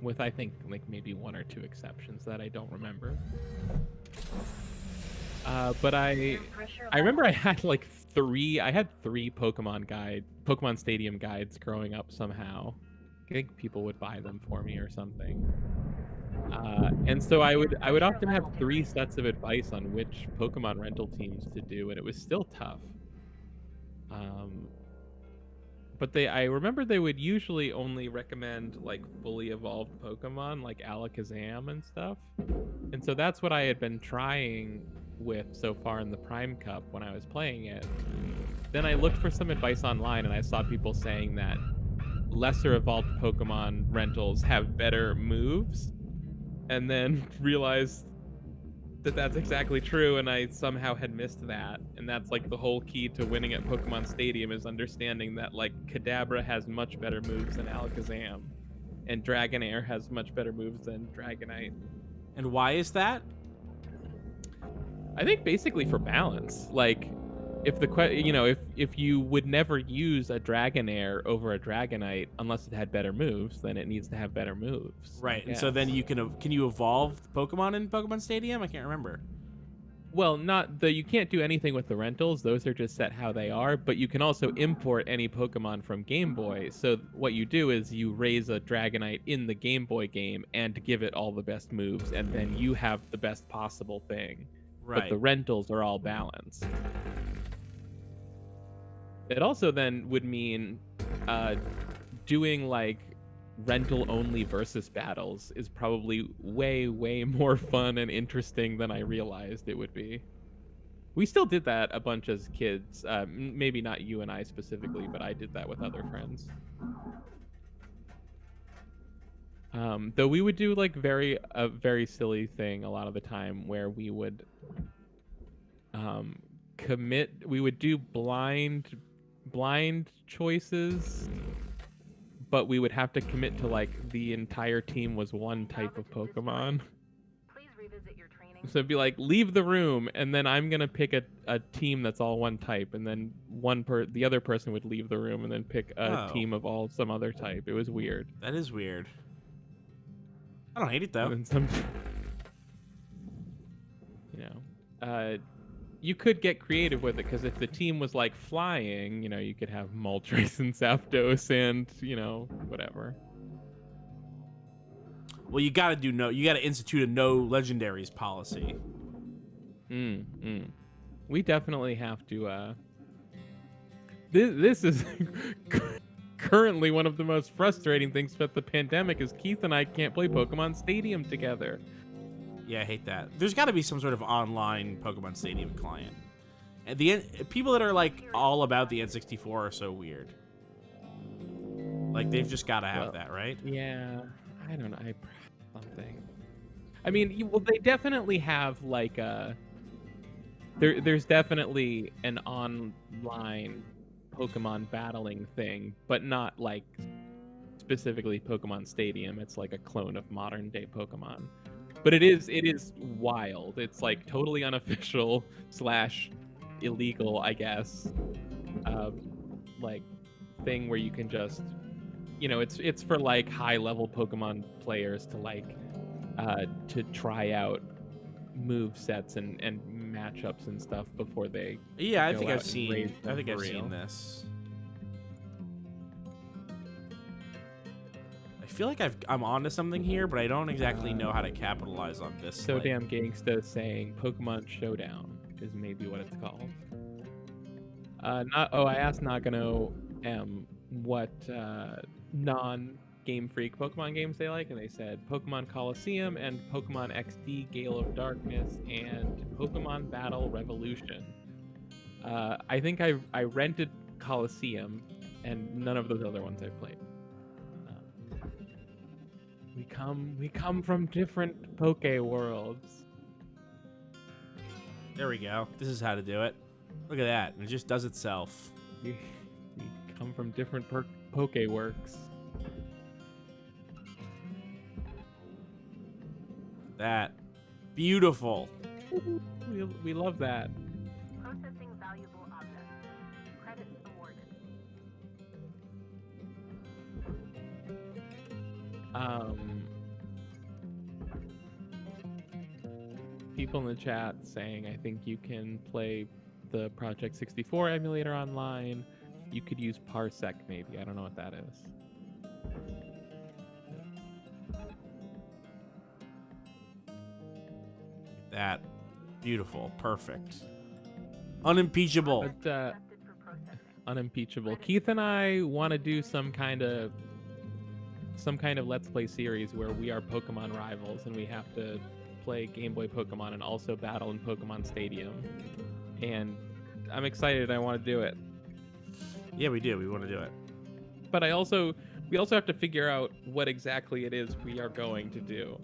with I think like maybe one or two exceptions that I don't remember. But I remember I had like three Pokemon Stadium guides growing up somehow. I think people would buy them for me or something. And so I would often have 3 sets of advice on which Pokemon rental teams to do, and it was still tough. But I remember they would usually only recommend like fully evolved Pokemon like Alakazam and stuff. And so that's what I had been trying with so far in the Prime Cup when I was playing it. Then I looked for some advice online and I saw people saying that lesser evolved Pokemon rentals have better moves, and then realized that that's exactly true, and I somehow had missed that. And that's like the whole key to winning at Pokemon Stadium, is understanding that like Kadabra has much better moves than Alakazam, and Dragonair has much better moves than Dragonite. And why is that? I think basically for balance. Like, if you would never use a Dragonair over a Dragonite unless it had better moves, then it needs to have better moves. Right, and so then can you evolve Pokemon in Pokemon Stadium? I can't remember. Well, you can't do anything with the rentals. Those are just set how they are, but you can also import any Pokemon from Game Boy. So what you do is you raise a Dragonite in the Game Boy game and give it all the best moves, and then you have the best possible thing. Right. But the rentals are all balanced. It also then would mean doing like rental only versus battles is probably way more fun and interesting than I realized it would be. We still did that a bunch as kids. Maybe not you and I specifically, but I did that with other friends. Though we would do like a very silly thing a lot of the time where we would we would do blind choices, but we would have to commit to like the entire team was one type of Pokemon. Please revisit your training. So it'd be like, leave the room, and then I'm gonna pick a team that's all one type, and then the other person would leave the room and then pick a team of all some other type. It was weird. That is weird. I don't hate it though. And some, you could get creative with it, because if the team was like flying, you know, you could have Moltres and Zapdos and, you know, whatever. Well, you got to institute a no legendaries policy. We definitely have to. This is currently one of the most frustrating things about the pandemic is Keith and I can't play Pokemon Stadium together. Yeah, I hate that. There's got to be some sort of online Pokemon Stadium client. And the people that are like all about the N64 are so weird. Like they've just got to have that, right? Yeah, I don't know. Something. I mean, well, they definitely have like a. There's definitely an online Pokemon battling thing, but not like specifically Pokemon Stadium. It's like a clone of modern day Pokemon. But it is wild. It's like totally unofficial / illegal, I guess. Like thing where you can just, you know, it's for like high level Pokemon players to like to try out move sets and matchups and stuff before they I go think out I've seen and raise them I think for I've real. seen this. I feel like I'm onto something here, but I don't exactly know how to capitalize on this. So like- damn gangsta saying Pokemon Showdown is maybe what it's called. I asked Nagano what non-Game Freak Pokemon games they like, and they said Pokemon Coliseum and Pokemon XD Gale of Darkness and Pokemon Battle Revolution. I think I rented Coliseum, and none of those other ones I've played. We come from different Poke worlds. There we go. This is how to do it. Look at that. It just does itself. We come from different Poke works. That. Beautiful. We love that. Processing valuable objects. Credits awarded. People in the chat saying, I think you can play the Project 64 emulator online. You could use Parsec maybe. I don't know what that is. That. Beautiful. Perfect. Unimpeachable. But, Accepted for processing. unimpeachable. Keith and I want to do some kind of Let's Play series where we are Pokemon rivals and we have to play Game Boy Pokemon and also battle in Pokemon Stadium. And I'm excited. I want to do it. Yeah, we do. We want to do it. But we also have to figure out what exactly it is we are going to do.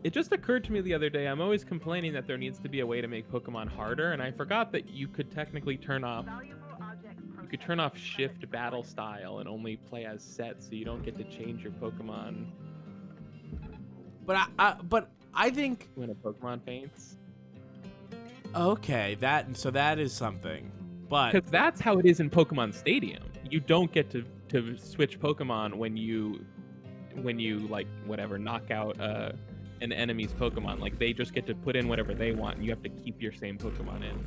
It just occurred to me the other day, I'm always complaining that there needs to be a way to make Pokemon harder, and I forgot that you could technically turn off shift battle style and only play as set, so you don't get to change your Pokemon But I think when a Pokemon faints. okay, that is something. But Because that's how it is in Pokemon Stadium. You don't get to switch Pokemon when you like whatever knock out an enemy's Pokemon. Like they just get to put in whatever they want, and you have to keep your same Pokemon in.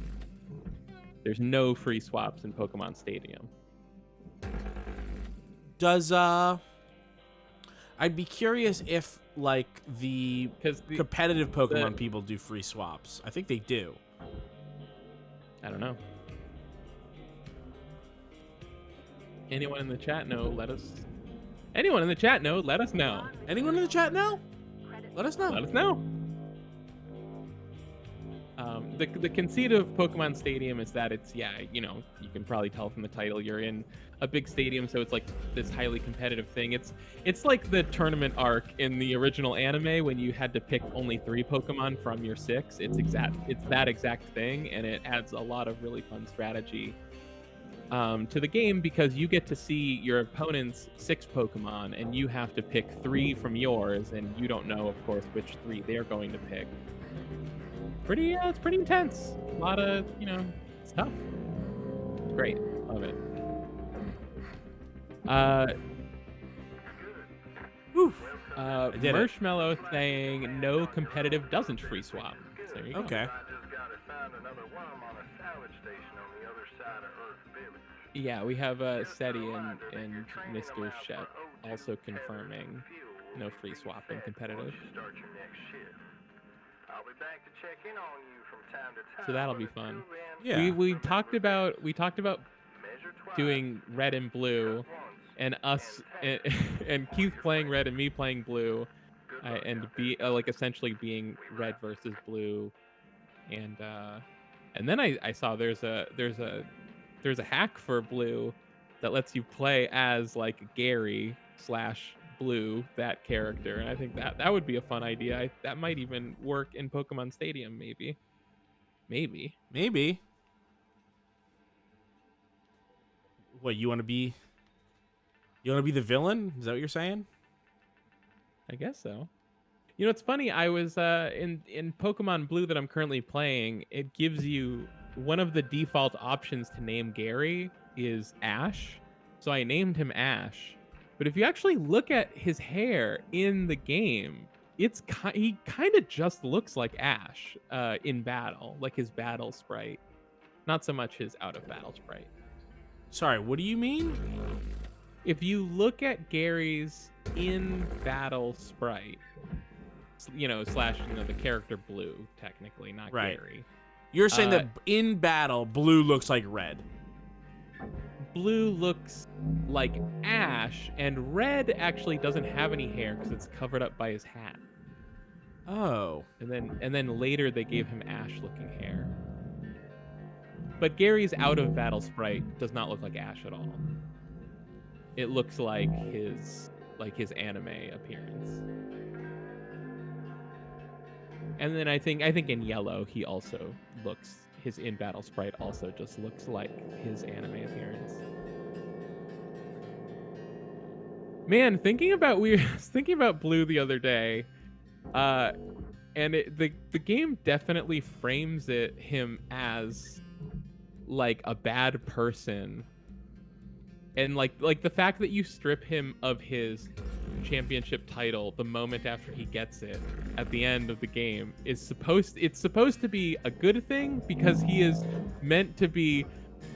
There's no free swaps in Pokemon Stadium. does I'd be curious if like the competitive Pokemon people do free swaps. I think they do. I don't know. Anyone in the chat know? Anyone in the chat know? Let us know. Anyone in the chat know? Let us know. Let us know. The conceit of Pokemon Stadium is that it's, you can probably tell from the title, you're in a big stadium, so it's like this highly competitive thing. It's like the tournament arc in the original anime when you had to pick only 3 Pokemon from your 6. It's that exact thing, and it adds a lot of really fun strategy to the game because you get to see your opponent's 6 Pokemon, and you have to pick 3 from yours, and you don't know, of course, which 3 they're going to pick. It's pretty intense. A lot of, it's tough. It's great. Love it. did it. Marshmallow saying no competitive doesn't free swap. So there you go. Okay. find another worm on a salvage station on the other side of Earth Village. Yeah, we have Just a SETI reminder that and you're training Mr. them out Shep for O2 also tethers and confirming fuel no will free be swapping set competitive. once you start your next shift. I'll be back to check in on you from time to time. So that'll but be until fun. then, Yeah. We remember talked this. about Measure twice, doing red and blue, cut once, and us and and Keith playing red and me playing blue, good luck and out be there. like essentially being red versus blue, and then I saw there's a hack for blue that lets you play as like Gary / Blue, that character, and I think that would be a fun idea. That might even work in Pokemon Stadium, maybe. Maybe. What, you want to be the villain? Is that what you're saying? I guess so. You know, it's funny. I was in Pokemon Blue that I'm currently playing. It gives you one of the default options to name Gary is Ash, so I named him Ash. But if you actually look at his hair in the game, he kind of just looks like Ash in battle, like his battle sprite, not so much his out of battle sprite. Sorry, what do you mean? If you look at Gary's in battle sprite, / the character Blue, technically, not Right. Gary. You're saying that in battle, Blue looks like red. Blue looks like Ash, and Red actually doesn't have any hair because it's covered up by his hat. Oh. And then later they gave him Ash-looking hair. But Gary's out of battle sprite does not look like Ash at all. It looks like his anime appearance. And then I think in yellow he also looks, his in battle sprite also just looks like his anime appearance. Man, thinking about Blue the other day, and the game definitely frames him as like a bad person, and like the fact that you strip him of his championship title the moment after he gets it at the end of the game it's supposed to be a good thing, because he is meant to be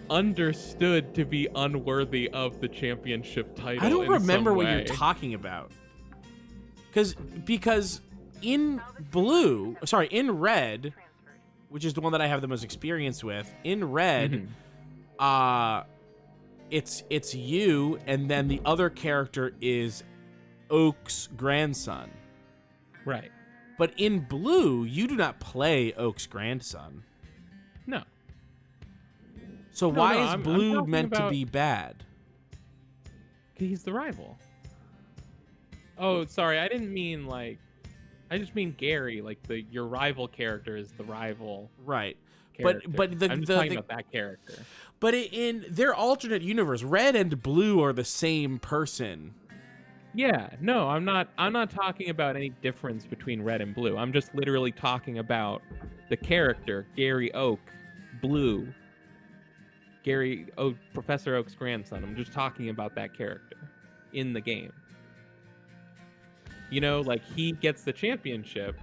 understood to be unworthy of the championship title. I don't remember what way. you're talking about. Because in red, which is the one that I have the most experience with, in red, it's you, and then the other character is Oak's grandson. Right. But in Blue, you do not play Oak's grandson. No. So No, why no, is I'm Blue talking meant to about- be bad? He's the rival. Oh, sorry, I didn't mean like, I just mean Gary, like your rival character is the rival. Right. Character. But I'm just talking about that character. But in their alternate universe, Red and Blue are the same person. Yeah, no, I'm not talking about any difference between Red and Blue. I'm just literally talking about the character, Gary Oak, Blue. Professor Oak's grandson. I'm just talking about that character in the game. You know, like he gets the championship,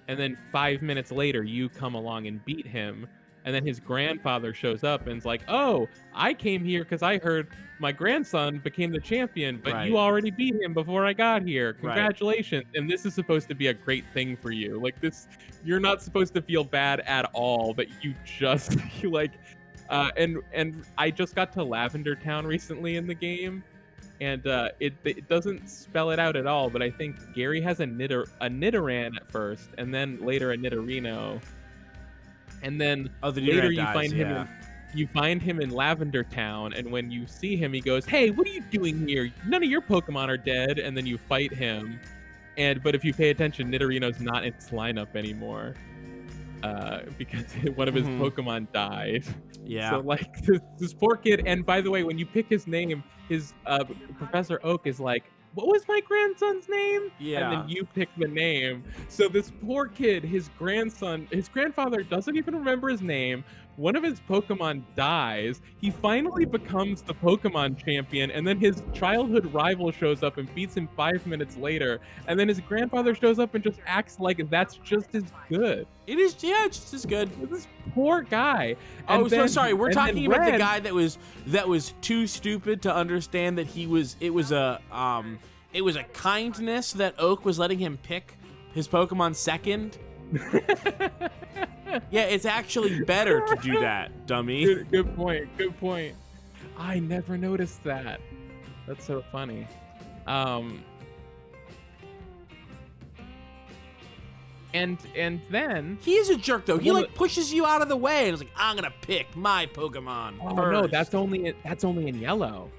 and then 5 minutes later you come along and beat him, and then his grandfather shows up and is like, "Oh, I came here because I heard my grandson became the champion, but Right. you already beat him before I got here. Congratulations!" And this is supposed to be a great thing for you. Like this, you're not supposed to feel bad at all, but you just and I just got to Lavender Town recently in the game, and it doesn't spell it out at all, but I think Gary has a Nidoran at first, and then later a Nidorino, and then The later Nidoran dies, you find him in Lavender Town, and when you see him, he goes, "Hey, what are you doing here? None of your Pokemon are dead," and then you fight him, but if you pay attention, Nidorino's not in its lineup anymore. Because one of his Pokemon died. Yeah. So like this poor kid, and by the way, when you pick his name, his Professor Oak is like, "What was my grandson's name?" Yeah. And then you pick the name. So this poor kid, his grandfather doesn't even remember his name. One of his Pokemon dies. He finally becomes the Pokemon champion, and then his childhood rival shows up and beats him 5 minutes later. And then his grandfather shows up and just acts like that's just as good. It is, yeah, it's just as good. This poor guy. Oh, And so then- sorry. We're and talking then about the Red- guy that was too stupid to understand that it was a kindness that Oak was letting him pick his Pokemon second. Yeah, it's actually better to do that, dummy. Good point. Good point. I never noticed that. That's so funny. And then He is a jerk though. He Well, like pushes you out of the way and is like, I'm gonna pick my Pokemon oh first. no, that's only in yellow.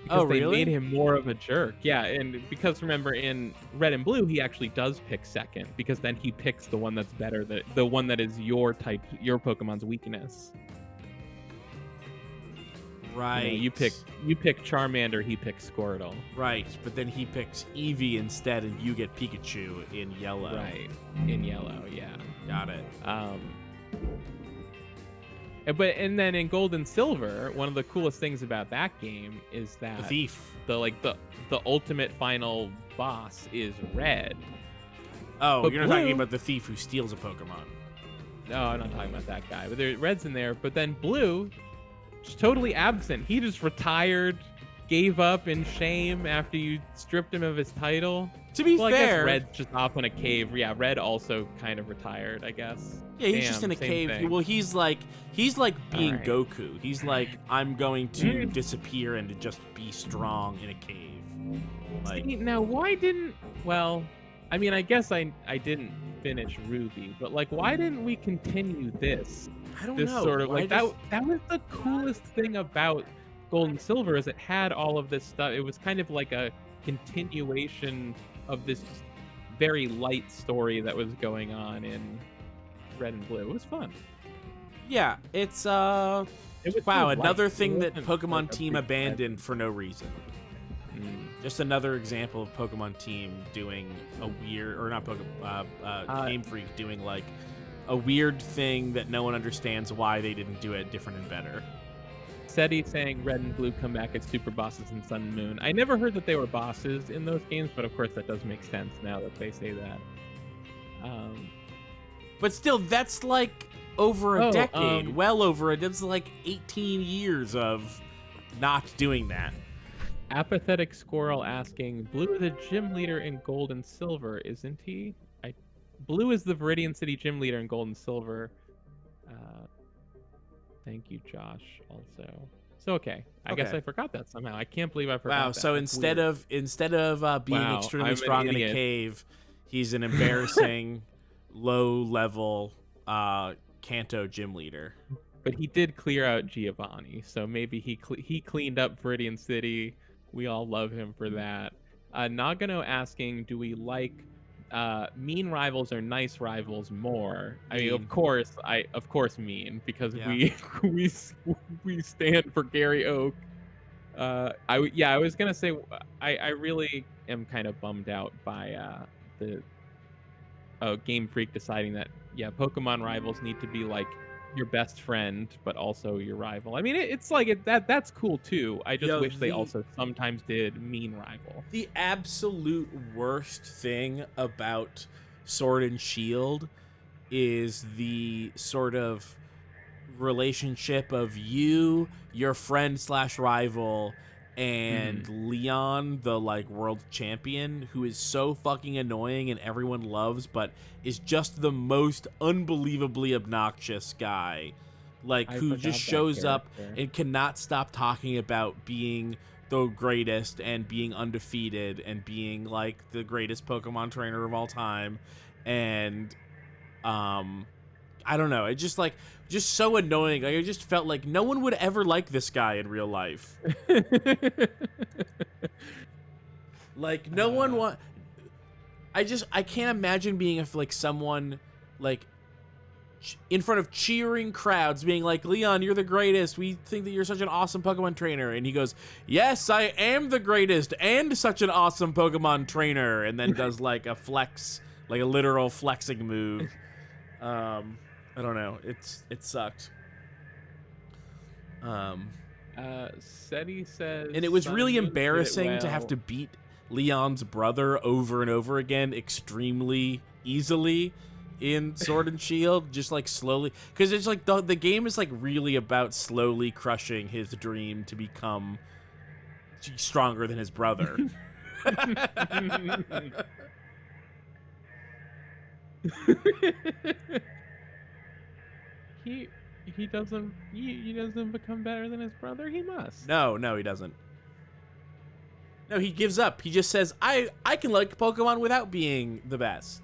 Because Oh, they really? made him more of a jerk. Yeah, and because remember in Red and Blue he actually does pick second because then he picks the one that's better, the one that is your type, your Pokemon's weakness. right. You pick Charmander, he picks Squirtle. right, but then he picks Eevee instead, and you get Pikachu in yellow. Right. In yellow, yeah. Got it. And then in Gold and Silver, one of the coolest things about that game is that The thief. the ultimate final boss is Red. Oh, But you're not talking Blue- about the thief who steals a Pokemon. No, I'm not talking about that guy. But Red's in there. But then Blue, just totally absent. He just retired, gave up in shame after you stripped him of his title. To be Well, I guess fair, Red's just off in a cave. Yeah, Red also kind of retired, I guess. yeah, he's just in a same cave. thing. Well, he's like being Alright. Goku. He's like, I'm going to disappear and to just be strong in a cave. Like, See, now, why didn't... Well, I mean, I guess I didn't finish Ruby, but, like, why didn't we continue this? I don't This know. sort of... Why Like, does- that was the coolest thing about Gold and Silver is it had all of this stuff. It was kind of like a continuation of this very light story that was going on in Red and Blue. It was fun. Yeah, it's It was wow, so light. another It thing that wasn't Pokemon like a Team big abandoned for no reason. Mm. Just another example of Pokemon Team doing a weird, or not Pokemon, Game Freak doing like a weird thing that no one understands why they didn't do it different and better. SETI saying Red and Blue come back as super bosses in Sun and Moon. I never heard that they were bosses in those games, but of course that does make sense now that they say that. But still, that's like over a Oh, decade, well over it. It's like 18 years of not doing that. Apathetic Squirrel asking, Blue the gym leader in Gold and Silver, isn't he? Blue is the Viridian City gym leader in Gold and Silver. Thank you, Josh, also. So, okay. I guess Okay. I forgot that somehow. I can't believe I forgot Wow. that. So That's instead weird. of being Wow, I'm extremely an strong in a idiot. cave, he's an embarrassing low level Kanto gym leader. But he did clear out Giovanni, so maybe he cleaned up Viridian City. We all love him for that. Nagano asking, do we like mean rivals or nice rivals more? I mean, Mean. of course mean, because Yeah. we stand for Gary Oak. I was gonna say I really am kind of bummed out by the Game Freak deciding that Pokemon rivals need to be like your best friend, but also your rival. I mean, it's like that's cool too. I just Yo, wish they also sometimes did mean rival. The absolute worst thing about Sword and Shield is the sort of relationship of you, your friend / rival, and Leon, the like world champion, who is so fucking annoying and everyone loves, but is just the most unbelievably obnoxious guy, like I who forgot just that shows up character. and cannot stop talking about being the greatest and being undefeated and being like the greatest Pokemon trainer of all time. And I don't know, it just so annoying. Like, I just felt like no one would ever like this guy in real life. Like no one want. I can't imagine being like someone like in front of cheering crowds being like, Leon, you're the greatest. We think that you're such an awesome Pokemon trainer. And he goes, yes, I am the greatest and such an awesome Pokemon trainer. And then does like a flex, like a literal flexing move. I don't know. It sucked. SETI says, And it was Sun really and Moon did it embarrassing to have well. to beat Leon's brother over and over again extremely easily in Sword and Shield, just like slowly, because it's like the game is like really about slowly crushing his dream to become stronger than his brother. he doesn't become better than his brother. He must. No, he doesn't. No, he gives up. He just says, I can like Pokemon without being the best,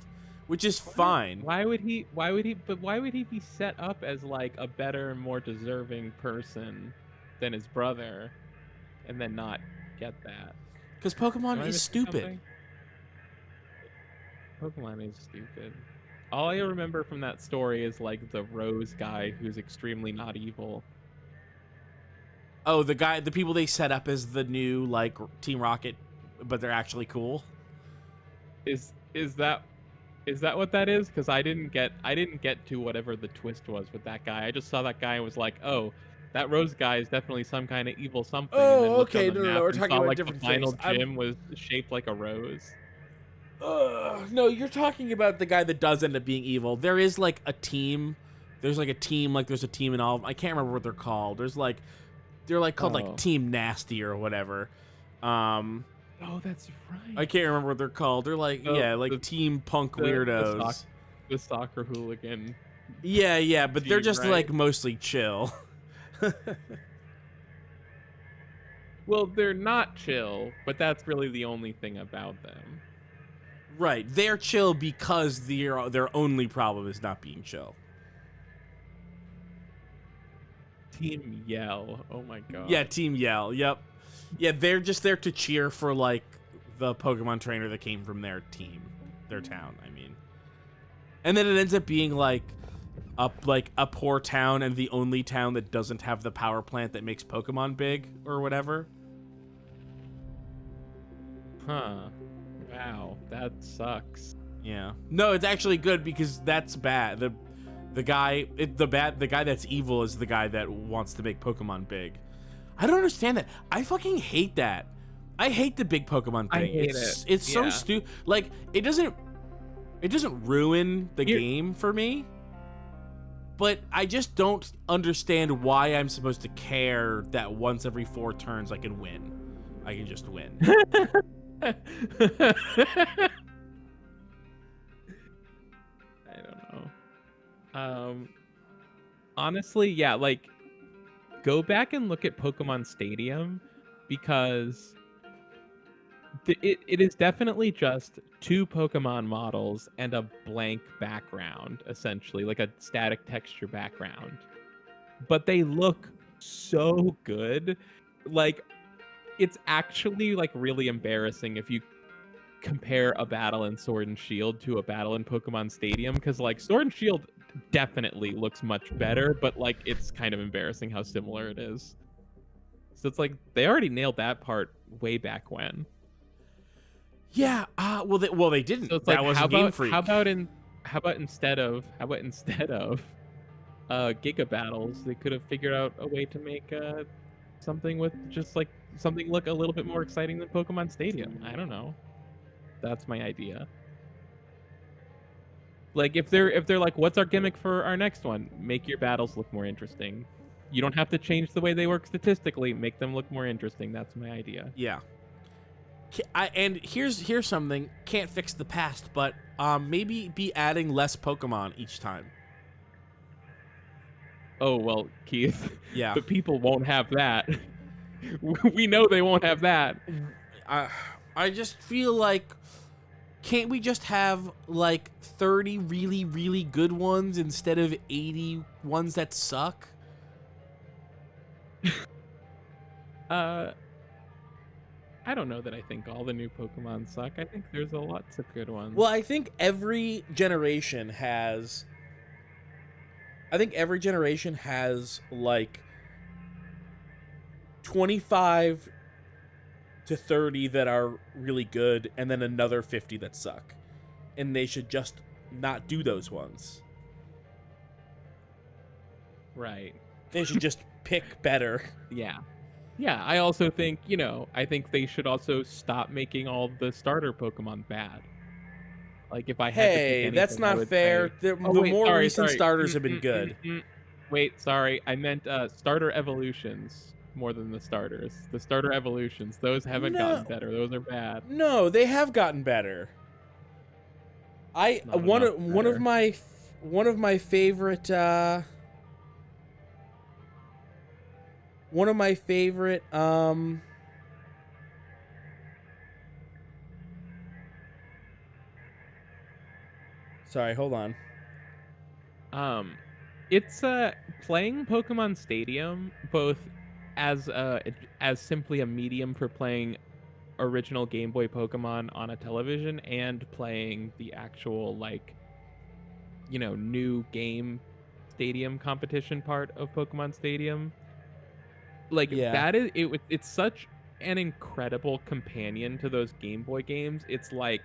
which is fine. Why would he be set up as like a better, more deserving person than his brother and then not get that? Because Pokemon is stupid. Pokemon is stupid. All I remember from that story is like the Rose guy who's extremely not evil. Oh, the people they set up as the new like Team Rocket, but they're actually cool. Is that what that is? Because I didn't get to whatever the twist was with that guy. I just saw that guy and was like, oh, that Rose guy is definitely some kind of evil something. Oh, and then looked okay, on the no, map we're and talking saw, about like, different the final things. gym was shaped like a rose. No, you're talking about the guy that does end up being evil. There is like a team. There's like a team. Like there's a team in all of them. I can't remember what they're called. They're like called like Team Nasty or whatever. Oh, that's right. I can't remember what they're called. They're like Team Punk Weirdos. The soccer hooligan. Yeah, but they're team, just right? like mostly chill. Well, they're not chill, but that's really the only thing about them. Right, they're chill because their only problem is not being chill. Team Yell. Oh my god. Yeah, Team Yell. Yep. Yeah, they're just there to cheer for like the Pokemon trainer that came from their team, their town. I mean, and then it ends up being like a poor town and the only town that doesn't have the power plant that makes Pokemon big or whatever. Huh. Wow, that sucks. Yeah. No, it's actually good because that's bad. The guy that's evil is the guy that wants to make Pokemon big. I don't understand that. I fucking hate that. I hate the big Pokemon thing. I hate it. It's so stupid. Like it doesn't ruin the game for me. But I just don't understand why I'm supposed to care that once every 4 turns I can win. I can just win. I don't know. Honestly, yeah, like go back and look at Pokemon Stadium because it is definitely just 2 Pokemon models and a blank background, essentially, like a static texture background. But they look so good. Like it's actually like really embarrassing if you compare a battle in Sword and Shield to a battle in Pokemon Stadium, because like Sword and Shield definitely looks much better, but like it's kind of embarrassing how similar it is. So it's like they already nailed that part way back when. Yeah, well they didn't. So it's that like, wasn't Game Freak. How about instead of Giga Battles, they could have figured out a way to make something with just like something look a little bit more exciting than Pokemon Stadium. I don't know. That's my idea. Like if they're like, what's our gimmick for our next one? Make your battles look more interesting. You don't have to change the way they work statistically. Make them look more interesting. That's my idea. Yeah. And here's something. Can't fix the past, but maybe be adding less Pokemon each time. Oh well, Keith. Yeah. But people won't have that. We know they won't have that. I just feel like, can't we just have like 30 really, really good ones instead of 80 ones that suck? I don't know that I think all the new Pokemon suck. I think there's a lots of good ones. Well, I think every generation has like 25 to 30 that are really good and then another 50 that suck. And they should just not do those ones. Right. They should just pick better. Yeah. Yeah, I also think, I think they should also stop making all the starter Pokemon bad. Like if I had to pick Hey, anything, that's I not would fair. say- The Oh, wait, more sorry, recent sorry. starters have been good. Wait, sorry. I meant starter evolutions more than the starters. The starter evolutions, those haven't gotten better. Those are bad. No, they have gotten better. Not enough better. One of my favorite sorry, hold on. It's playing Pokemon Stadium both as simply a medium for playing original Game Boy Pokemon on a television and playing the actual like new game stadium competition part of Pokemon Stadium. Like Yeah. that is it's such an incredible companion to those Game Boy games. It's like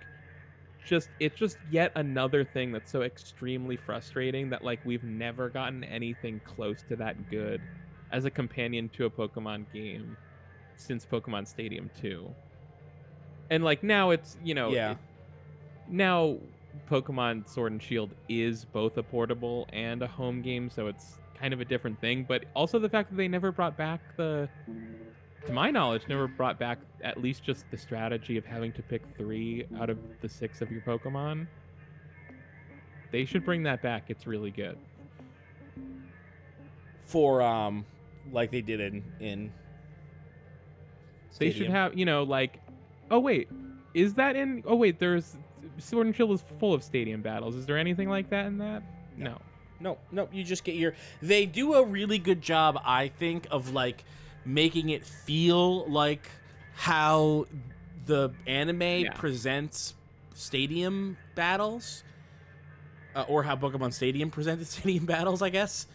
it's just yet another thing that's so extremely frustrating that like we've never gotten anything close to that good as a companion to a Pokemon game since Pokemon Stadium 2. And like now it's, Yeah. now Pokemon Sword and Shield is both a portable and a home game, so it's kind of a different thing, but also the fact that they never brought back to my knowledge, never brought back at least just the strategy of having to pick 3 out of the 6 of your Pokemon. They should bring that back. It's really good. For like they did in They Stadium. should have, like, oh wait, is that in? Oh wait, there's Sword and Shield is full of stadium battles. Is there anything like that in that? No. No, you just get your... They do a really good job, I think, of, like, making it feel like how the anime presents stadium battles. Or how Pokemon Stadium presented stadium battles, I guess.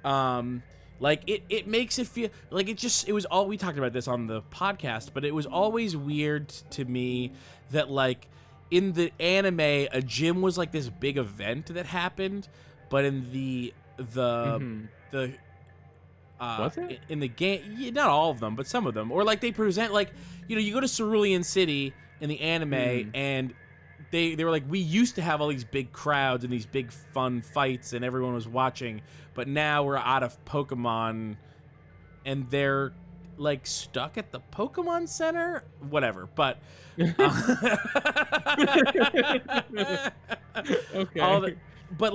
Like, it makes it feel... Like, it was all... We talked about this on the podcast, but it was always weird to me that, like, in the anime, a gym was, like, this big event that happened... But in the was it? In the game, not all of them, but some of them, or like they present like you go to Cerulean City in the anime, and they were like, we used to have all these big crowds and these big fun fights, and everyone was watching, but now we're out of Pokemon, and they're like stuck at the Pokemon Center, whatever. But okay. But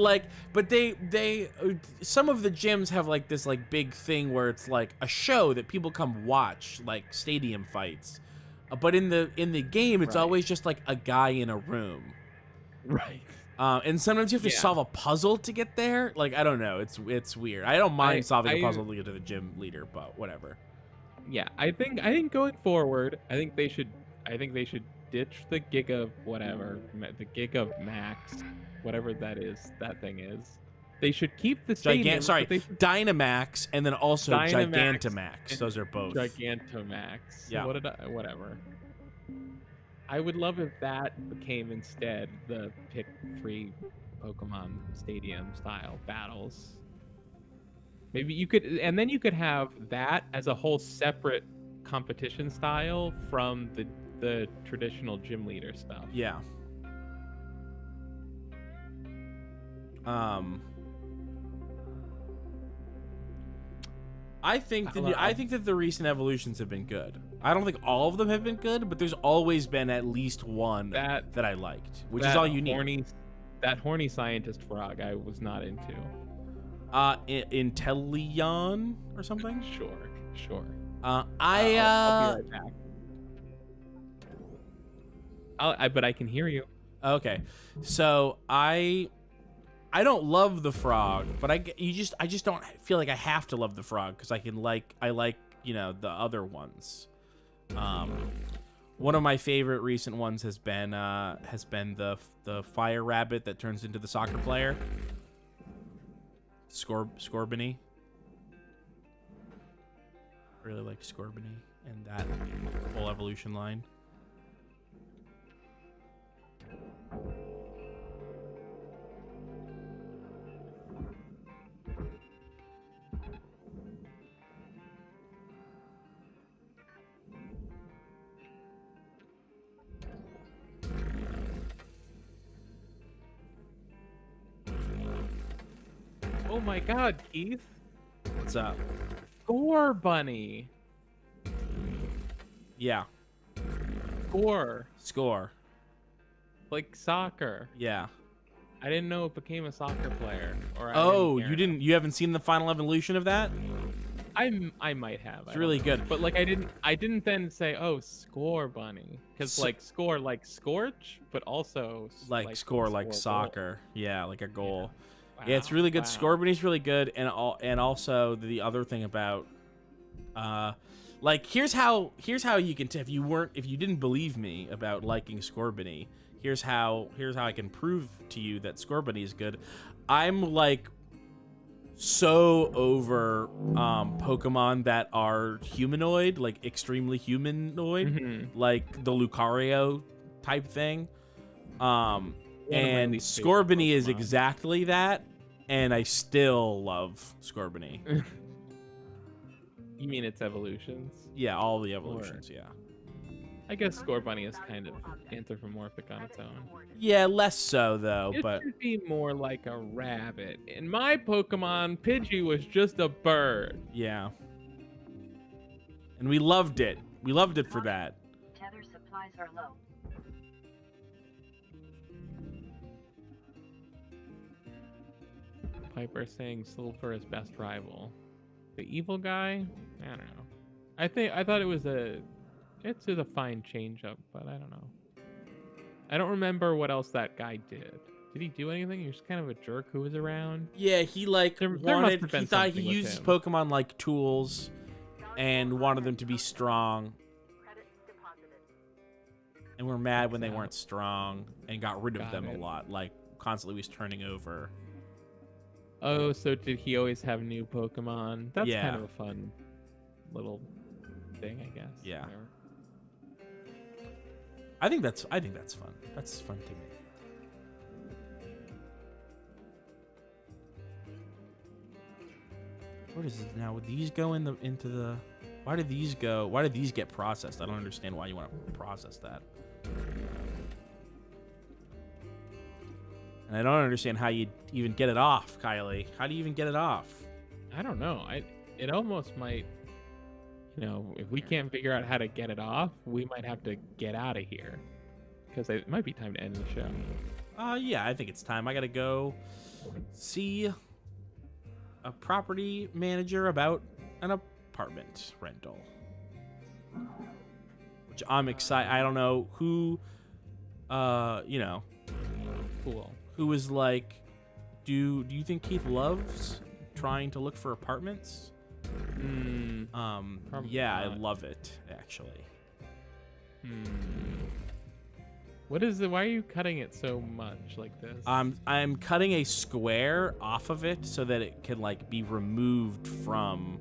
they some of the gyms have like this like big thing where it's like a show that people come watch, like stadium fights. But in the game, it's always just like a guy in a room. Right. And sometimes you have to solve a puzzle to get there. Like, I don't know. It's weird. I don't mind solving a puzzle to get to the gym leader, but whatever. Yeah, I think going forward, I think they should ditch the Giga whatever, the Giga Max, whatever that thing is. They should keep the stadium. Dynamax, and then also Dynamax Gigantamax. Those are both. Gigantamax. Yeah. Whatever. I would love if that became instead the pick 3 Pokemon Stadium style battles. Maybe you could, and then you could have that as a whole separate competition style from the traditional gym leader stuff. Yeah. I think that the recent evolutions have been good. I don't think all of them have been good, but there's always been at least one that I liked, which is all you need. That horny scientist frog I was not into. Inteleon or something? Sure. I'll be right back. But I can hear you. Okay. So I don't love the frog, but I just don't feel like I have to love the frog because I like the other ones. One of my favorite recent ones has been the fire rabbit that turns into the soccer player. Scorbunny. Really like Scorbunny and that whole evolution line. Oh my God, Keith. What's up? Score bunny. Yeah. Score. Like soccer. Yeah. I didn't know it became a soccer player. Oh, you haven't seen the final evolution of that? I might have. It's really good. But like I didn't then say, oh, score bunny. Because like score like scorch, but also like score like goal. soccer. Yeah, like a goal. Wow. Yeah, it's really good. Wow. Score bunny's really good, and also the other thing about like here's how you can if you didn't believe me about liking Score Bunny, here's how I can prove to you that Score Bunny is good. I'm like so over Pokemon that are humanoid, like extremely humanoid, like the Lucario type thing. And Score Bunny is exactly that, and I still love Score Bunny. You mean its evolutions? Yeah, all the evolutions, yeah. I guess Score Bunny is kind of anthropomorphic on its own. Yeah, less so though, It but should be more like a rabbit. In my Pokemon, Pidgey was just a bird. yeah. And we loved it. We loved it for that. Tether supplies are low. Piper saying Silver is best rival. The evil guy? I don't know. I thought it's a fine change up, but I don't know. I don't remember what else that guy did. Did he do anything? He was kind of a jerk who was around. Yeah, he like There must wanted have been he thought he something with used his him. Pokemon like tools and wanted them to be strong. Credits deposited. And we're mad when they weren't strong and got rid of Got them it. a lot. Like constantly was turning over. Oh, so did he always have new Pokemon? That's Yeah. kind of a fun little thing, I guess. Yeah. Whatever. I think that's fun. That's fun to me. What is it now? Would these go into the? Why did these go? Why did these get processed? I don't understand why you want to process that. And I don't understand how you even get it off, Kylie. How do you even get it off? I don't know. It almost might. You know, if we can't figure out how to get it off, we might have to get out of here. Because it might be time to end the show. Yeah, I think it's time. I gotta go see a property manager about an apartment rental. Which I'm excited. I don't know who, Cool. who is like, do you think Keith loves trying to look for apartments? Probably Yeah, I not. love it actually. What is it? Why are you cutting it so much like this? I'm cutting a square off of it so that it can like be removed from.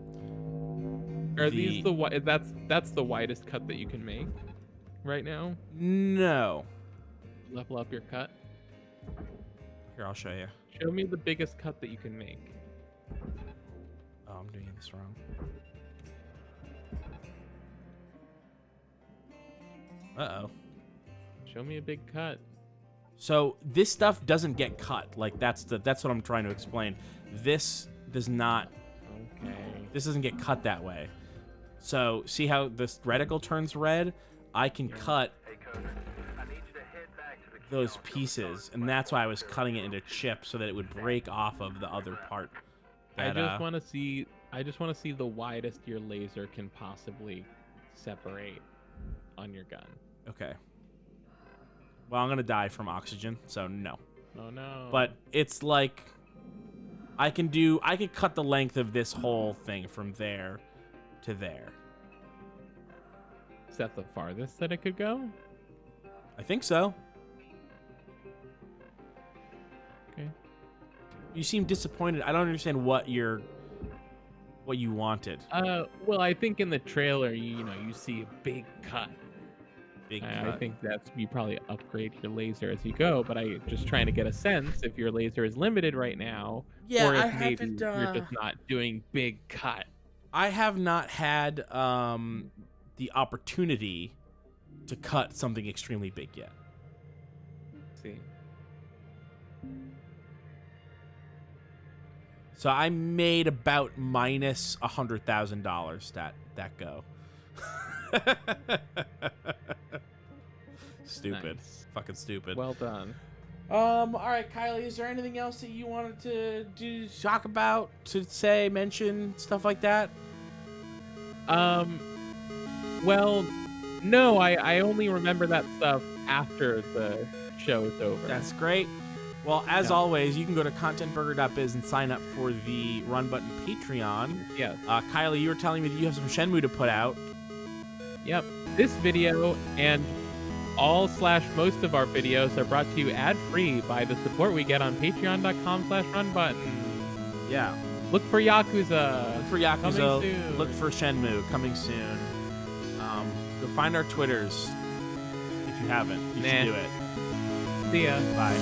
Are these the that's the widest cut that you can make right now? No. Level up your cut. Here, I'll show you. Show me the biggest cut that you can make. Oh, I'm doing this wrong. Uh-oh. Show me a big cut. So this stuff doesn't get cut. Like that's what I'm trying to explain. This does not. Okay. This doesn't get cut that way. So see how this reticle turns red? I can cut Hey, Coder, I need you to head back to the those kiosk. pieces, and that's why I was cutting it into chips so that it would break off of the other part. I That, just want to see. I just want to see the widest your laser can possibly separate on your gun. Okay. Well, I'm gonna die from oxygen, so no. Oh no. But it's like I could cut the length of this whole thing from there to there. is that the farthest that it could go? I think so. Okay. You seem disappointed. I don't understand what you wanted. Well, I think in the trailer, you see a big cut. Big I cut. think you probably upgrade your laser as you go, but I just trying to get a sense if your laser is limited right now, Yeah, or if I maybe haven't, you're just not doing big cut. I have not had the opportunity to cut something extremely big yet. See. So I made about minus $100,000 that go. Stupid. Nice. Fucking stupid. Well done. All right, Kylie, is there anything else that you wanted to talk about, to say, mention, stuff like that? Well, no, I only remember that stuff after the show is over. That's great. Well, as always, you can go to contentburger.biz and sign up for the Run Button Patreon. Yes. Kylie, you were telling me that you have some Shenmue to put out. Yep. This video and all/most of our videos are brought to you ad-free by the support we get on patreon.com/runbutton. Yeah. Look for Yakuza. Look for Yakuza. Coming soon. Look for Shenmue. Coming soon. Go find our Twitters if you haven't. You should do it. See ya. Bye.